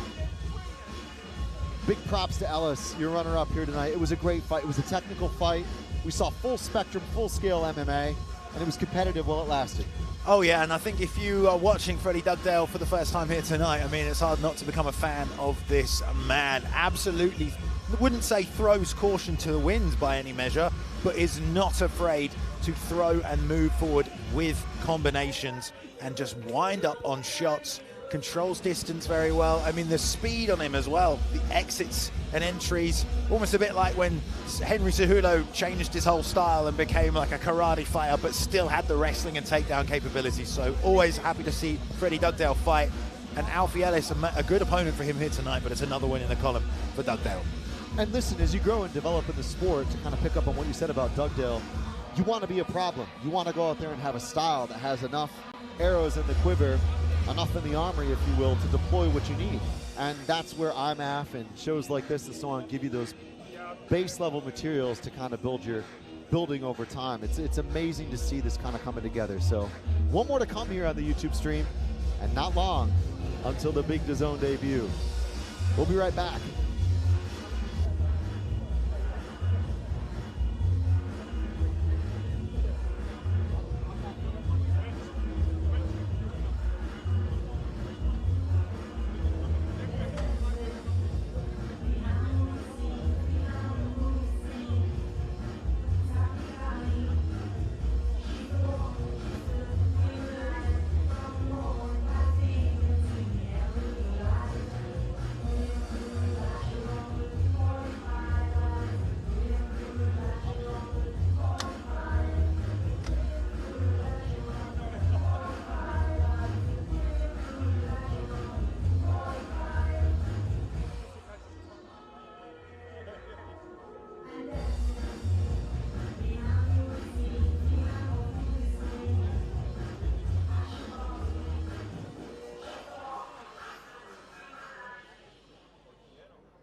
Big props to Ellis, your runner-up here tonight. It was a great fight. It was a technical fight. We saw full spectrum, full-scale MMA, and it was competitive while it lasted. Oh yeah, and I think if you are watching Freddie Dugdale for the first time here tonight, I mean, it's hard not to become a fan of this man. Absolutely, wouldn't say throws caution to the wind by any measure, but is not afraid to throw and move forward with combinations and just wind up on shots. Controls distance very well. I mean, the speed on him as well, the exits and entries, almost a bit like when Henry Cejudo changed his whole style and became like a karate fighter, but still had the wrestling and takedown capabilities. So always happy to see Freddie Dugdale fight. And Alfie Ellis, a good opponent for him here tonight, but it's another win in the column for Dugdale. And listen, as you grow and develop in the sport, to kind of pick up on what you said about Dugdale, you want to be a problem. You want to go out there and have a style that has enough arrows in the quiver, enough in the armory, if you will, to deploy what you need. And that's where IMAF and shows like this and so on give you those base level materials to kind of build your building over time. It's amazing to see this kind of coming together. So one more to come here on the YouTube stream, and not long until the big DAZN debut. We'll be right back.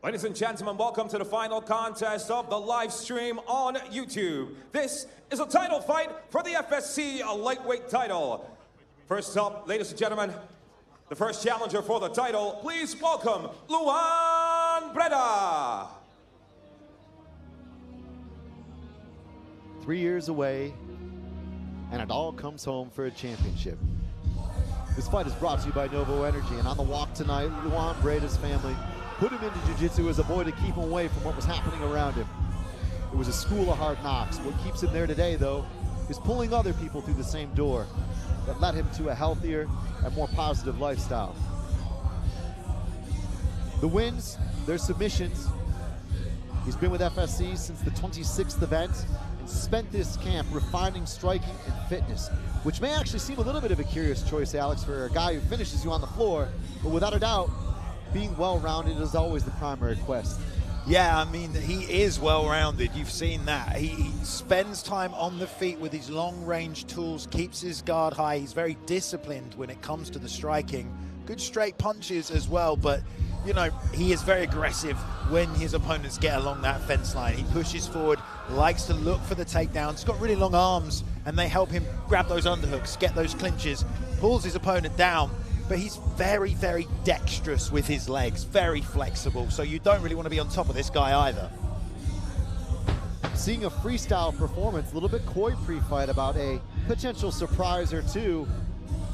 Ladies and gentlemen, welcome to the final contest of the live stream on YouTube. This is a title fight for the FSC lightweight title. First up, ladies and gentlemen, the first challenger for the title, please welcome Luan Breda. 3 years away, and it all comes home for a championship. This fight is brought to you by Novo Energy, and on the walk tonight, Luan Breda's family put him into jiu-jitsu as a boy to keep him away from what was happening around him. It was a school of hard knocks. What keeps him there today, though, is pulling other people through the same door that led him to a healthier and more positive lifestyle. The wins, their submissions. He's been with FSC since the 26th event and spent this camp refining striking and fitness, which may actually seem a little bit of a curious choice, Alex, for a guy who finishes you on the floor, but without a doubt, being well-rounded is always the primary quest. Yeah, I mean, he is well-rounded. You've seen that. He spends time on the feet with his long-range tools, keeps his guard high. He's very disciplined when it comes to the striking. Good straight punches as well, but, you know, he is very aggressive when his opponents get along that fence line. He pushes forward, likes to look for the takedowns. He's got really long arms, and they help him grab those underhooks, get those clinches, pulls his opponent down. But he's very, very dexterous with his legs, very flexible. So you don't really want to be on top of this guy either. seeing a freestyle performance, a little bit coy pre-fight about a potential surprise or two.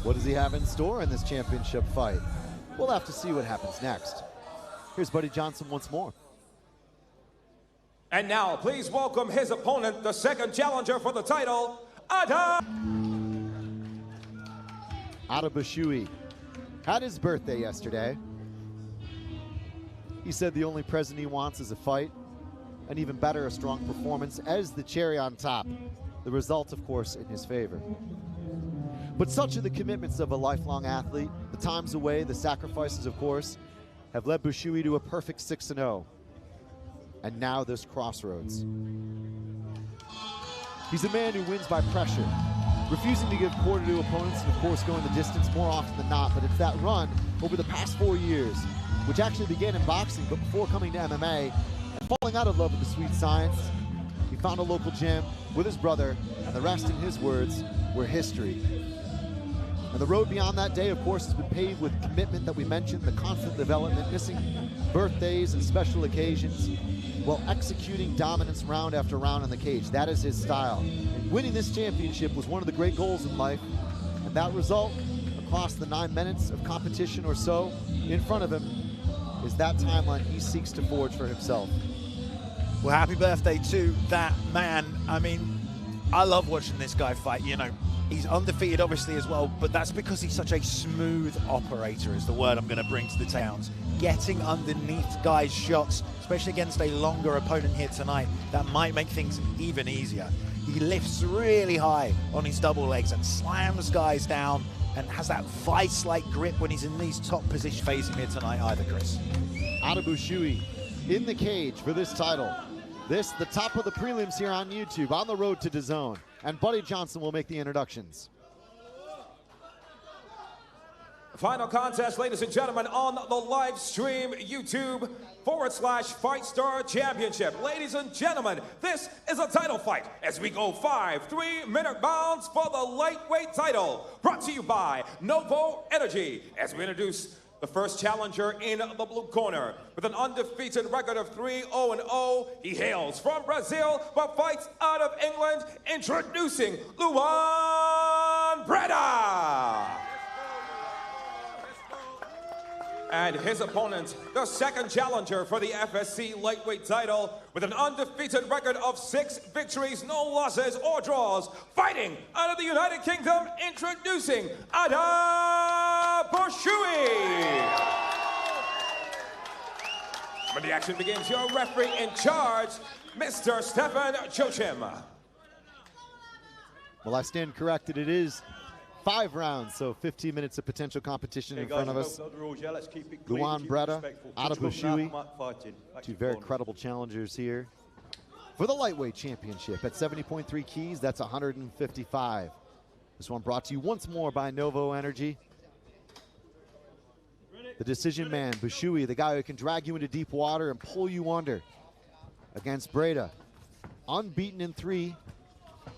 What does he have in store in this championship fight? We'll have to see what happens next. Here's Buddy Johnson once more. And now, please welcome his opponent, the second challenger for the title, Ada Bushui had his birthday yesterday. He said the only present he wants is a fight, and even better, a strong performance as the cherry on top. The result, of course, in his favor. But such are the commitments of a lifelong athlete. The times away, the sacrifices, of course, have led Bushui to a perfect 6-0. And now this crossroads. He's a man who wins by pressure, refusing to give quarter to opponents and, of course, going the distance more often than not. But it's that run over the past 4 years, which actually began in boxing, but before coming to MMA, and falling out of love with the sweet science, he found a local gym with his brother, and the rest, in his words, were history. And the road beyond that day, of course, has been paved with commitment that we mentioned, the constant development, missing birthdays and special occasions, while executing dominance round after round in the cage. That is his style. And winning this championship was one of the great goals in life. And that result, across the 9 minutes of competition or so in front of him, is that timeline he seeks to forge for himself. Well, happy birthday to that man. I mean, I love watching this guy fight. You know, he's undefeated, obviously, as well, but that's because he's such a smooth operator, is the word I'm going to bring to the towns. Getting underneath guys' shots, especially against a longer opponent here tonight, that might make things even easier. He lifts really high on his double legs and slams guys down and has that vice-like grip when he's in these top positions. Phase him here tonight either, Chris. Ada Bushui in the cage for this title. This, the top of the prelims here on YouTube, on the road to DAZN. And Buddy Johnson will make the introductions. Final contest, ladies and gentlemen, on the live stream, YouTube /FightStar Championship. Ladies and gentlemen, this is a title fight as we go 5 3-minute rounds for the lightweight title. Brought to you by Novo Energy. As we introduce the first challenger in the blue corner with an undefeated record of 3-0-0. He hails from Brazil but fights out of England. Introducing Luan Breda. And his opponent, the second challenger for the FSC lightweight title, with an undefeated record of 6 victories, no losses or draws, fighting out of the United Kingdom, introducing Ada Bushui. When the action begins, your referee in charge, Mr. Stefan Joachim. Well, I stand corrected. It is 5 rounds, so 15 minutes of potential competition in front of us. Luan Breda, Ada Bushui, 2 very credible challengers here for the lightweight championship at 70.3 keys. That's 155. This one brought to you once more by Novo Energy. The decision man, Bushui, the guy who can drag you into deep water and pull you under, against Breda, unbeaten in 3.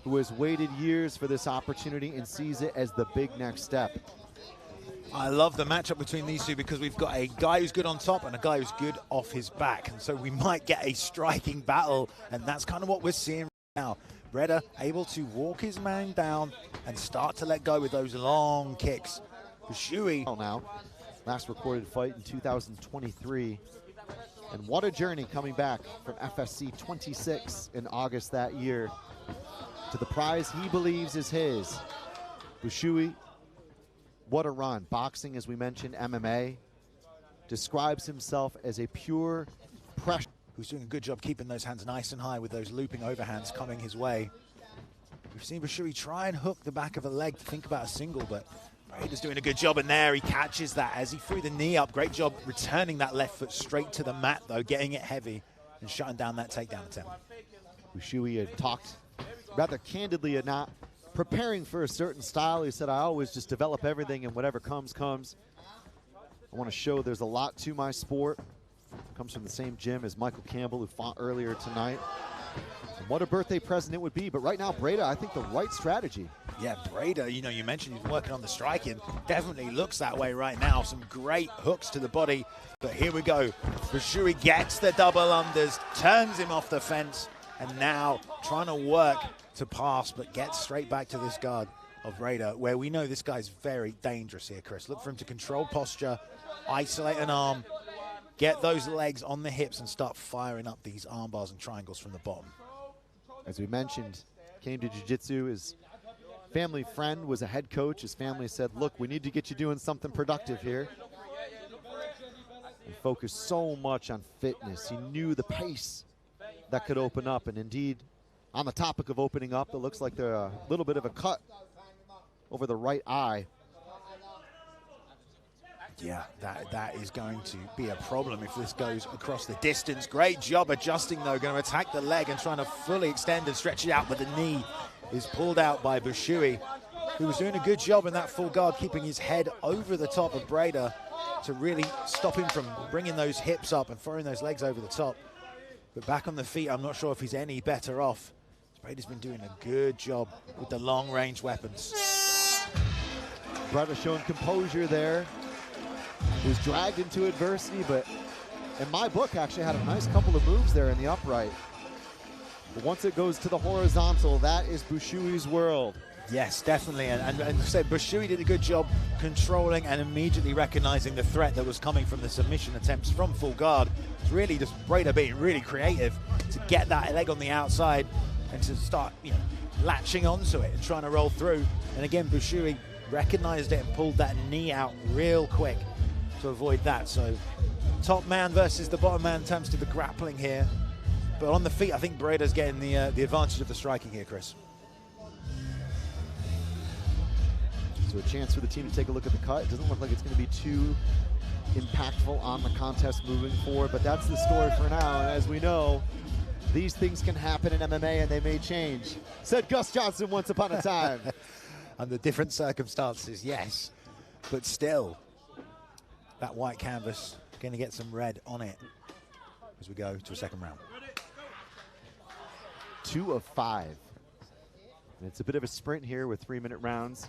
Who has waited years for this opportunity and sees it as the big next step. I love the matchup between these two because we've got a guy who's good on top and a guy who's good off his back. And so we might get a striking battle, and that's kind of what we're seeing right now. Breda able to walk his man down and start to let go with those long kicks. Bushui now, last recorded fight in 2023. And what a journey coming back from FSC 26 in August that year to the prize he believes is his. Bushui, what a run. Boxing, as we mentioned, MMA, describes himself as a pure pressure. Who's doing a good job keeping those hands nice and high with those looping overhands coming his way. We've seen Bushui try and hook the back of a leg to think about a single, but Breda's doing a good job in there. He catches that as he threw the knee up. Great job returning that left foot straight to the mat, though, getting it heavy and shutting down that takedown attempt. Bushui had talked rather candidly at not preparing for a certain style. He said, I always just develop everything, and whatever comes, comes. I want to show there's a lot to my sport. Comes from the same gym as Michael Campbell, who fought earlier tonight. And what a birthday present it would be. But right now, Breda, I think the right strategy. Yeah, Breda, you know, you mentioned he's working on the striking. Definitely looks that way right now. Some great hooks to the body. But here we go. Bushui gets the double unders, turns him off the fence, And now trying to work to pass, but get straight back to this guard of Breda, where we know this guy's very dangerous here, Chris. Look for him to control posture, isolate an arm, get those legs on the hips, and start firing up these arm bars and triangles from the bottom. As we mentioned, came to jiu-jitsu. His family friend was a head coach. His family said, look, we need to get you doing something productive here. And focused so much on fitness. He knew the pace that could open up. And indeed, on the topic of opening up, it looks like there's a little bit of a cut over the right eye. Yeah, that is going to be a problem if this goes across the distance. Great job adjusting, though. Going to attack the leg and trying to fully extend and stretch it out, but the knee is pulled out by Bushui, who was doing a good job in that full guard, keeping his head over the top of Breda to really stop him from bringing those hips up and throwing those legs over the top. But back on the feet, I'm not sure if he's any better off. Breda's been doing a good job with the long-range weapons. Breda showing composure there. He was dragged into adversity, but in my book actually had a nice couple of moves there in the upright. But once it goes to the horizontal, that is Bushui's world. Yes, definitely. And so Bushui did a good job controlling and immediately recognizing the threat that was coming from the submission attempts from full guard. It's really just Breda being really creative to get that leg on the outside and to start, latching onto it and trying to roll through. And again, Bushui recognized it and pulled that knee out real quick to avoid that. So top man versus the bottom man in terms of the grappling here. But on the feet, I think Breda's getting the advantage of the striking here, Chris. So a chance for the team to take a look at the cut. It doesn't look like it's going to be too impactful on the contest moving forward, but that's the story for now. And as we know, these things can happen in MMA and they may change. Said Gus Johnson once upon a time. Under different circumstances, yes. But still, that white canvas going to get some red on it as we go to a second round. 2 of 5. And it's a bit of a sprint here with 3-minute rounds.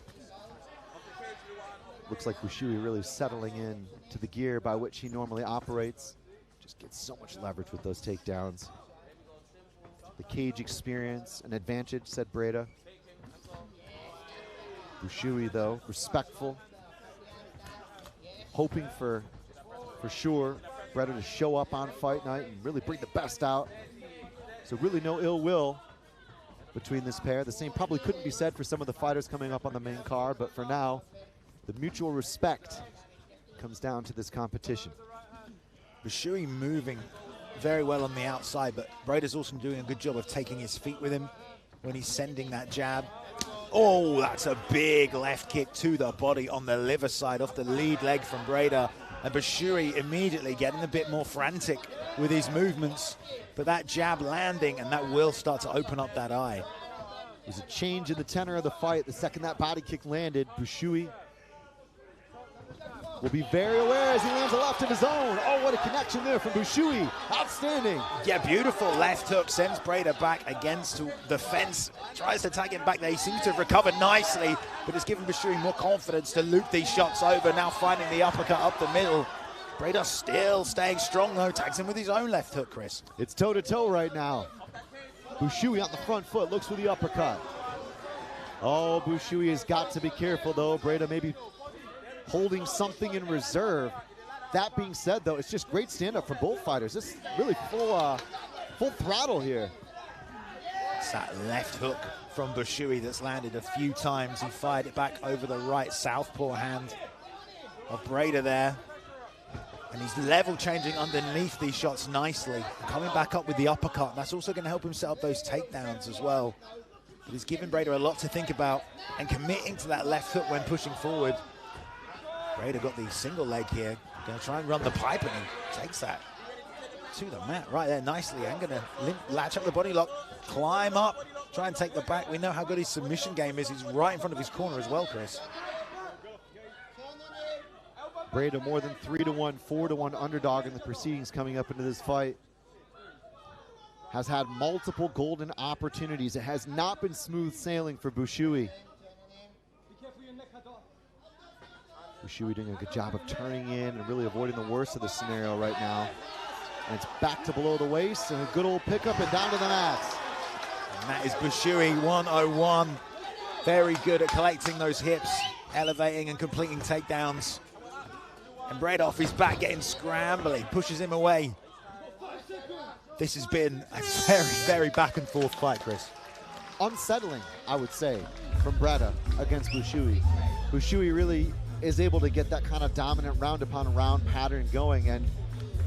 Looks like Bushui really settling in to the gear by which he normally operates. Just gets so much leverage with those takedowns. The cage experience, an advantage, said Breda. Bushui, though, respectful. Hoping for sure Breda to show up on fight night and really bring the best out. So really no ill will between this pair. The same probably couldn't be said for some of the fighters coming up on the main card, but for now, the mutual respect comes down to this competition. Bushui moving very well on the outside, but Breda's also doing a good job of taking his feet with him when he's sending that jab. Oh, that's a big left kick to the body on the liver side off the lead leg from Breda. And Bushui immediately getting a bit more frantic with his movements, but that jab landing, and that will start to open up that eye. There's a change in the tenor of the fight. The second that body kick landed, Bushui will be very aware as he lands a left of his own. Oh, what a connection there from Bushui. Outstanding. Yeah, beautiful left hook. Sends Breda back against the fence. Tries to tag him back there. He seems to have recovered nicely, but it's given Bushui more confidence to loop these shots over. Now finding the uppercut up the middle. Breda still staying strong, though. Tags him with his own left hook, Chris. It's toe-to-toe right now. Bushui on the front foot, looks for the uppercut. Oh, Bushui has got to be careful, though. Breda maybe holding something in reserve. That being said, though, it's just great stand-up from both fighters. This is really full throttle here. It's that left hook from Bushui that's landed a few times. He fired it back over the right southpaw hand of Breda there. And he's level changing underneath these shots nicely. Coming back up with the uppercut. That's also going to help him set up those takedowns as well. But he's giving Breda a lot to think about and committing to that left hook when pushing forward. Breda got the single leg here. Going to try and run the pipe, and he takes that to the mat right there nicely. And going to latch up the body lock, climb up, try and take the back. We know how good his submission game is. He's right in front of his corner as well, Chris. Breda more than 3-1, 4-1 underdog in the proceedings coming up into this fight. Has had multiple golden opportunities. It has not been smooth sailing for Bushui. Bushui doing a good job of turning in and really avoiding the worst of the scenario right now. And it's back to below the waist and a good old pickup and down to the mats. And that is Bushui 101. Very good at collecting those hips, elevating and completing takedowns. And Bredoff is back getting scrambly, pushes him away. This has been a very, very back and forth fight, Chris. Unsettling, I would say, from Breda against Bushui. Bushui really is able to get that kind of dominant round upon round pattern going, and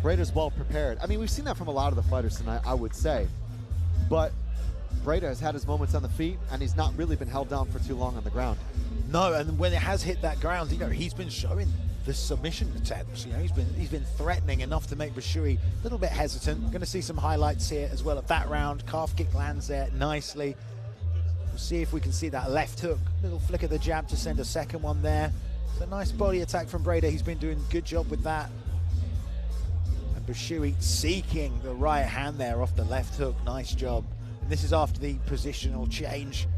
Breda's well prepared. I mean, we've seen that from a lot of the fighters tonight, I would say. But Breda has had his moments on the feet, and he's not really been held down for too long on the ground. No, and when it has hit that ground, you know, he's been showing the submission attempts. You know, he's been threatening enough to make Bushui a little bit hesitant. Going to see some highlights here as well of that round. Calf kick lands there nicely. We'll see if we can see that left hook. Little flick of the jab to send a second one there. It's a nice body attack from Breda. He's been doing a good job with that. And Bushui seeking the right hand there off the left hook. Nice job. And this is after the positional change.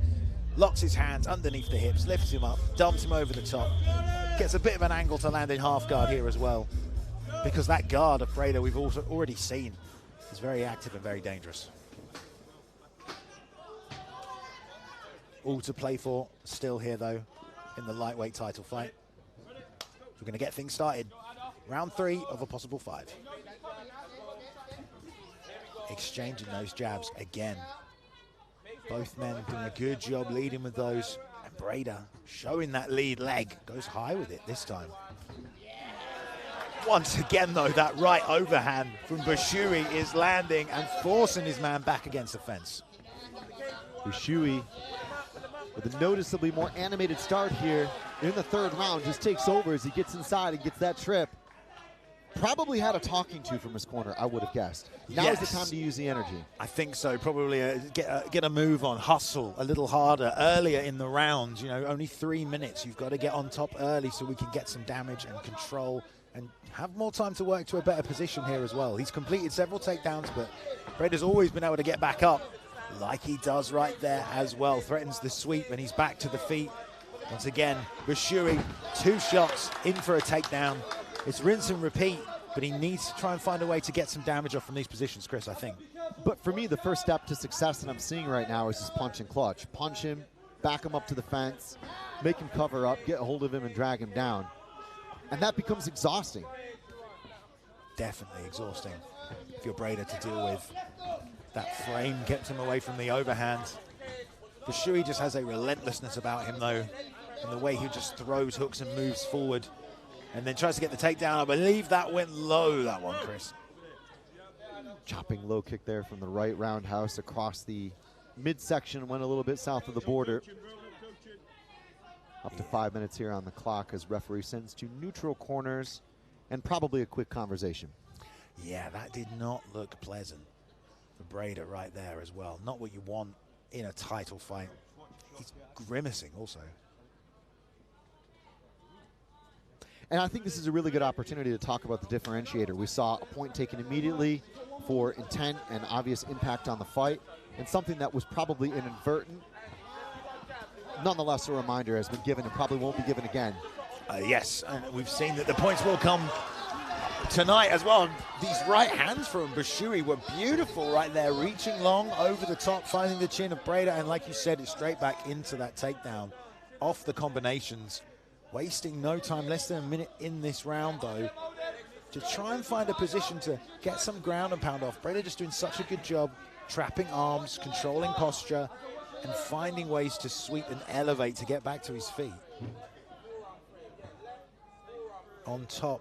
Locks his hands underneath the hips, lifts him up, dumps him over the top. Gets a bit of an angle to land in half guard here as well. Because that guard of Breda we've also already seen is very active and very dangerous. All to play for still here though in the lightweight title fight. We're going to get things started. Round 3 of a possible 5. Exchanging those jabs again. Both men doing a good job leading with those. And Breda showing that lead leg. Goes high with it this time. Once again though, that right overhand from Bushui is landing and forcing his man back against the fence. Bushui with a noticeably more animated start here in the third round, just takes over as he gets inside and gets that trip. Probably had a talking to from his corner, I would have guessed. Now is the time to use the energy. I think so. Probably get a move on, hustle a little harder earlier in the round. You know, only 3 minutes. You've got to get on top early so we can get some damage and control and have more time to work to a better position here as well. He's completed several takedowns, but Breda's always been able to get back up like he does right there as well. Threatens the sweep and he's back to the feet. Once again, Bushui, 2 shots in for a takedown. It's rinse and repeat, but he needs to try and find a way to get some damage off from these positions, Chris, I think. But for me, the first step to success that I'm seeing right now is just punch and clutch. Punch him, back him up to the fence, make him cover up, get a hold of him and drag him down. And that becomes exhausting. Definitely exhausting if you're Breda to deal with. That frame kept him away from the overhand. Bushui just has a relentlessness about him though, and the way he just throws hooks and moves forward and then tries to get the takedown. I believe that went low, that one, Chris. Chopping low kick there from the right roundhouse across the midsection, went a little bit south of the border. Up to 5 minutes here on the clock as referee sends to neutral corners and probably a quick conversation. Yeah, that did not look pleasant for Breda right there as well. Not what you want in a title fight. He's grimacing also. And I think this is a really good opportunity to talk about the differentiator. We saw a point taken immediately for intent and obvious impact on the fight, and something that was probably inadvertent. Nonetheless, a reminder has been given and probably won't be given again. Yes, and we've seen that the points will come tonight as well. These right hands from Bushui were beautiful right there, reaching long over the top, finding the chin of Breda, and like you said, it's straight back into that takedown off the combinations. Wasting no time, less than a minute in this round though, to try and find a position to get some ground and pound off. Breda just doing such a good job trapping arms, controlling posture, and finding ways to sweep and elevate to get back to his feet. On top,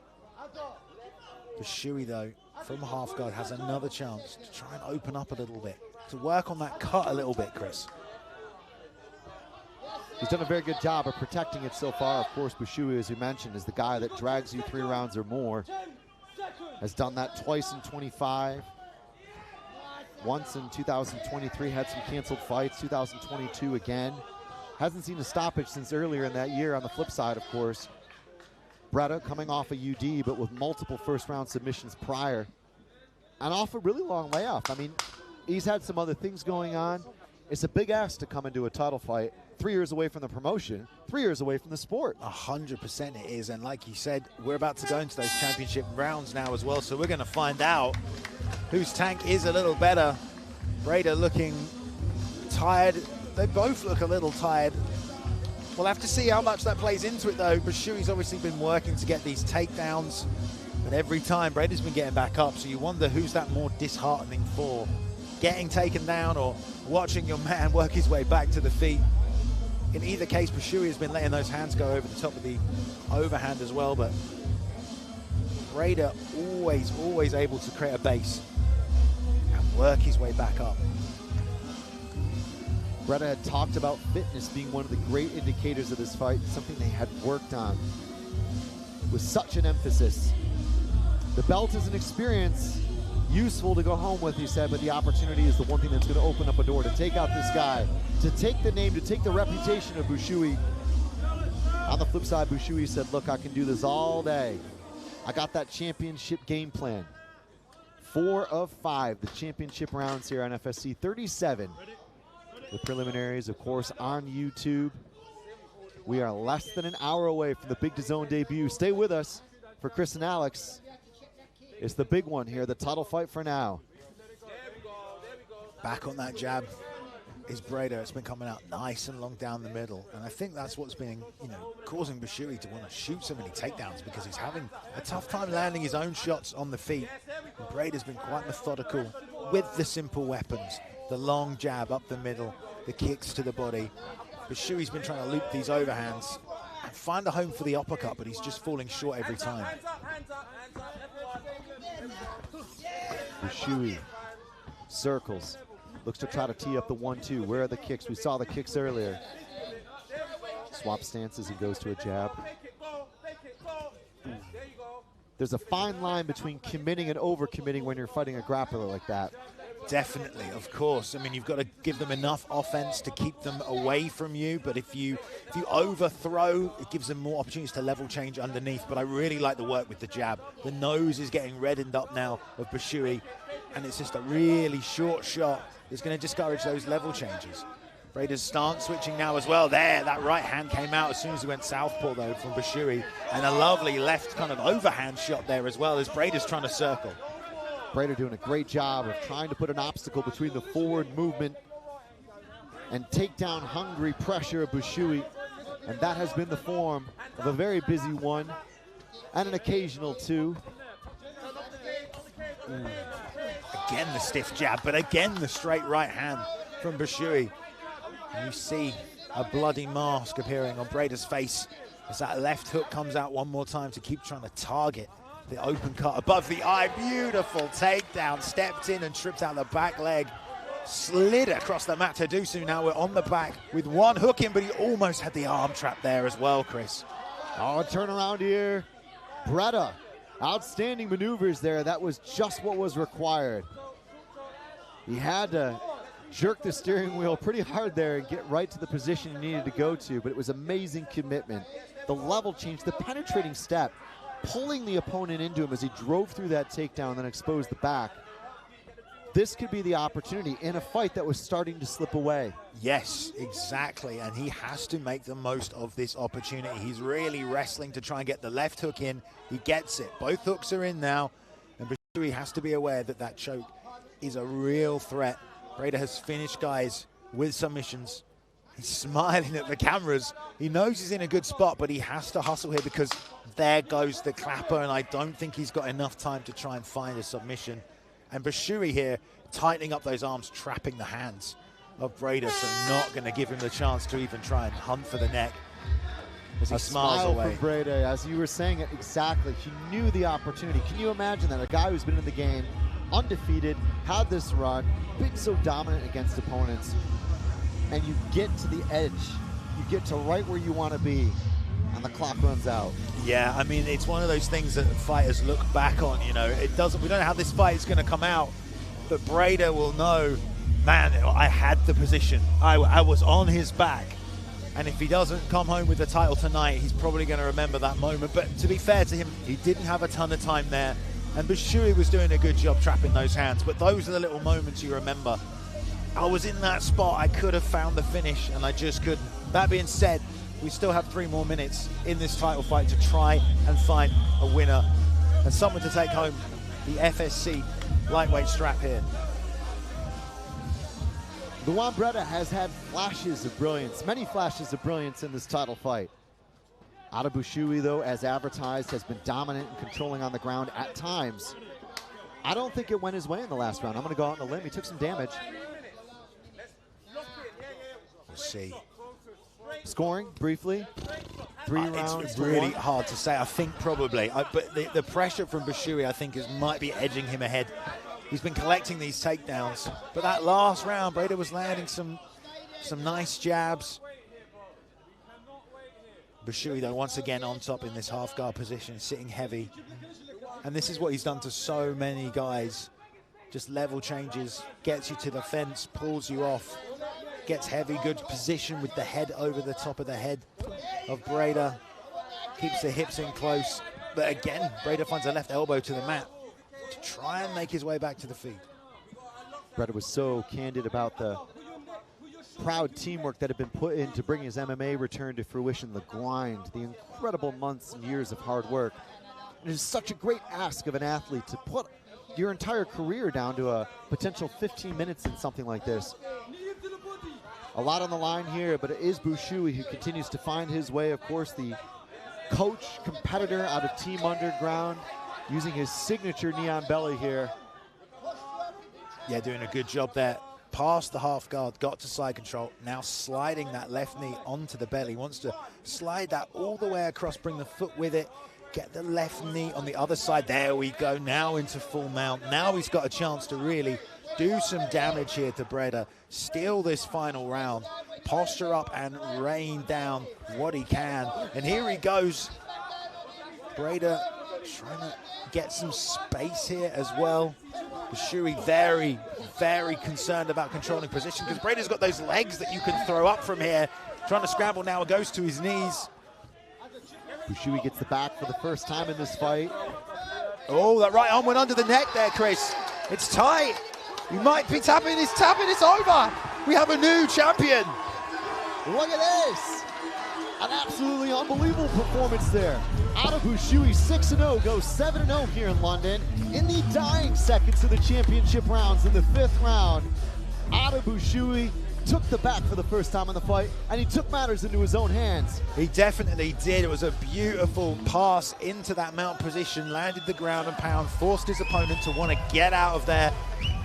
Bushui though, from half guard, has another chance to try and open up a little bit, to work on that cut a little bit, Chris. He's done a very good job of protecting it so far. Of course, Bushui, as you mentioned, is the guy that drags you 3 rounds or more. Has done that twice in 25. Once in 2023, had some canceled fights. 2022 again. Hasn't seen a stoppage since earlier in that year. On the flip side, of course, Breda coming off a UD, but with multiple first-round submissions prior. And off a really long layoff. I mean, he's had some other things going on. It's a big ask to come into a title fight 3 years away from the promotion, 3 years away from the sport. 100% it is, and like you said, we're about to go into those championship rounds now as well, so we're going to find out whose tank is a little better. Breda looking tired. They both look a little tired. We'll have to see how much that plays into it though. Bushui's obviously been working to get these takedowns, but every time Breda's been getting back up, so you wonder who's that more disheartening for. Getting taken down or watching your man work his way back to the feet. In either case, Bushui has been letting those hands go over the top of the overhand as well, but Breda always able to create a base and work his way back up. Breda had talked about fitness being one of the great indicators of this fight, something they had worked on with such an emphasis. The belt is an experience, useful to go home with, he said, but the opportunity is the one thing that's going to open up a door to take out this guy, to take the name, to take the reputation of Bushui. On the flip side, Bushui said, look, I can do this all day. I got that championship game plan. 4 of 5, the championship rounds here on FSC 37. The preliminaries, of course, on YouTube. We are less than an hour away from the big DAZN debut. Stay with us for Chris and Alex. It's the big one here, the title fight for now. Back on that jab is Breda. It's been coming out nice and long down the middle, and I think that's what's been, causing Bushui to want to shoot so many takedowns, because he's having a tough time landing his own shots on the feet. And Breda's been quite methodical with the simple weapons. The long jab up the middle, the kicks to the body. Bushui's been trying to loop these overhands and find a home for the uppercut, but he's just falling short every time. Bushui circles, looks to try to tee up the 1-2. Where are the kicks? We saw the kicks earlier. Swap stances, he goes to a jab. There's a fine line between committing and over-committing when you're fighting a grappler like that. Definitely, of course. I mean, you've got to give them enough offense to keep them away from you, but if you overthrow, it gives them more opportunities to level change underneath. But I really like the work with the jab. The nose is getting reddened up now of Bushui, and it's just a really short shot that's going to discourage those level changes. Breda's stance switching now as well. There, that right hand came out as soon as he went southpaw though from Bushui, and a lovely left kind of overhand shot there as well as Breda's trying to circle. Breda doing a great job of trying to put an obstacle between the forward movement and take down hungry pressure of Bushui. And that has been the form of a very busy one and an occasional 2. Again the stiff jab, but again the straight right hand from Bushui. And you see a bloody mask appearing on Breda's face as that left hook comes out one more time to keep trying to target the open cut above the eye. Beautiful takedown, stepped in and tripped out the back leg, slid across the mat to do so. Now we're on the back with one hook in, but he almost had the arm trap there as well, Chris. Oh, turn around here. Breda, outstanding maneuvers there. That was just what was required. He had to jerk the steering wheel pretty hard there and get right to the position he needed to go to, but it was amazing commitment. The level change, the penetrating step, pulling the opponent into him as he drove through that takedown and then exposed the back. This could be the opportunity in a fight that was starting to slip away. Yes, exactly, and he has to make the most of this opportunity. He's really wrestling to try and get the left hook in. He gets it. Both hooks are in now, and Bushui has to be aware that that choke is a real threat. Breda has finished guys with submissions. He's smiling at the cameras. He knows he's in a good spot, but he has to hustle here because there goes the clapper, and I don't think he's got enough time to try and find a submission. And Bushui here tightening up those arms, trapping the hands of Breda, so not going to give him the chance to even try and hunt for the neck as he smiles away. From Breda, as you were saying it exactly. He knew the opportunity. Can you imagine that? A guy who's been in the game, undefeated, had this run, been so dominant against opponents, and you get to the edge, you get to right where you want to be, and the clock runs out. Yeah, I mean, it's one of those things that fighters look back on, we don't know how this fight is going to come out, but Breda will know, man, I had the position. I was on his back. And if he doesn't come home with the title tonight, he's probably going to remember that moment. But to be fair to him, he didn't have a ton of time there. And Bushui was doing a good job trapping those hands. But those are the little moments you remember. I was in that spot. I could have found the finish, and I just couldn't. That being said, we still have 3 more minutes in this title fight to try and find a winner and someone to take home the FSC lightweight strap here. Luan Breda has had flashes of brilliance, many flashes of brilliance in this title fight. Adebushui, though, as advertised, has been dominant and controlling on the ground at times. I don't think it went his way in the last round. I'm going to go out on a limb. He took some damage. We'll see. Scoring, briefly. 3 rounds. It's really hard to say. I think probably. But the pressure from Bushui, I think, might be edging him ahead. He's been collecting these takedowns. But that last round, Breda was landing some nice jabs. Bushui, though, once again on top in this half-guard position, sitting heavy. And this is what he's done to so many guys. Just level changes, gets you to the fence, pulls you off, gets heavy, good position with the head over the top of the head of Breda. Keeps the hips in close. But again, Breda finds a left elbow to the mat to try and make his way back to the feet. Breda was so candid about the proud teamwork that had been put in to bring his MMA return to fruition, the grind, the incredible months and years of hard work. It is such a great ask of an athlete to put your entire career down to a potential 15 minutes in something like this. A lot on the line here, but it is Bushui who continues to find his way. Of course, the coach, competitor out of Team Underground, using his signature neon belly here. Yeah, doing a good job there. Past the half guard, got to side control. Now sliding that left knee onto the belly. Wants to slide that all the way across, bring the foot with it. Get the left knee on the other side. There we go, now into full mount. Now he's got a chance to really do some damage here to Breda. Steal this final round. Posture up and rain down what he can. And here he goes. Breda trying to get some space here as well. Bushui very, very concerned about controlling position because Breda's got those legs that you can throw up from here. Trying to scramble now, it goes to his knees. Bushui gets the back for the first time in this fight. Oh, that right arm went under the neck there, Chris. It's tight. He might be tapping. He's tapping. It's over. We have a new champion. Look at this. An absolutely unbelievable performance there. Adebushui 6-0, goes 7-0 here in London. In the dying seconds of the championship rounds, in the 5th round, Adebushui took the back for the first time in the fight, and he took matters into his own hands. He definitely did. It was a beautiful pass into that mount position, landed the ground and pound, forced his opponent to want to get out of there,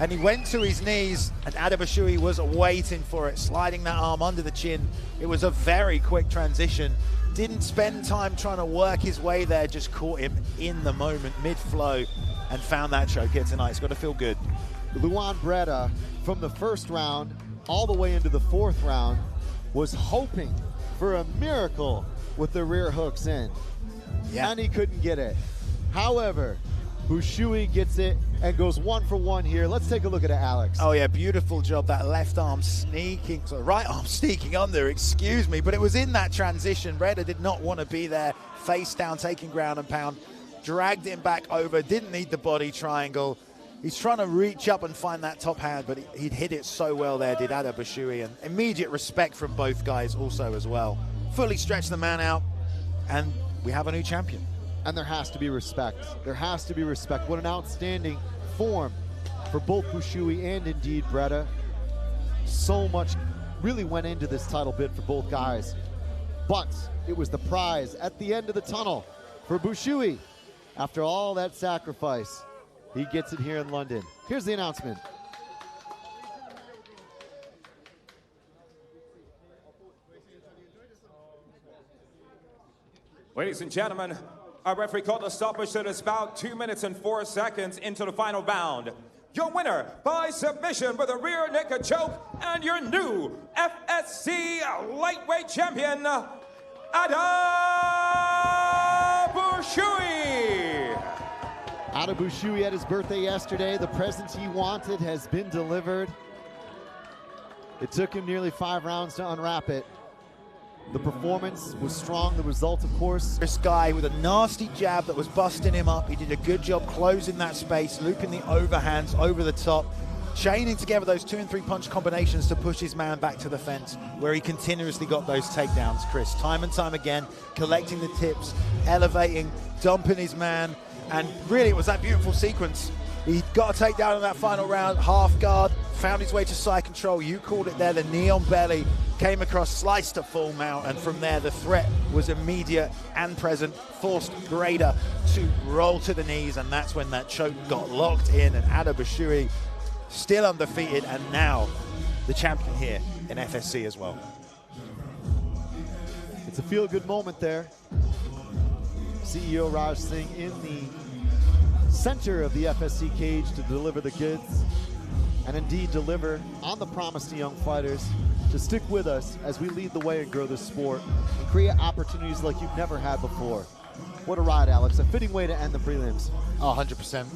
and he went to his knees, and Adebushui was waiting for it, sliding that arm under the chin. It was a very quick transition. Didn't spend time trying to work his way there, just caught him in the moment, mid-flow, and found that choke here tonight. It's got to feel good. Luan Breda, from the first round all the way into the 4th round, was hoping for a miracle with the rear hooks in. Yeah. And he couldn't get it. However, Bushui gets it and goes 1 for 1 here. Let's take a look at it, Alex. Oh yeah, beautiful job. That left arm sneaking, so right arm sneaking under, excuse me, but it was in that transition. Breda did not want to be there. Face down, taking ground and pound. Dragged him back over, didn't need the body triangle. He's trying to reach up and find that top hand, but he'd hit it so well there, did Adebushui, and immediate respect from both guys also as well. Fully stretched the man out, and we have a new champion. And there has to be respect. There has to be respect. What an outstanding form for both Bushui and indeed Breda. So much really went into this title bid for both guys. But it was the prize at the end of the tunnel for Bushui. After all that sacrifice, he gets it here in London. Here's the announcement. Ladies and gentlemen, our referee called a stoppage that is about 2 minutes and 4 seconds into the final round. Your winner by submission with a rear naked choke and your new FSC lightweight champion, Adebushui. Adebushui had his birthday yesterday. The present he wanted has been delivered. It took him nearly 5 rounds to unwrap it. The performance was strong, the result, of course. This guy with a nasty jab that was busting him up. He did a good job closing that space, looping the overhands over the top, chaining together those 2 and 3 punch combinations to push his man back to the fence, where he continuously got those takedowns, Chris. Time and time again, collecting the tips, elevating, dumping his man, And really, it was that beautiful sequence. He got a takedown in that final round, half guard, found his way to side control. You called it there, the knee on belly, came across, sliced to full mount, and from there the threat was immediate and present, forced Grader to roll to the knees, and that's when that choke got locked in, and Adebashui still undefeated, and now the champion here in FSC as well. It's a feel-good moment there. CEO Raj Singh in the center of the FSC cage to deliver the goods, and indeed deliver on the promise to young fighters to stick with us as we lead the way and grow this sport and create opportunities like you've never had before. What a ride, Alex. A fitting way to end the prelims. Oh, 100%.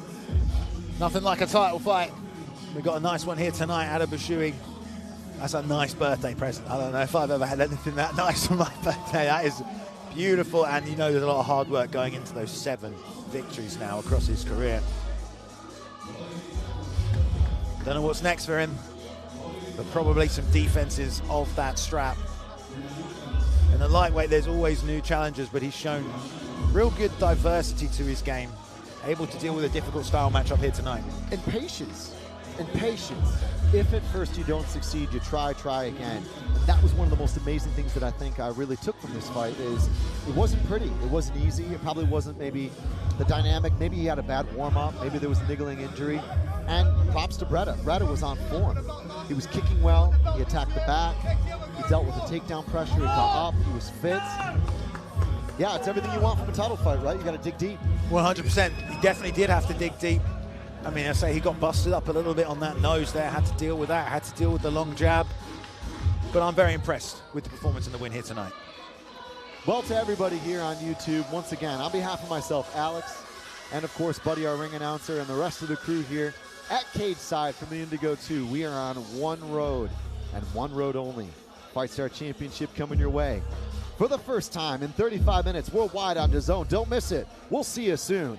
Nothing like a title fight. We got a nice one here tonight, Adebashui. That's a nice birthday present. I don't know if I've ever had anything that nice on my birthday. That is beautiful, and you know there's a lot of hard work going into those 7 victories now across his career. Don't know what's next for him, but probably some defenses of that strap. In the lightweight, there's always new challenges, but he's shown real good diversity to his game, able to deal with a difficult style matchup here tonight. And patience. And patience. If at first you don't succeed, you try again. And that was one of the most amazing things that I think I really took from this fight is it wasn't pretty. It wasn't easy. It probably wasn't maybe the dynamic. Maybe he had a bad warm-up. Maybe there was a niggling injury. And props to Breda. Breda was on form. He was kicking well. He attacked the back. He dealt with the takedown pressure. He got up. He was fit. Yeah, it's everything you want from a title fight, right? You got to dig deep. 100%. He definitely did have to dig deep. I mean, I say he got busted up a little bit on that nose there, had to deal with that, had to deal with the long jab. But I'm very impressed with the performance and the win here tonight. Well, to everybody here on YouTube, once again, on behalf of myself, Alex, and of course, Buddy, our ring announcer, and the rest of the crew here at Cage Side from the Indigo 2, we are on one road, and one road only. FightStar Championship coming your way for the first time in 35 minutes worldwide on DAZN. Don't miss it. We'll see you soon.